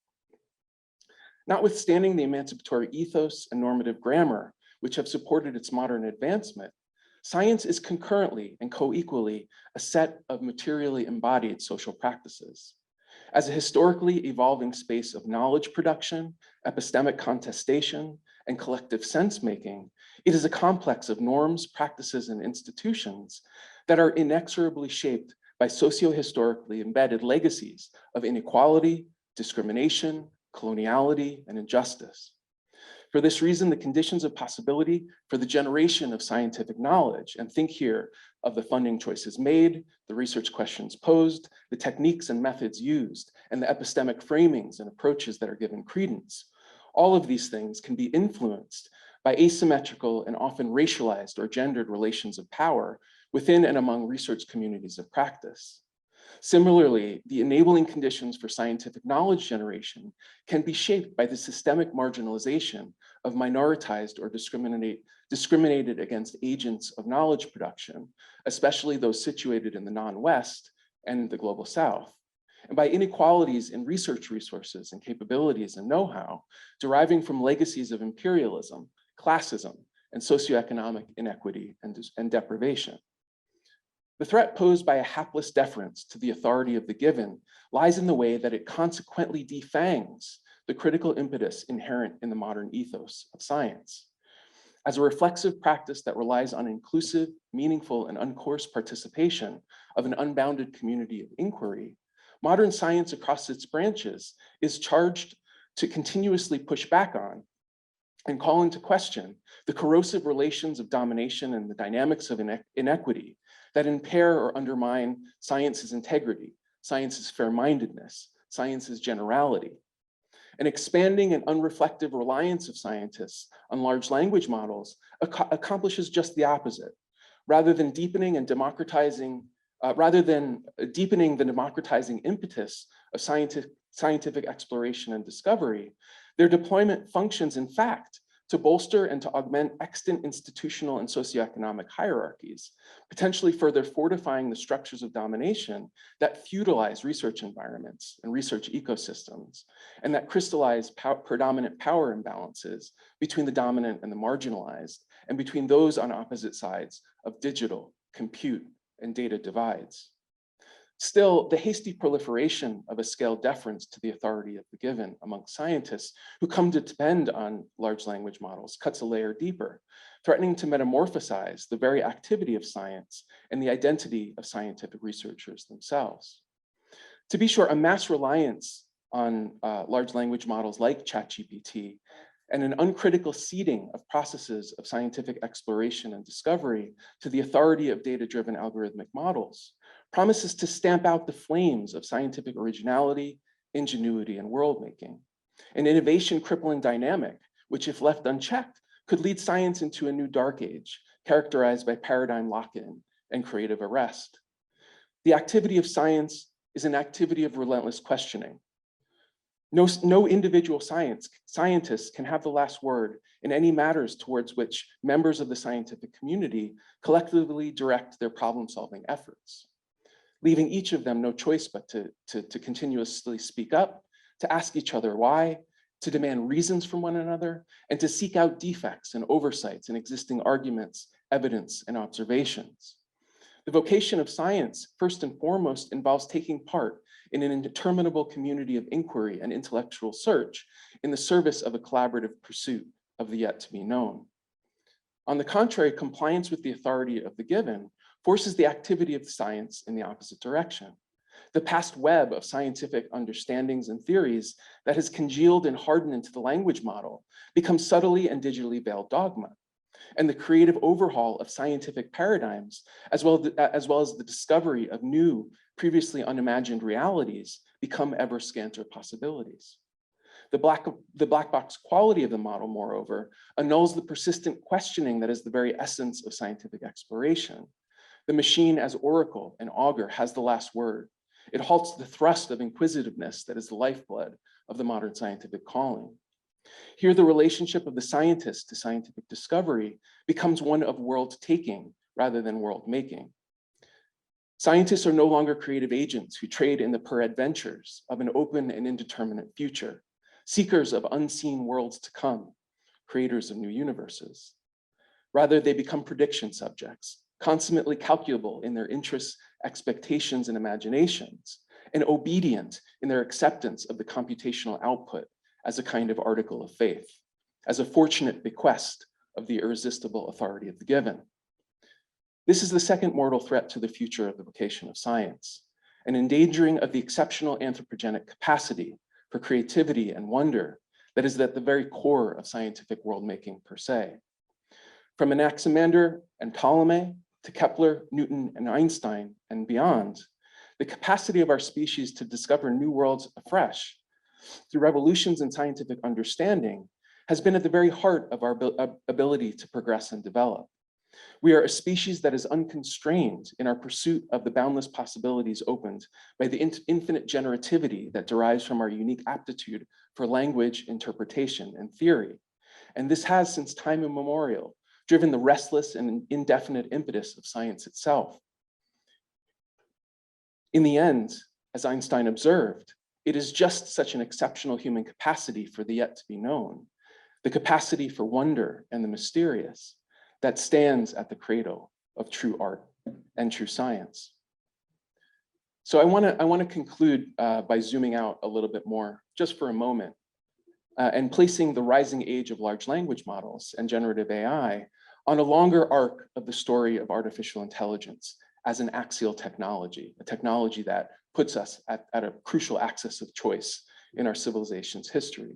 Speaker 17: Notwithstanding the emancipatory ethos and normative grammar which have supported its modern advancement, science is concurrently and co-equally a set of materially embodied social practices. As a historically evolving space of knowledge production, epistemic contestation, and collective sense-making, it is a complex of norms, practices, and institutions that are inexorably shaped by socio-historically embedded legacies of inequality, discrimination, coloniality, and injustice. For this reason, the conditions of possibility for the generation of scientific knowledge, and think here of the funding choices made, the research questions posed, the techniques and methods used, and the epistemic framings and approaches that are given credence, all of these things can be influenced by asymmetrical and often racialized or gendered relations of power within and among research communities of practice. Similarly, the enabling conditions for scientific knowledge generation can be shaped by the systemic marginalization of minoritized or discriminated against agents of knowledge production, especially those situated in the non-West and the global South, and by inequalities in research resources and capabilities and know-how deriving from legacies of imperialism, classism, and socioeconomic inequity and deprivation. The threat posed by a hapless deference to the authority of the given lies in the way that it consequently defangs the critical impetus inherent in the modern ethos of science. As a reflexive practice that relies on inclusive, meaningful, and uncoerced participation of an unbounded community of inquiry, modern science across its branches is charged to continuously push back on and call into question the corrosive relations of domination and the dynamics of inequity that impair or undermine science's integrity, science's fair-mindedness, science's generality. An expanding and unreflective reliance of scientists on large language models accomplishes just the opposite. Rather than deepening the democratizing impetus of scientific exploration and discovery, their deployment functions, in fact, to bolster and to augment extant institutional and socioeconomic hierarchies, potentially further fortifying the structures of domination that feudalize research environments and research ecosystems, and that crystallize predominant power imbalances between the dominant and the marginalized, and between those on opposite sides of digital, compute, and data divides. Still, the hasty proliferation of a scaled deference to the authority of the given among scientists who come to depend on large language models cuts a layer deeper, threatening to metamorphosize the very activity of science and the identity of scientific researchers themselves. To be sure, a mass reliance on large language models like ChatGPT and an uncritical ceding of processes of scientific exploration and discovery to the authority of data-driven algorithmic models promises to stamp out the flames of scientific originality, ingenuity, and world-making. An innovation-crippling dynamic, which if left unchecked, could lead science into a new dark age, characterized by paradigm lock-in and creative arrest. The activity of science is an activity of relentless questioning. No individual scientist can have the last word in any matters towards which members of the scientific community collectively direct their problem-solving efforts, leaving each of them no choice but to continuously speak up, to ask each other why, to demand reasons from one another, and to seek out defects and oversights in existing arguments, evidence, and observations. The vocation of science, first and foremost, involves taking part in an interminable community of inquiry and intellectual search in the service of a collaborative pursuit of the yet to be known. On the contrary, compliance with the authority of the given forces the activity of science in the opposite direction. The past web of scientific understandings and theories that has congealed and hardened into the language model becomes subtly and digitally veiled dogma. And the creative overhaul of scientific paradigms, as well as the discovery of new, previously unimagined realities, become ever scanter possibilities. The black box quality of the model, moreover, annuls the persistent questioning that is the very essence of scientific exploration. The machine as oracle and augur has the last word. It halts the thrust of inquisitiveness that is the lifeblood of the modern scientific calling. Here, the relationship of the scientist to scientific discovery becomes one of world-taking rather than world-making. Scientists are no longer creative agents who trade in the peradventures of an open and indeterminate future, seekers of unseen worlds to come, creators of new universes. Rather, they become prediction subjects, consummately calculable in their interests, expectations, and imaginations, and obedient in their acceptance of the computational output as a kind of article of faith, as a fortunate bequest of the irresistible authority of the given. This is the second mortal threat to the future of the vocation of science, an endangering of the exceptional anthropogenic capacity for creativity and wonder that is at the very core of scientific world-making per se. From Anaximander and Ptolemy to Kepler, Newton, and Einstein, and beyond, the capacity of our species to discover new worlds afresh through revolutions in scientific understanding has been at the very heart of our ability to progress and develop. We are a species that is unconstrained in our pursuit of the boundless possibilities opened by the infinite generativity that derives from our unique aptitude for language, interpretation, and theory. And this has, since time immemorial, driven the restless and indefinite impetus of science itself. In the end, as Einstein observed, it is just such an exceptional human capacity for the yet to be known, the capacity for wonder and the mysterious, that stands at the cradle of true art and true science. So I want to conclude by zooming out a little bit more, just for a moment, and placing the rising age of large language models and generative AI on a longer arc of the story of artificial intelligence as an axial technology, a technology that puts us at a crucial axis of choice in our civilization's history.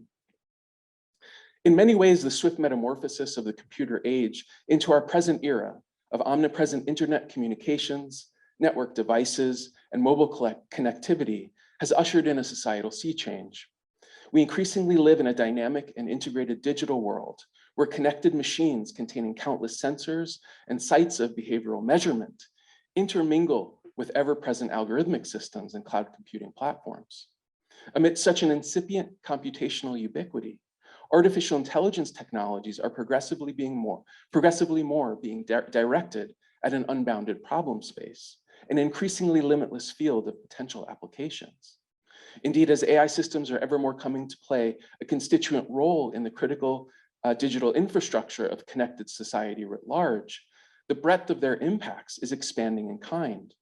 Speaker 17: In many ways, the swift metamorphosis of the computer age into our present era of omnipresent internet communications, network devices, and mobile connectivity has ushered in a societal sea change. We increasingly live in a dynamic and integrated digital world where connected machines containing countless sensors and sites of behavioral measurement intermingle with ever-present algorithmic systems and cloud computing platforms. Amid such an incipient computational ubiquity, artificial intelligence technologies are progressively more being directed at an unbounded problem space, an increasingly limitless field of potential applications. Indeed, as AI systems are ever more coming to play a constituent role in the critical digital infrastructure of connected society writ large, the breadth of their impacts is expanding in kind.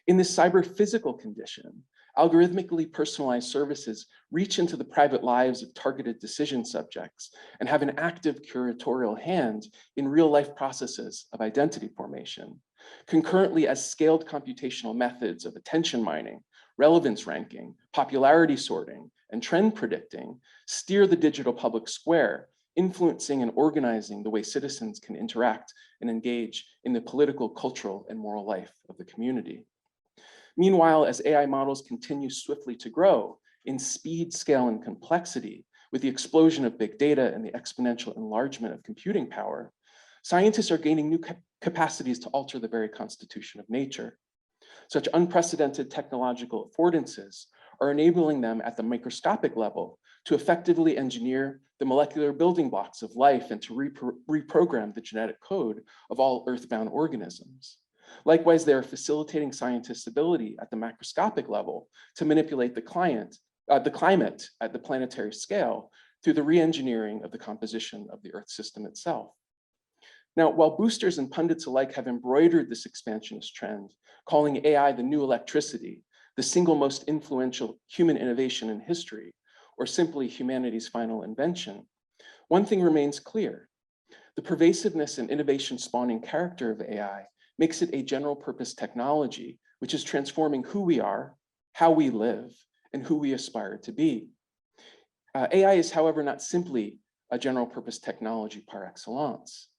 Speaker 17: In this cyber-physical condition, algorithmically personalized services reach into the private lives of targeted decision subjects and have an active curatorial hand in real-life processes of identity formation, concurrently as scaled computational methods of attention mining, relevance ranking, popularity sorting, and trend predicting steer the digital public square, influencing and organizing the way citizens can interact and engage in the political, cultural, and moral life of the community. Meanwhile, as AI models continue swiftly to grow in speed, scale, and complexity, with the explosion of big data and the exponential enlargement of computing power, scientists are gaining new capacities to alter the very constitution of nature. Such unprecedented technological affordances are enabling them at the microscopic level to effectively engineer the molecular building blocks of life and to reprogram the genetic code of all earthbound organisms. Likewise, they are facilitating scientists' ability at the macroscopic level to manipulate the climate at the planetary scale through the re-engineering of the composition of the Earth system itself. Now, while boosters and pundits alike have embroidered this expansionist trend, calling AI the new electricity, the single most influential human innovation in history, or simply humanity's final invention, one thing remains clear. The pervasiveness and innovation spawning character of AI makes it a general purpose technology, which is transforming who we are, how we live, and who we aspire to be. AI is, however, not simply a general purpose technology par excellence.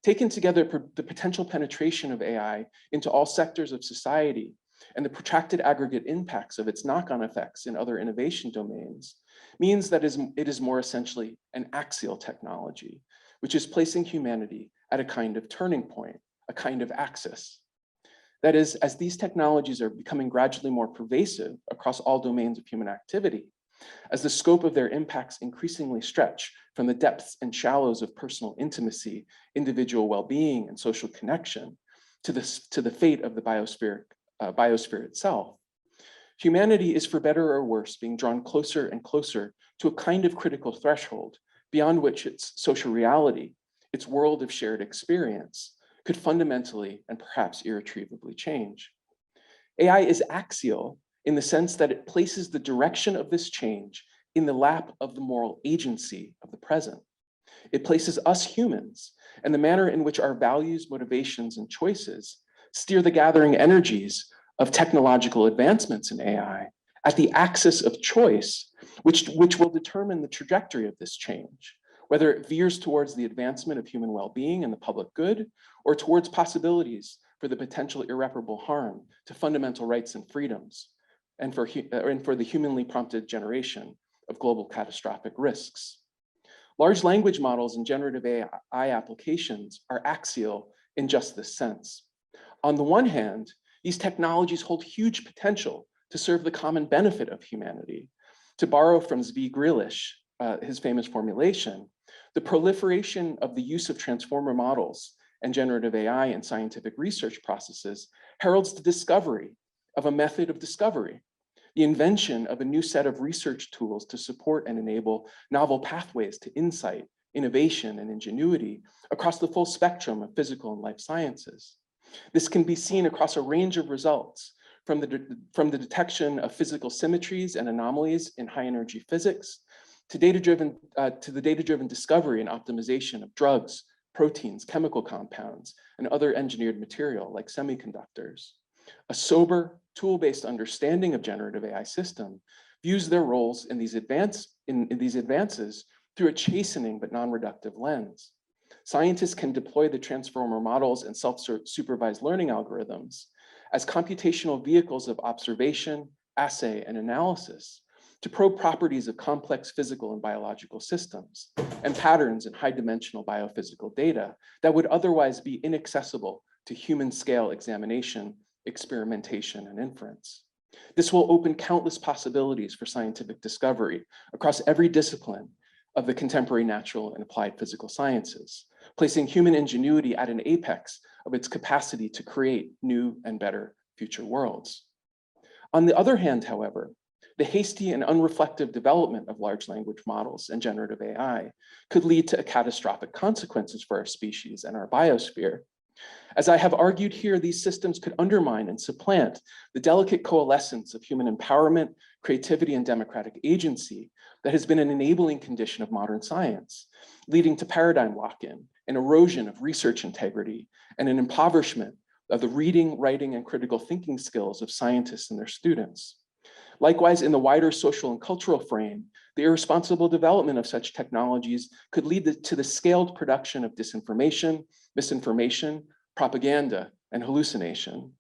Speaker 17: Taken together, the potential penetration of AI into all sectors of society and the protracted aggregate impacts of its knock-on effects in other innovation domains means that it is more essentially an axial technology, which is placing humanity at a kind of turning point, a kind of axis. That is, as these technologies are becoming gradually more pervasive across all domains of human activity, as the scope of their impacts increasingly stretch from the depths and shallows of personal intimacy, individual well-being, and social connection to the fate of the biosphere itself, humanity is, for better or worse, being drawn closer and closer to a kind of critical threshold beyond which its social reality, its world of shared experience, could fundamentally and perhaps irretrievably change. AI is axial in the sense that it places the direction of this change in the lap of the moral agency of the present. It places us humans and the manner in which our values, motivations, and choices steer the gathering energies of technological advancements in AI at the axis of choice, which will determine the trajectory of this change, whether it veers towards the advancement of human well-being and the public good, or towards possibilities for the potential irreparable harm to fundamental rights and freedoms, and for the humanly prompted generation of global catastrophic risks. Large language models and generative AI applications are axial in just this sense. On the one hand, these technologies hold huge potential to serve the common benefit of humanity. To borrow from Zvi Grilish, his famous formulation, the proliferation of the use of transformer models and generative AI in scientific research processes heralds the discovery of a method of discovery, the invention of a new set of research tools to support and enable novel pathways to insight, innovation, and ingenuity across the full spectrum of physical and life sciences. This can be seen across a range of results, from the detection of physical symmetries and anomalies in high-energy physics, to the data-driven discovery and optimization of drugs, proteins, chemical compounds, and other engineered material like semiconductors. A sober, tool-based understanding of generative AI system views their roles in these advances through a chastening but non-reductive lens. Scientists can deploy the transformer models and self-supervised learning algorithms as computational vehicles of observation, assay, and analysis to probe properties of complex physical and biological systems and patterns in high-dimensional biophysical data that would otherwise be inaccessible to human-scale examination, experimentation, and inference. This will open countless possibilities for scientific discovery across every discipline of the contemporary natural and applied physical sciences, placing human ingenuity at an apex of its capacity to create new and better future worlds. On the other hand, however, the hasty and unreflective development of large language models and generative AI could lead to catastrophic consequences for our species and our biosphere. As I have argued here, these systems could undermine and supplant the delicate coalescence of human empowerment, creativity, and democratic agency that has been an enabling condition of modern science, leading to paradigm lock-in, an erosion of research integrity, and an impoverishment of the reading, writing, and critical thinking skills of scientists and their students. Likewise, in the wider social and cultural frame, the irresponsible development of such technologies could lead to the scaled production of disinformation, misinformation, propaganda, and hallucination,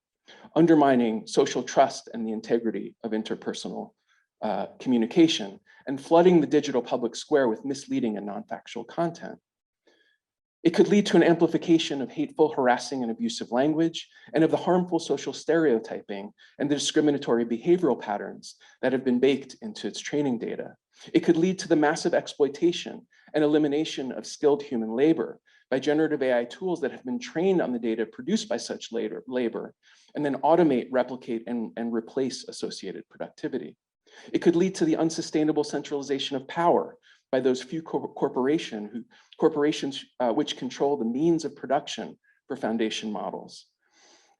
Speaker 17: undermining social trust and the integrity of interpersonal communication, and flooding the digital public square with misleading and non-factual content. It could lead to an amplification of hateful, harassing, and abusive language, and of the harmful social stereotyping and the discriminatory behavioral patterns that have been baked into its training data. It could lead to the massive exploitation and elimination of skilled human labor by generative AI tools that have been trained on the data produced by such labor, and then automate, replicate, and replace associated productivity. It could lead to the unsustainable centralization of power by those few corporations which control the means of production for foundation models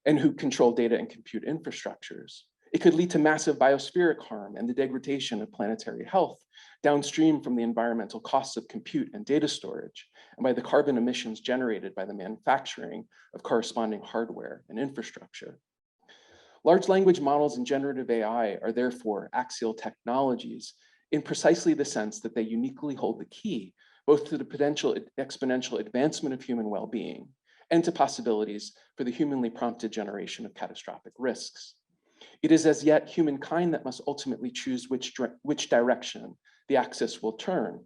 Speaker 17: and who control data and compute infrastructures. It could lead to massive biospheric harm and the degradation of planetary health downstream from the environmental costs of compute and data storage, and by the carbon emissions generated by the manufacturing of corresponding hardware and infrastructure. Large language models and generative AI are therefore axial technologies in precisely the sense that they uniquely hold the key, both to the potential exponential advancement of human well-being and to possibilities for the humanly prompted generation of catastrophic risks. It is as yet humankind that must ultimately choose which direction the axis will turn,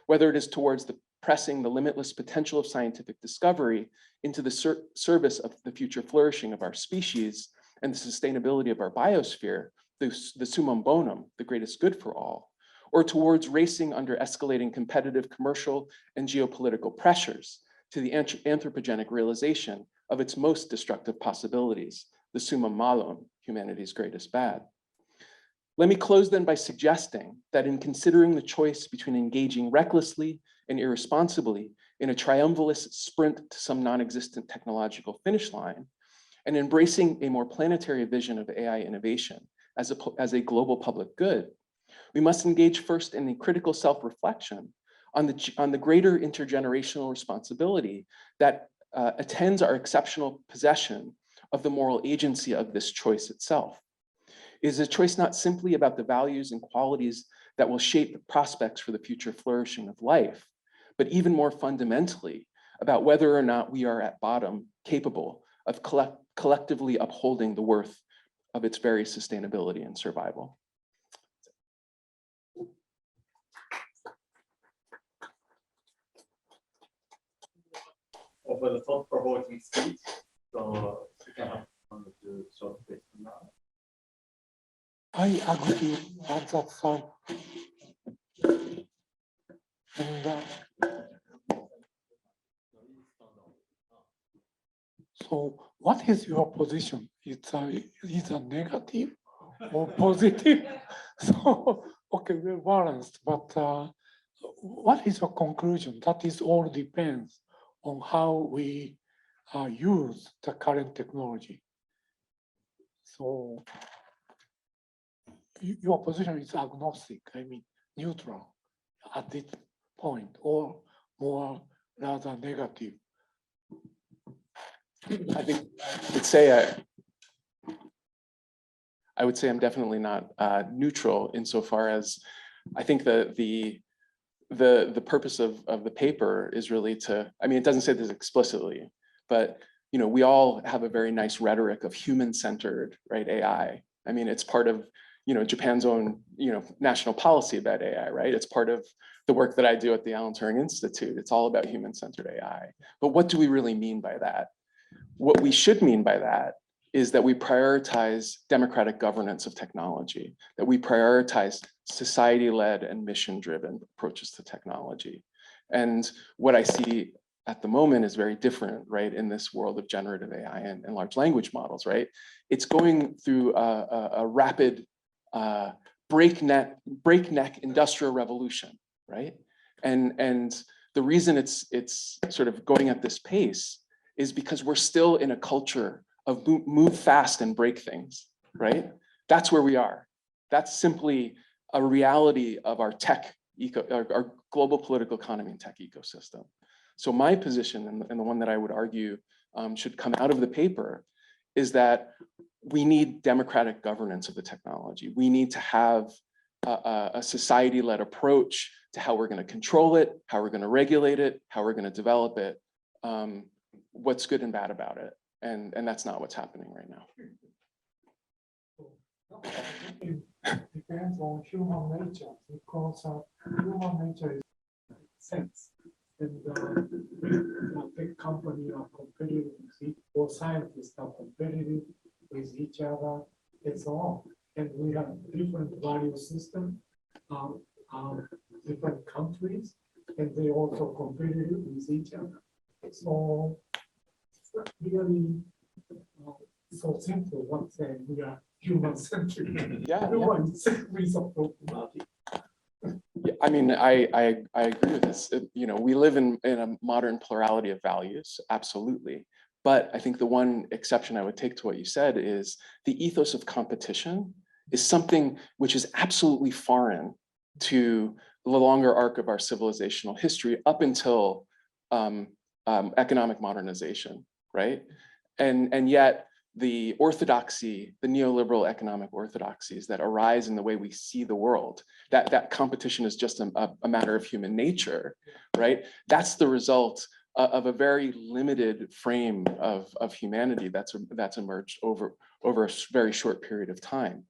Speaker 17: whether it is towards pressing the limitless potential of scientific discovery into the service of the future flourishing of our species and the sustainability of our biosphere, the summum bonum, the greatest good for all, or towards racing under escalating competitive commercial and geopolitical pressures to the anthropogenic realization of its most destructive possibilities, the summum malum, humanity's greatest bad. Let me close then by suggesting that in considering the choice between engaging recklessly and irresponsibly in a triumphalist sprint to some non-existent technological finish line, and embracing a more planetary vision of AI innovation as a global public good, we must engage first in a critical self-reflection on the greater intergenerational responsibility that attends our exceptional possession of the moral agency of this choice itself. It is a choice not simply about the values and qualities that will shape the prospects for the future flourishing of life, but even more fundamentally about whether or not we are at bottom capable of collectively upholding the worth of its very sustainability and survival.
Speaker 9: For the thought-provoking speech, so you can have one or two short questions now.
Speaker 2: I agree at that time. And so what is your position? It's either negative or positive. So, okay, we're balanced, but what is your conclusion? That is all depends on how we use the current technology. So your position is agnostic, I mean, neutral at this point, or more rather negative.
Speaker 17: I think I would say I'm definitely not neutral insofar as I think the purpose of the paper is really to, I mean, it doesn't say this explicitly, but you know, we all have a very nice rhetoric of human-centered, right, AI. I mean, it's part of, you know, Japan's own, you know, national policy about AI, right? It's part of the work that I do at the Alan Turing Institute. It's all about human-centered AI. But what do we really mean by that? What we should mean by that is that we prioritize democratic governance of technology, that we prioritize society-led and mission-driven approaches to technology. And what I see at the moment is very different, right, in this world of generative AI and large language models, right? It's going through a rapid breakneck industrial revolution, right? And the reason it's sort of going at this pace is because we're still in a culture of move fast and break things, right? That's where we are. That's simply a reality of our our global political economy and tech ecosystem. So my position, and the one that I would argue should come out of the paper, is that we need democratic governance of the technology. We need to have a society-led approach to how we're going to control it, how we're going to regulate it, how we're going to develop it, what's good and bad about it. And that's not what's happening right now.
Speaker 2: Depends on human nature, because human nature is sense. And big company are competitive with or scientists are competitive with each other and so on. And we have different value system, different countries, and they also competitive with each other. So it's not really so simple what say we are human centric.
Speaker 17: Yeah,
Speaker 2: Everyone is problematic.
Speaker 17: Yeah, I mean, I agree with this. You know, we live in a modern plurality of values, absolutely. But I think the one exception I would take to what you said is the ethos of competition is something which is absolutely foreign to the longer arc of our civilizational history up until economic modernization, right? And yet the orthodoxy, the neoliberal economic orthodoxies that arise in the way we see the world, that competition is just a matter of human nature, right? That's the result of a very limited frame of humanity that's emerged over a very short period of time.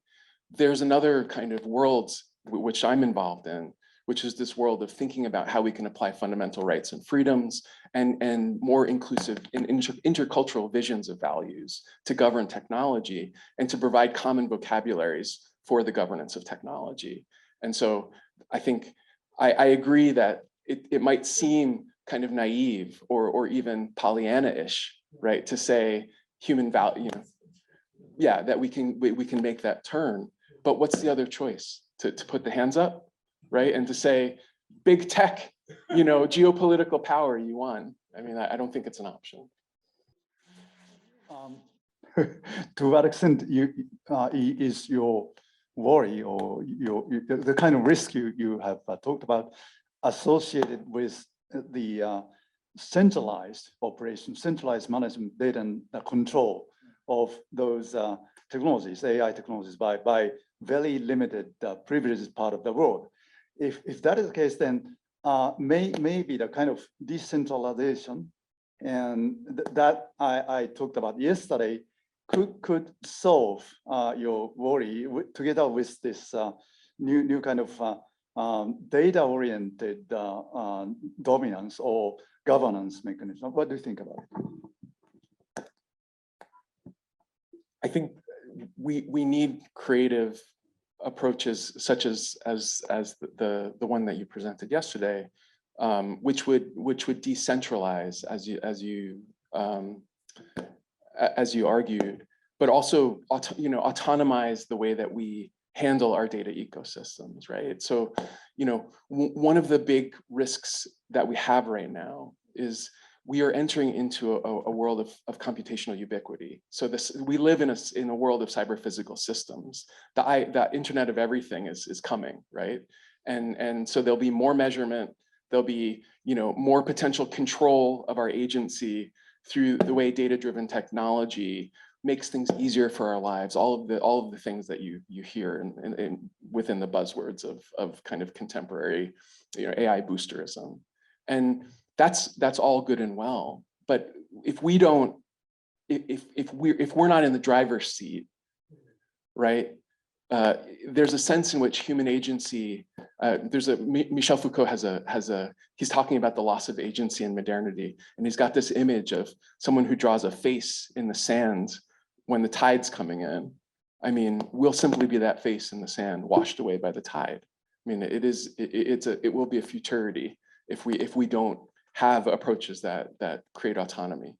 Speaker 17: There's another kind of world which I'm involved in, which is this world of thinking about how we can apply fundamental rights and freedoms and more inclusive and intercultural visions of values to govern technology and to provide common vocabularies for the governance of technology. And so I think I agree that it might seem kind of naive or even Pollyanna-ish, right, to say human value, you know, yeah, that we can make that turn. But what's the other choice? To put the hands up, right? And to say, big tech, you know, geopolitical power, you won. I mean, I don't think it's an option.
Speaker 6: To what extent is your worry or the kind of risk you have talked about associated with the centralized operation, centralized management, data and control of those technologies, AI technologies by very limited privileged part of the world? If that is the case, then maybe the kind of decentralization and that I talked about yesterday could solve your worry together with this new kind of data-oriented dominance or governance mechanism. What do you think about it?
Speaker 17: I think we need creative approaches such as the one that you presented yesterday, which would decentralize as you argued, but also autonomize the way that we handle our data ecosystems, right? So, you know, one of the big risks that we have right now is we are entering into a world of computational ubiquity. So we live in a world of cyber-physical systems. The Internet of Everything is coming, right? And so there'll be more measurement. There'll be, you know, more potential control of our agency through the way data-driven technology makes things easier for our lives. All of the things that you hear within the buzzwords of kind of contemporary, you know, AI boosterism, and that's all good and well. But if we're not in the driver's seat, right? There's a sense in which human agency. Michel Foucault he's talking about the loss of agency in modernity, and he's got this image of someone who draws a face in the sand when the tide's coming in. I mean, we'll simply be that face in the sand, washed away by the tide. I mean, it will be a futurity if we don't have approaches that create autonomy.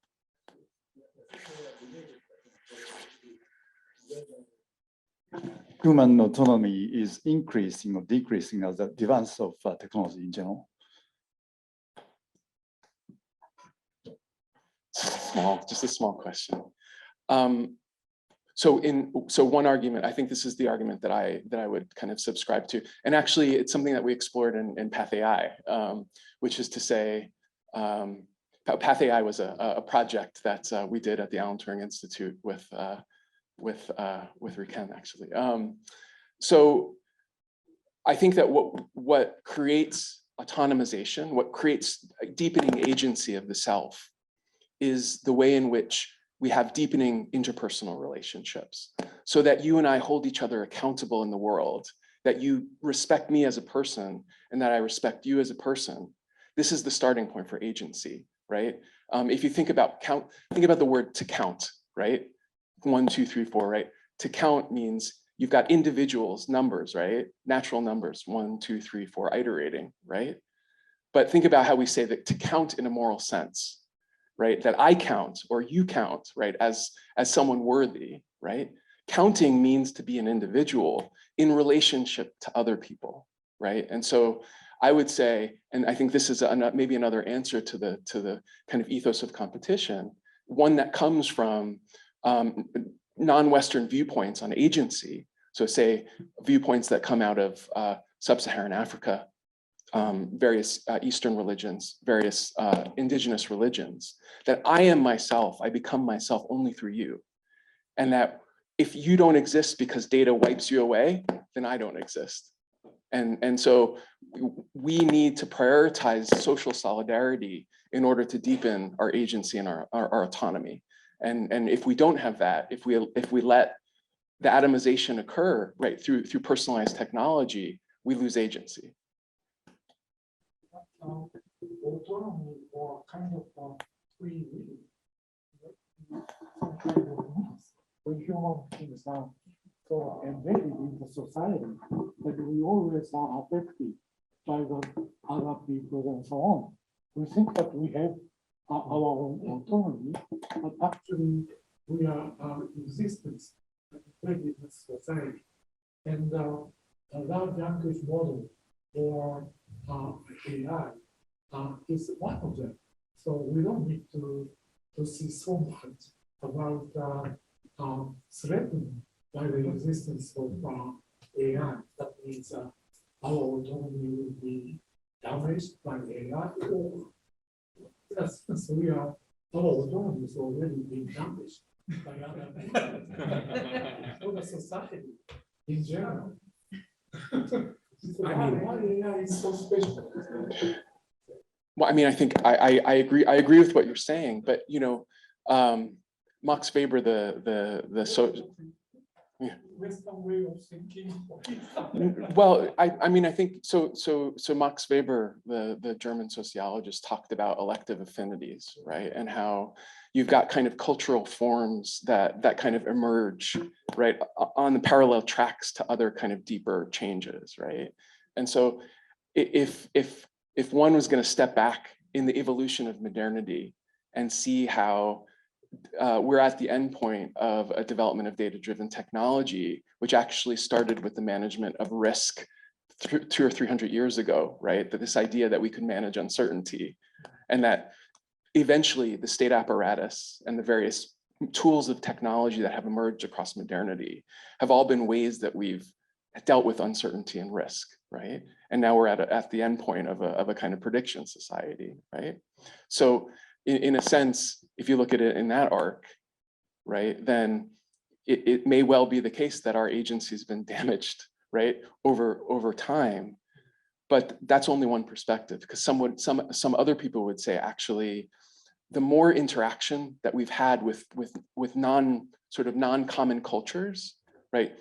Speaker 6: Human autonomy is increasing or decreasing as the advance of technology in general?
Speaker 17: Just a small question. So one argument, I think this is the argument that I would kind of subscribe to, and actually it's something that we explored in Path AI, which is to say, Path AI was a project that we did at the Alan Turing Institute with with RIKEN actually. So I think that what creates autonomization, what creates a deepening agency of the self, is the way in which we have deepening interpersonal relationships, so that you and I hold each other accountable in the world, that you respect me as a person and that I respect you as a person. This is the starting point for agency, right? If you think about the word to count, right? 1, 2, 3, 4, right? To count means you've got individuals, numbers, right? Natural numbers, 1, 2, 3, 4, iterating, right? But think about how we say that to count in a moral sense, right? That I count or you count, right? As someone worthy, right? Counting means to be an individual in relationship to other people, right? And so I would say, and I think this is maybe another answer to the kind of ethos of competition, one that comes from non-Western viewpoints on agency. So say viewpoints that come out of sub-Saharan Africa, various Eastern religions, various indigenous religions, that I am myself, I become myself only through you. And that if you don't exist because data wipes you away, then I don't exist. And so we need to prioritize social solidarity in order to deepen our agency and our autonomy. And if we don't have that, if we let the atomization occur, right, through personalized technology, we lose agency.
Speaker 2: Autonomy or kind of free will, some kind of needs when human beings are so embedded in the society that we always are affected by the other people and so on. We think that we have our own autonomy, but actually we are existence embedded in society. And a large language model or AI is one of them. So we don't need to see so much about threatened by the existence of AI. That means our autonomy will be damaged by AI, or since our autonomy is already being damaged by other people, or the society in general. So why AI is so special?
Speaker 17: Well, I mean, I think I agree with what you're saying, but you know, Max Weber,
Speaker 2: Western way of thinking.
Speaker 17: Well, I mean, I think so Max Weber, the German sociologist, talked about elective affinities, right? And how you've got kind of cultural forms that kind of emerge, right, on the parallel tracks to other kind of deeper changes, right? And so if one was going to step back in the evolution of modernity and see how we're at the end point of a development of data-driven technology, which actually started with the management of risk 200 or 300 years ago, right? That this idea that we could manage uncertainty, and that eventually the state apparatus and the various tools of technology that have emerged across modernity have all been ways that we've dealt with uncertainty and risk, right? And now we're at the end point of a kind of prediction society, right? So in a sense, if you look at it in that arc, right, then it may well be the case that our agency has been damaged, right, over time. But that's only one perspective, because some other people would say, actually, the more interaction that we've had with non-common cultures, right,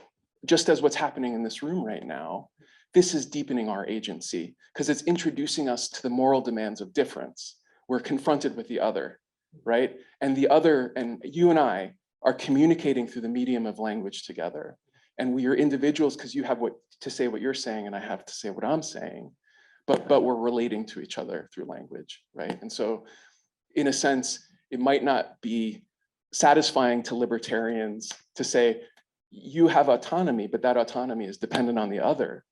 Speaker 17: just as what's happening in this room right now, this is deepening our agency, because it's introducing us to the moral demands of difference. We're confronted with the other, right? And the other, and you and I are communicating through the medium of language together. And we are individuals because you have to say what you're saying and I have to say what I'm saying, but we're relating to each other through language, right? And so in a sense, it might not be satisfying to libertarians to say, you have autonomy, but that autonomy is dependent on the other.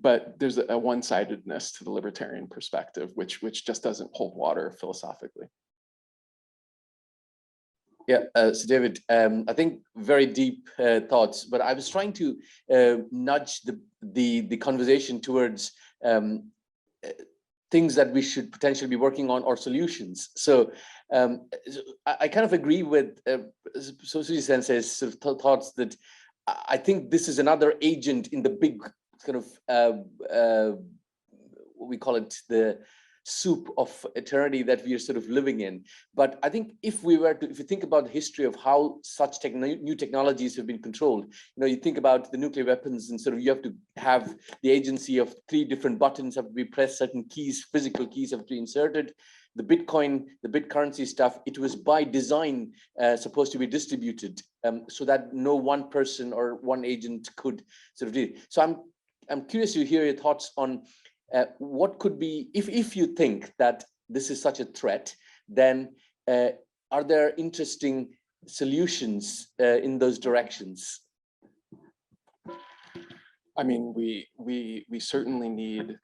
Speaker 17: But there's a one-sidedness to the libertarian perspective, which just doesn't hold water philosophically.
Speaker 18: Yeah, so David, I think very deep thoughts, but I was trying to nudge the conversation towards things that we should potentially be working on, or solutions. So I kind of agree with Suji Sensei's sort of thoughts that I think this is another agent in the big kind of what we call it, the soup of eternity that we are sort of living in. But I think if you think about the history of how such new technologies have been controlled, you think about the nuclear weapons and sort of you have to have the agency of 3 different buttons have to be pressed, certain keys, physical keys have to be inserted. The Bitcoin, the bit currency stuff, it was by design supposed to be distributed so that no one person or one agent could sort of do it. So I'm curious to hear your thoughts on what could be, if you think that this is such a threat, then are there interesting solutions in those directions?
Speaker 17: I mean, we certainly need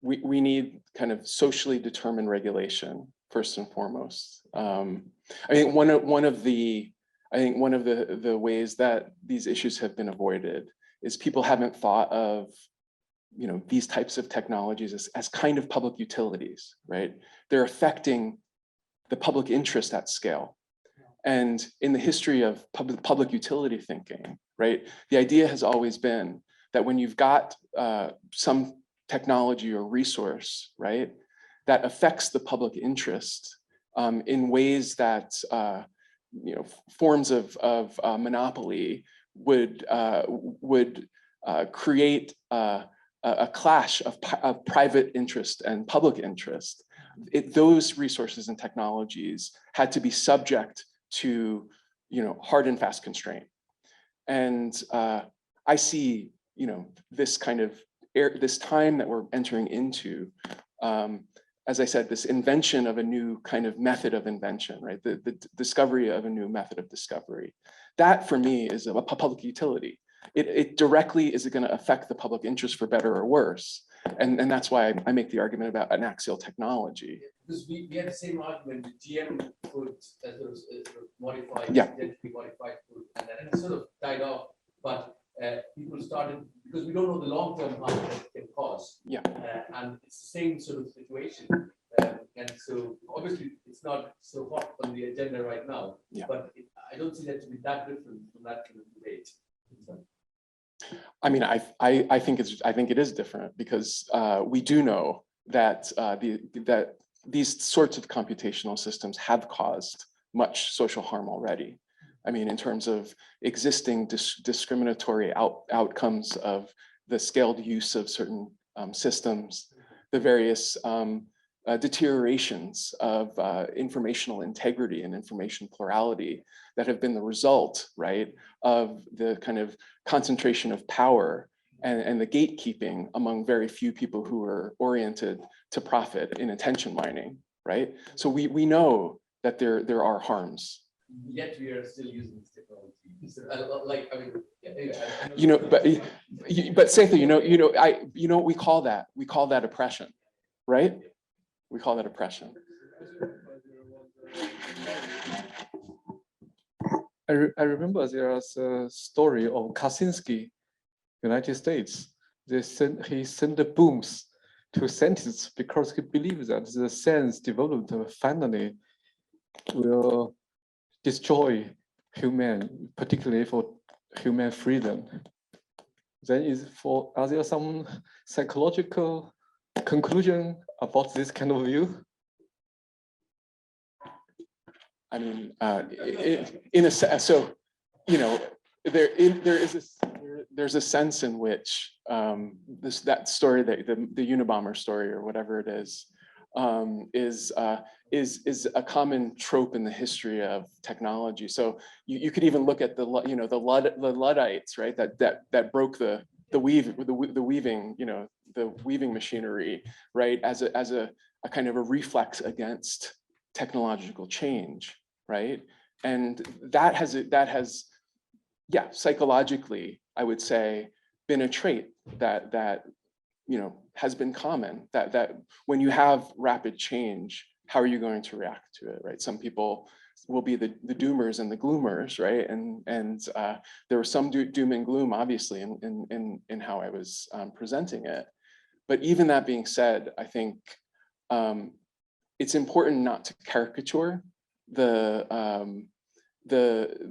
Speaker 17: we need kind of socially determined regulation first and foremost. I think one of the ways that these issues have been avoided is people haven't thought of, these types of technologies as kind of public utilities, right? They're affecting the public interest at scale. And in the history of public utility thinking, right, the idea has always been that when you've got some technology or resource, right, that affects the public interest in ways that, forms of monopoly would create a clash of private interest and public interest. Those resources and technologies had to be subject to, hard and fast constraint. And I see, this kind of this time that we're entering into, as I said, this invention of a new kind of method of invention, right? The discovery of a new method of discovery. That for me is a public utility. It directly is going to affect the public interest for better or worse. And that's why I make the argument about an axial technology.
Speaker 3: Because we had the same argument with GM food that was modified, genetically modified food, and then it sort of died off. But people started, because we don't know the long-term harm that it can cause. And it's the same sort of situation. And so obviously it's not so hot on the agenda right now, but I don't see that to be that different from that kind of debate.
Speaker 17: I mean, I think it is different because we do know that that these sorts of computational systems have caused much social harm already. I mean, in terms of existing discriminatory outcomes of the scaled use of certain systems, the various deteriorations of informational integrity and information plurality that have been the result, right, of the kind of concentration of power and the gatekeeping among very few people who are oriented to profit in attention mining, right? So we know that there are harms.
Speaker 3: Yet we are still using this technology. So, like, I mean,
Speaker 17: but Seitha, what we call that? We call that oppression, right? We call that oppression.
Speaker 19: I remember there's a story of Kaczynski, United States. He sent the booms to scientists because he believed that the science developed finally will destroy human, particularly for human freedom. Then are there some psychological conclusion about this kind of view?
Speaker 17: I mean, in a sense, so there's a sense in which that story, the Unabomber story or whatever it is a common trope in the history of technology. So you could even look at the Luddites, right? That broke the weaving, the weaving machinery, right? As a kind of a reflex against technological change, right? And that has psychologically, I would say, been a trait that has been common, that when you have rapid change, how are you going to react to it, right? Some people will be the doomers and the gloomers, right? And there was some doom and gloom, obviously, in how I was presenting it. But even that being said, I think it's important not to caricature the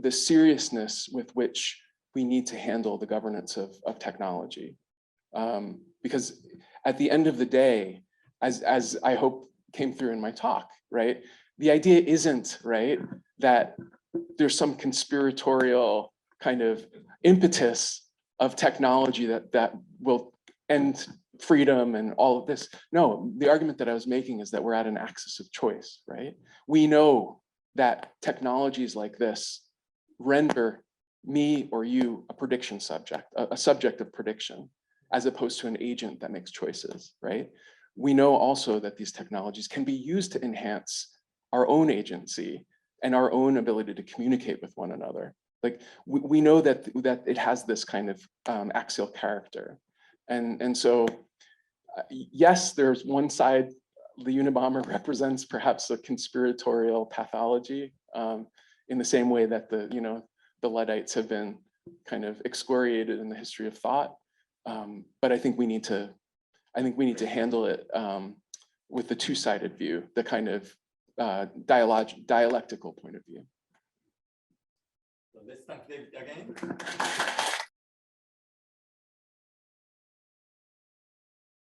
Speaker 17: seriousness with which we need to handle the governance of technology. Because at the end of the day, as I hope came through in my talk, right? The idea isn't, right, that there's some conspiratorial kind of impetus of technology that will end freedom and all of this. No, the argument that I was making is that we're at an axis of choice, right? We know that technologies like this render me or you a prediction subject, a subject of prediction, as opposed to an agent that makes choices, right? We know also that these technologies can be used to enhance our own agency and our own ability to communicate with one another. Like we know that it has this kind of axial character. And so, yes, there's one side, the Unabomber represents perhaps a conspiratorial pathology in the same way that the Luddites have been kind of excoriated in the history of thought. But I think we need to handle it with the two-sided view, the kind of dialectical point of view.
Speaker 9: So let's thank David again.